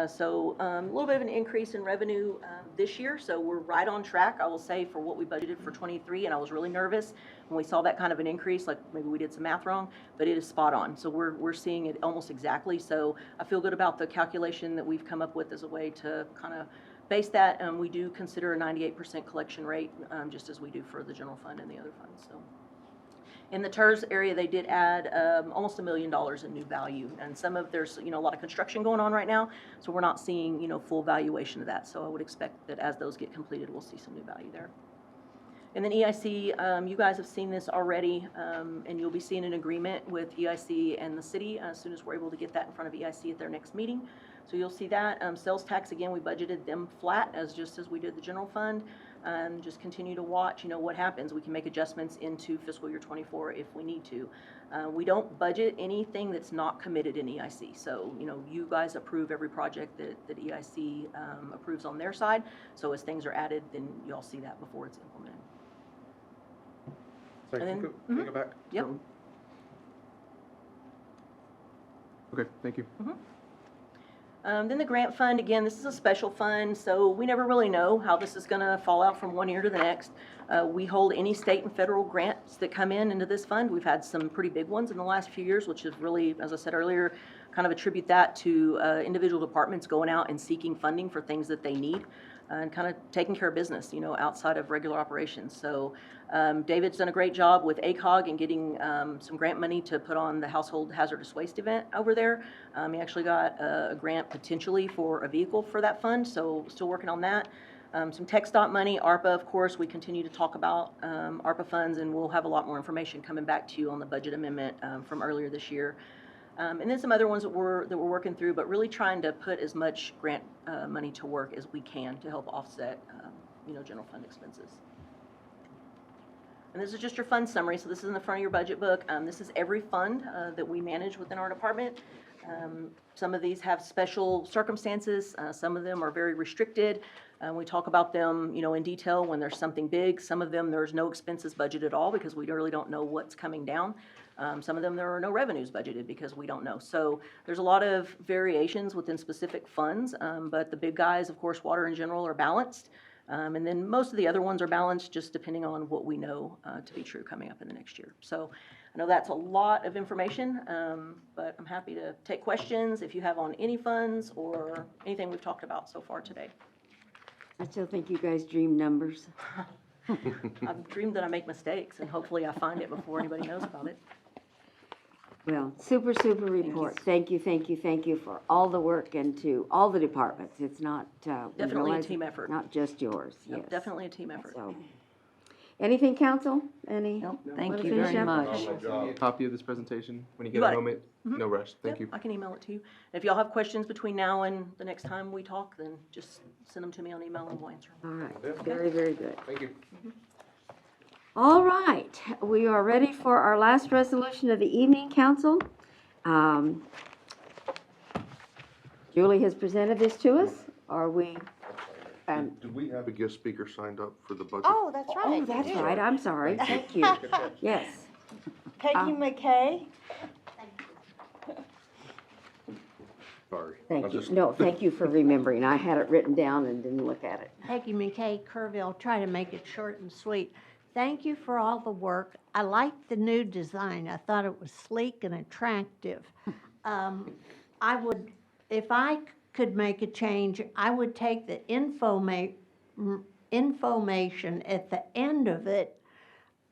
S18: So a little bit of an increase in revenue this year, so we're right on track, I will say, for what we budgeted for 23, and I was really nervous when we saw that kind of an increase, like maybe we did some math wrong, but it is spot on. So we're seeing it almost exactly, so I feel good about the calculation that we've come up with as a way to kind of base that. We do consider a 98% collection rate, just as we do for the general fund and the other funds. So in the TERS area, they did add almost $1 million in new value, and there's a lot of construction going on right now, so we're not seeing full valuation of that. So I would expect that as those get completed, we'll see some new value there. And then EIC, you guys have seen this already, and you'll be seeing an agreement with EIC and the city as soon as we're able to get that in front of EIC at their next meeting. So you'll see that. Sales tax, again, we budgeted them flat just as we did the general fund. Just continue to watch, what happens. We can make adjustments into fiscal year 24 if we need to. We don't budget anything that's not committed in EIC. So, you guys approve every project that EIC approves on their side. So as things are added, then you'll see that before it's implemented.
S14: Sorry,
S18: And
S14: can
S18: then-
S14: you go back?
S18: Yep.
S14: Okay, thank you.
S18: Then the grant fund, again, this is a special fund, so we never really know how this is going to fall out from one year to the next. We hold any state and federal grants that come into this fund. We've had some pretty big ones in the last few years, which is really, as I said earlier, kind of attribute that to individual departments going out and seeking funding for things that they need. And kind of taking care of business, outside of regular operations. So David's done a great job with ACOG and getting some grant money to put on the household hazardous waste event over there. He actually got a grant potentially for a vehicle for that fund, so still working on that. Some TxDOT money, ARPA, of course, we continue to talk about ARPA funds, and we'll have a lot more information coming back to you on the budget amendment from earlier this year. And then some other ones that we're working through, but really trying to put as much grant money to work as we can to help offset, general fund expenses. And this is just your fund summary. So this is in the front of your budget book. This is every fund that we manage within our department. Some of these have special circumstances. Some of them are very restricted. We talk about them, in detail when there's something big. Some of them there's no expenses budgeted at all because we really don't know what's coming down. Some of them there are no revenues budgeted because we don't know. So there's a lot of variations within specific funds, but the big guys, of course, water in general, are balanced. And then most of the other ones are balanced just depending on what we know to be true coming up in the next year. So I know that's a lot of information, but I'm happy to take questions if you have on any funds or anything we've talked about so far today.
S19: I still think you guys dream numbers.
S18: I've dreamed that I make mistakes, and hopefully I find it before anybody knows about it.
S19: Well, super report. Thank you for all the work and to all the departments. It's not, we
S18: Definitely a
S19: realize
S18: team
S19: it's
S18: effort.
S19: not just yours, yes.
S18: Yep, definitely a team effort.
S19: So, anything, council? Any?
S16: Thank
S19: wanna
S16: you
S19: finish
S16: very
S19: up?
S16: much.
S14: Copy of this presentation when you
S18: You
S14: get a
S18: got it.
S14: moment. No rush. Thank
S18: Yep,
S14: you.
S18: I can email it to you. If y'all have questions between now and the next time we talk, then just send them to me on email and we'll answer them.
S19: All right, very good.
S14: Thank you.
S19: All right, we are ready for our last resolution of the evening, council. Julie has presented this to us. Are we,
S6: Do we have a guest speaker signed up for the budget?
S7: Oh, that's right.
S19: oh,
S7: you
S19: that's
S7: do.
S19: right, I'm sorry, thank you. Yes.
S7: Peggy McKay.
S6: Sorry.
S19: Thank
S6: I'm
S19: you.
S6: just-
S19: No, thank you for remembering. I had it written down and didn't look at it.
S13: Peggy McKay, Kerrville, try to make it short and sweet. Thank you for all the work. I liked the new design. I thought it was sleek and attractive. I would, if I could make a change, I would take the information at the end of it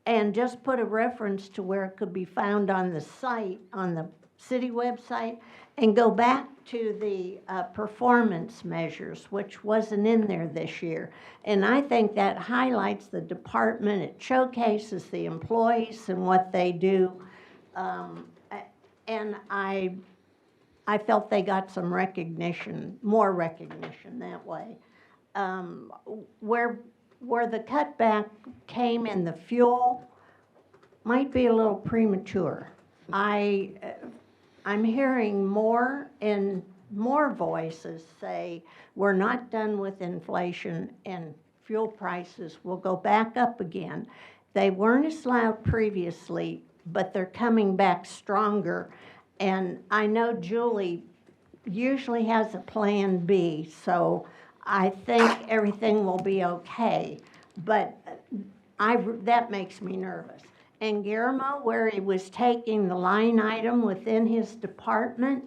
S13: and just put a reference to where it could be found on the site, on the city website, and go back to the performance measures, which wasn't in there this year. And I think that highlights the department, it showcases the employees and what they do. And I felt they got some recognition, more recognition that way. Where the cutback came in the fuel might be a little premature. I'm hearing more and more voices say, we're not done with inflation and fuel prices will go back up again. They weren't as loud previously, but they're coming back stronger. And I know Julie usually has a plan B, so I think everything will be okay. But that makes me nervous. And Guillermo, where he was taking the line item within his department,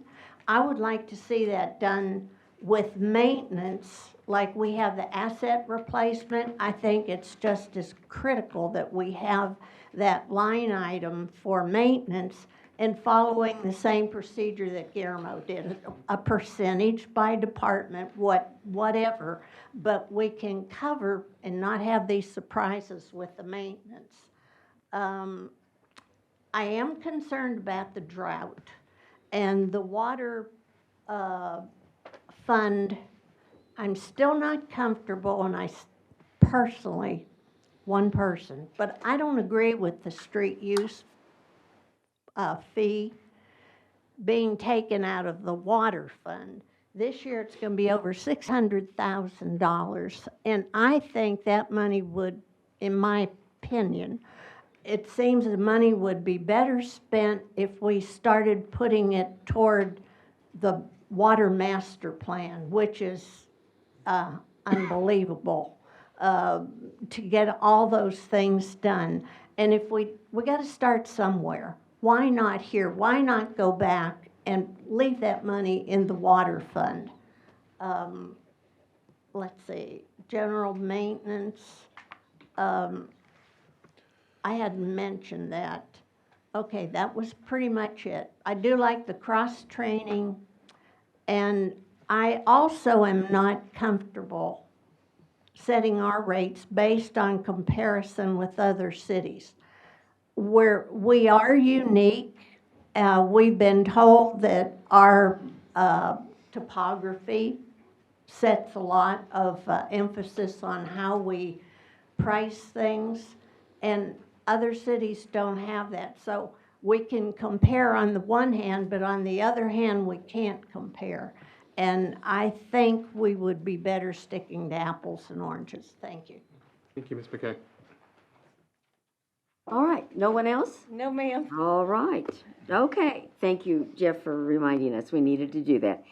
S13: I would like to see that done with maintenance, like we have the asset replacement. I think it's just as critical that we have that line item for maintenance and following the same procedure that Guillermo did, a percentage by department, whatever, but we can cover and not have these surprises with the maintenance. I am concerned about the drought and the water fund. I'm still not comfortable, and personally, one person, but I don't agree with the street use fee being taken out of the water fund. This year, it's going to be over $600,000, and I think that money would, in my opinion, it seems the money would be better spent if we started putting it toward the water master plan, which is unbelievable, to get all those things done. And if we got to start somewhere. Why not here? Why not go back and leave that money in the water fund? Let's see, general maintenance. I hadn't mentioned that. Okay, that was pretty much it. I do like the cross-training, and I also am not comfortable setting our rates based on comparison with other cities. We are unique. We've been told that our topography sets a lot of emphasis on how we price things, and other cities don't have that. So we can compare on the one hand, but on the other hand, we can't compare. And I think we would be better sticking to apples and oranges. Thank you.
S14: Thank you, Ms. McKay.
S19: All right, no one else?
S7: No, ma'am.
S19: All right, okay. Thank you, Jeff, for reminding us we needed to do that.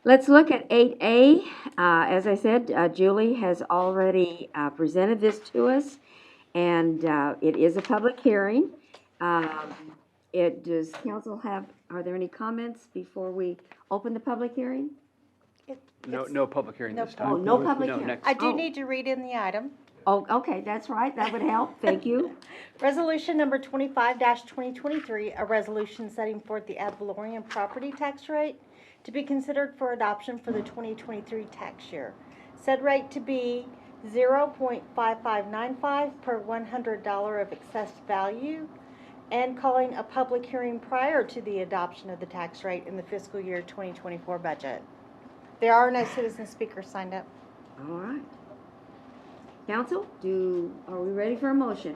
S19: Let's look at 8A. As I said, Julie has already presented this to us, and it is a public hearing. Does council have, are there any comments before we open the public hearing?
S8: No public hearing this time.
S19: Oh, no public
S8: No,
S19: hearing.
S8: next.
S7: I do need to read in the item.
S19: Oh, okay, that's right, that would help, thank you.
S7: Resolution number 25-2023, a resolution setting forth the ad valorem property tax rate to be considered for adoption for the 2023 tax year. Said rate to be 0.5595 per $100 of excess value, and calling a public hearing prior to the adoption of the tax rate in the fiscal year 2024 budget. There are no citizen speakers signed up.
S19: All right. Council, are we ready for a motion?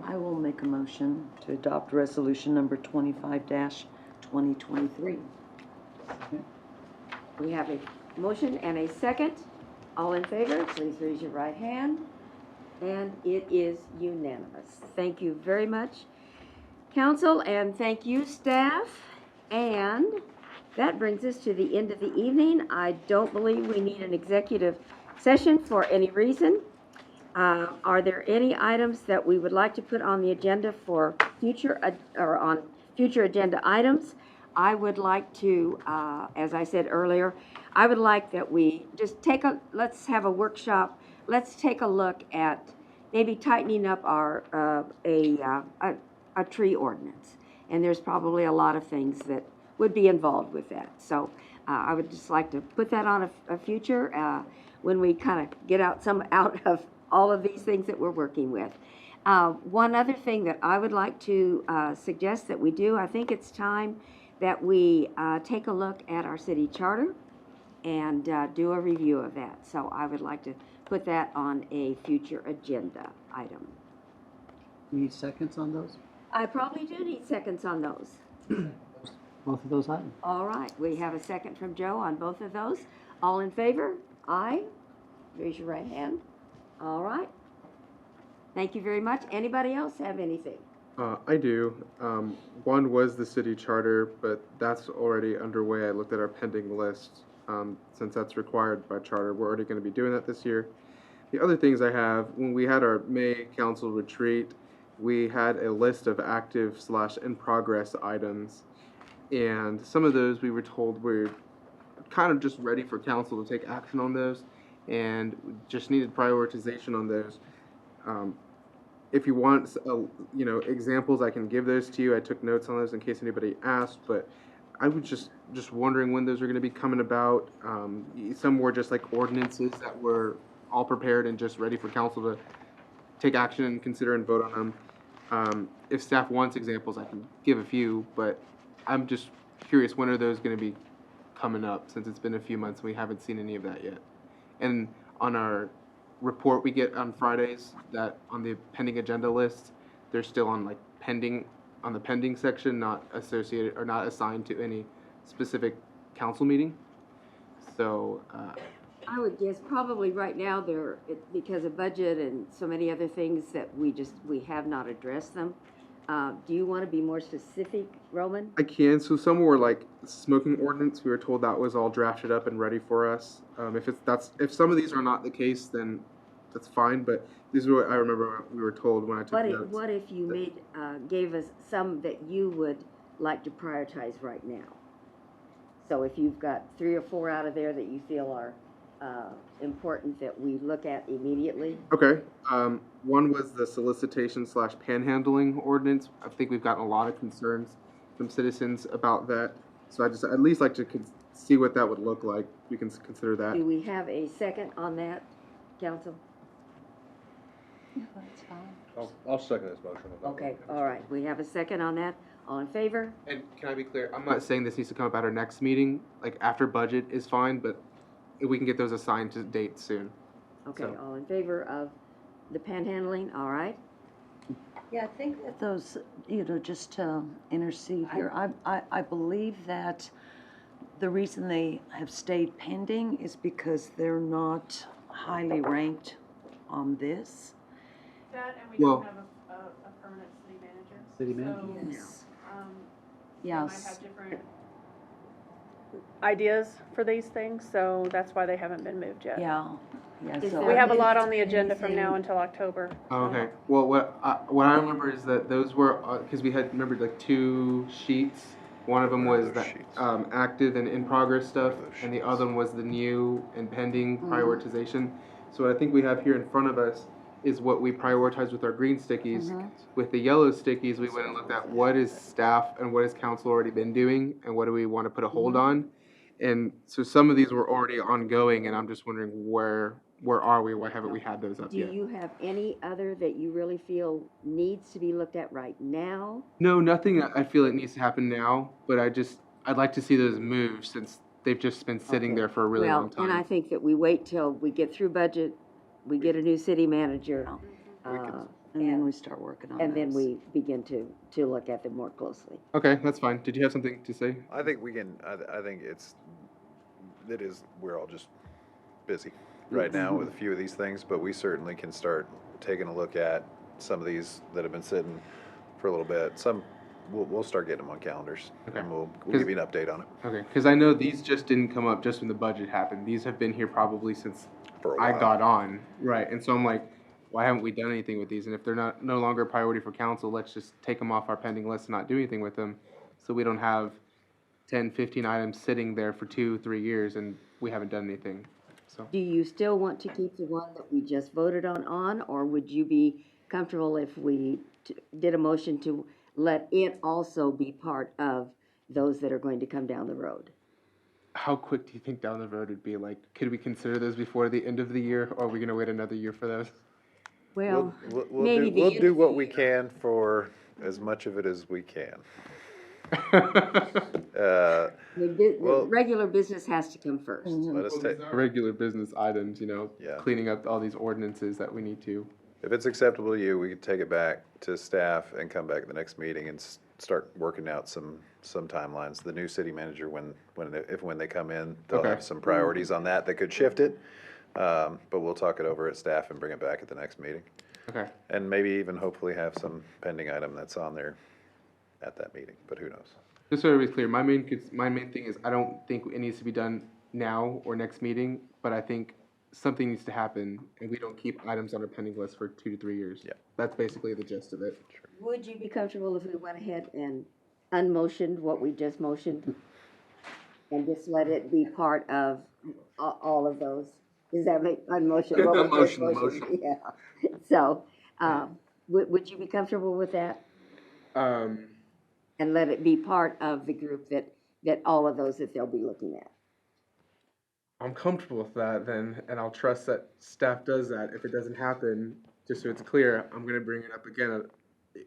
S16: I will make a motion to adopt resolution number 25-2023.
S19: We have a motion and a second. All in favor, please raise your right hand. And it is unanimous. Thank you very much, council, and thank you, staff. And that brings us to the end of the evening. I don't believe we need an executive session for any reason. Are there any items that we would like to put on the agenda for future, or on future agenda items? I would like to, as I said earlier, I would like that we just let's have a workshop. Let's take a look at maybe tightening up our, a tree ordinance. And there's probably a lot of things that would be involved with that. So I would just like to put that on a future when we kind of get out of all of these things that we're working with. One other thing that I would like to suggest that we do, I think it's time that we take a look at our city charter and do a review of that. So I would like to put that on a future agenda item.
S2: Need seconds on those?
S19: I probably do need seconds on those.
S2: Both of those items?
S19: All right, we have a second from Joe on both of those. All in favor? Aye. Raise your right hand. All right. Thank you very much. Anybody else have anything?
S14: I do. One was the city charter, but that's already underway. I looked at our pending list. Since that's required by charter, we're already going to be doing that this year. The other things I have, when we had our May council retreat, we had a list of active/in-progress items, and some of those we were told we're kind of just ready for council to take action on those, and just needed prioritization on those. If you want, examples, I can give those to you. I took notes on those in case anybody asked, but I was just wondering when those are going to be coming about. Some were just like ordinances that were all prepared and just ready for council to take action and consider and vote on them. If staff wants examples, I can give a few, but I'm just curious, when are those going to be coming up, since it's been a few months and we haven't seen any of that yet? And on our report we get on Fridays, that on the pending agenda list, they're still on the pending section, not associated or not assigned to any specific council meeting. So
S19: I would guess probably right now because of budget and so many other things that we have not addressed them. Do you want to be more specific, Roman?
S14: I can. So some were like smoking ordinance. We were told that was all drafted up and ready for us. If some of these are not the case, then that's fine. But these are what I remember we were told when I took notes.
S19: What if you gave us some that you would like to prioritize right now? So if you've got 3 or 4 out of there that you feel are important that we look at immediately.
S14: Okay. One was the solicitation/panhandling ordinance. I think we've gotten a lot of concerns from citizens about that. So I just at least like to see what that would look like. We can consider that.
S19: Do we have a second on that, council?
S7: That's fine.
S6: I'll second this motion.
S19: Okay, all right. We have a second on that. All in favor?
S14: And can I be clear? I'm not saying this needs to come up at our next meeting. Like after budget is fine, but if we can get those assigned to dates soon.
S19: Okay, all in favor of the panhandling? All right.
S16: Yeah, I think that those, just to intercede here, I believe that the reason they have stayed pending is because they're not highly ranked on this.
S15: That, and we don't have a permanent city manager.
S2: City manager?
S15: So,
S16: Yes.
S15: They might
S16: Yes.
S15: have different ideas for these things, so that's why they haven't been moved yet.
S16: Yeah. So
S15: We have a lot on the agenda from now until October.
S14: Oh, okay. Well, what I remember is that those were because we had remembered like 2 sheets. One of them was the active and in progress stuff, and the other one was the new and pending prioritization. So what I think we have here in front of us is what we prioritize with our green stickies. With the yellow stickies, we went and looked at what is staff and what has council already been doing, and what do we want to put a hold on. And so some of these were already ongoing, and I'm just wondering where are we? Why haven't we had those up
S19: Do
S14: yet?
S19: you have any other that you really feel needs to be looked at right now?
S14: No, nothing I feel it needs to happen now, but I'd like to see those move since they've just been sitting there for a really long time.
S19: And I think that we wait till we get through budget, we get a new city manager.
S16: And then we start working on
S19: And then
S16: those.
S19: we begin to look at them more closely.
S14: Okay, that's fine. Did you have something to say?
S21: I think we can, I think we're all just busy right now with a few of these things, but we certainly can start taking a look at some of these that have been sitting for a little bit. We'll start getting them on calendars, and we'll give you an update on it.
S14: Okay, because I know these just didn't come up just when the budget happened. These have been here probably since
S21: For a
S14: I
S21: while.
S14: got on. Right, and so I'm like, why haven't we done anything with these? And if they're no longer a priority for council, let's just take them off our pending list and not do anything with them, so we don't have 10, 15 items sitting there for 2-3 years and we haven't done anything. So
S19: Do you still want to keep the one that we just voted on, or would you be comfortable if we did a motion to let it also be part of those that are going to come down the road?
S14: how quick do you think down the road would be? Like, could we consider those before the end of the year, or are we gonna wait another year for those?
S19: Well,
S21: We'll
S19: maybe
S21: do,
S19: the
S21: we'll
S19: end
S21: do
S19: of
S21: what we can for as much of it as we can.
S19: The regular business has to come first.
S21: Let us take,
S14: Regular business items, you know,
S21: Yeah.
S14: cleaning up all these ordinances that we need to.
S21: if it's acceptable to you, we can take it back to staff and come back at the next meeting and start working out some timelines. The new city manager, when they come in, they'll
S14: Okay.
S21: have some priorities on that could shift it. But we'll talk it over at staff and bring it back at the next meeting.
S14: Okay.
S21: And maybe even hopefully have some pending item that's on there at that meeting, but who knows?
S14: Just so everybody's clear, my main thing is I don't think it needs to be done now or next meeting, but I think something needs to happen and we don't keep items on our pending list for 2 to 3 years.
S21: Yeah.
S14: That's basically the gist of it.
S19: Would you be comfortable if we went ahead and unmotioned what we just motioned? And just let it be part of all of those? Does that make unmotion? what we just motioned? Yeah. So, would you be comfortable with that? And let it be part of the group that all of those that they'll be looking at?
S14: I'm comfortable with that then, and I'll trust that staff does that. If it doesn't happen, just so it's clear, I'm gonna bring it up again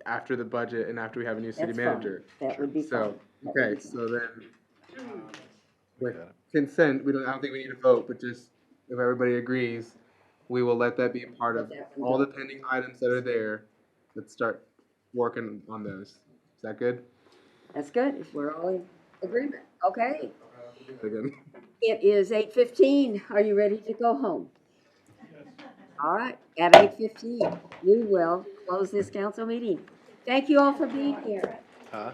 S14: after the budget and after we have a new city
S19: That's fine.
S14: manager.
S19: That would be
S14: So,
S19: fine. That would
S14: okay,
S19: be
S14: so then, with consent, I don't think we need a vote, but just if everybody agrees, we will let that be a part of all the pending items that are there. Let's start working on those. Is that good?
S19: That's good, if we're all in agreement. Okay.
S14: Again.
S19: It is 8:15. Are you ready to go home? All right, at 8:15, we will close this council meeting. Thank you all for being here.
S21: Huh?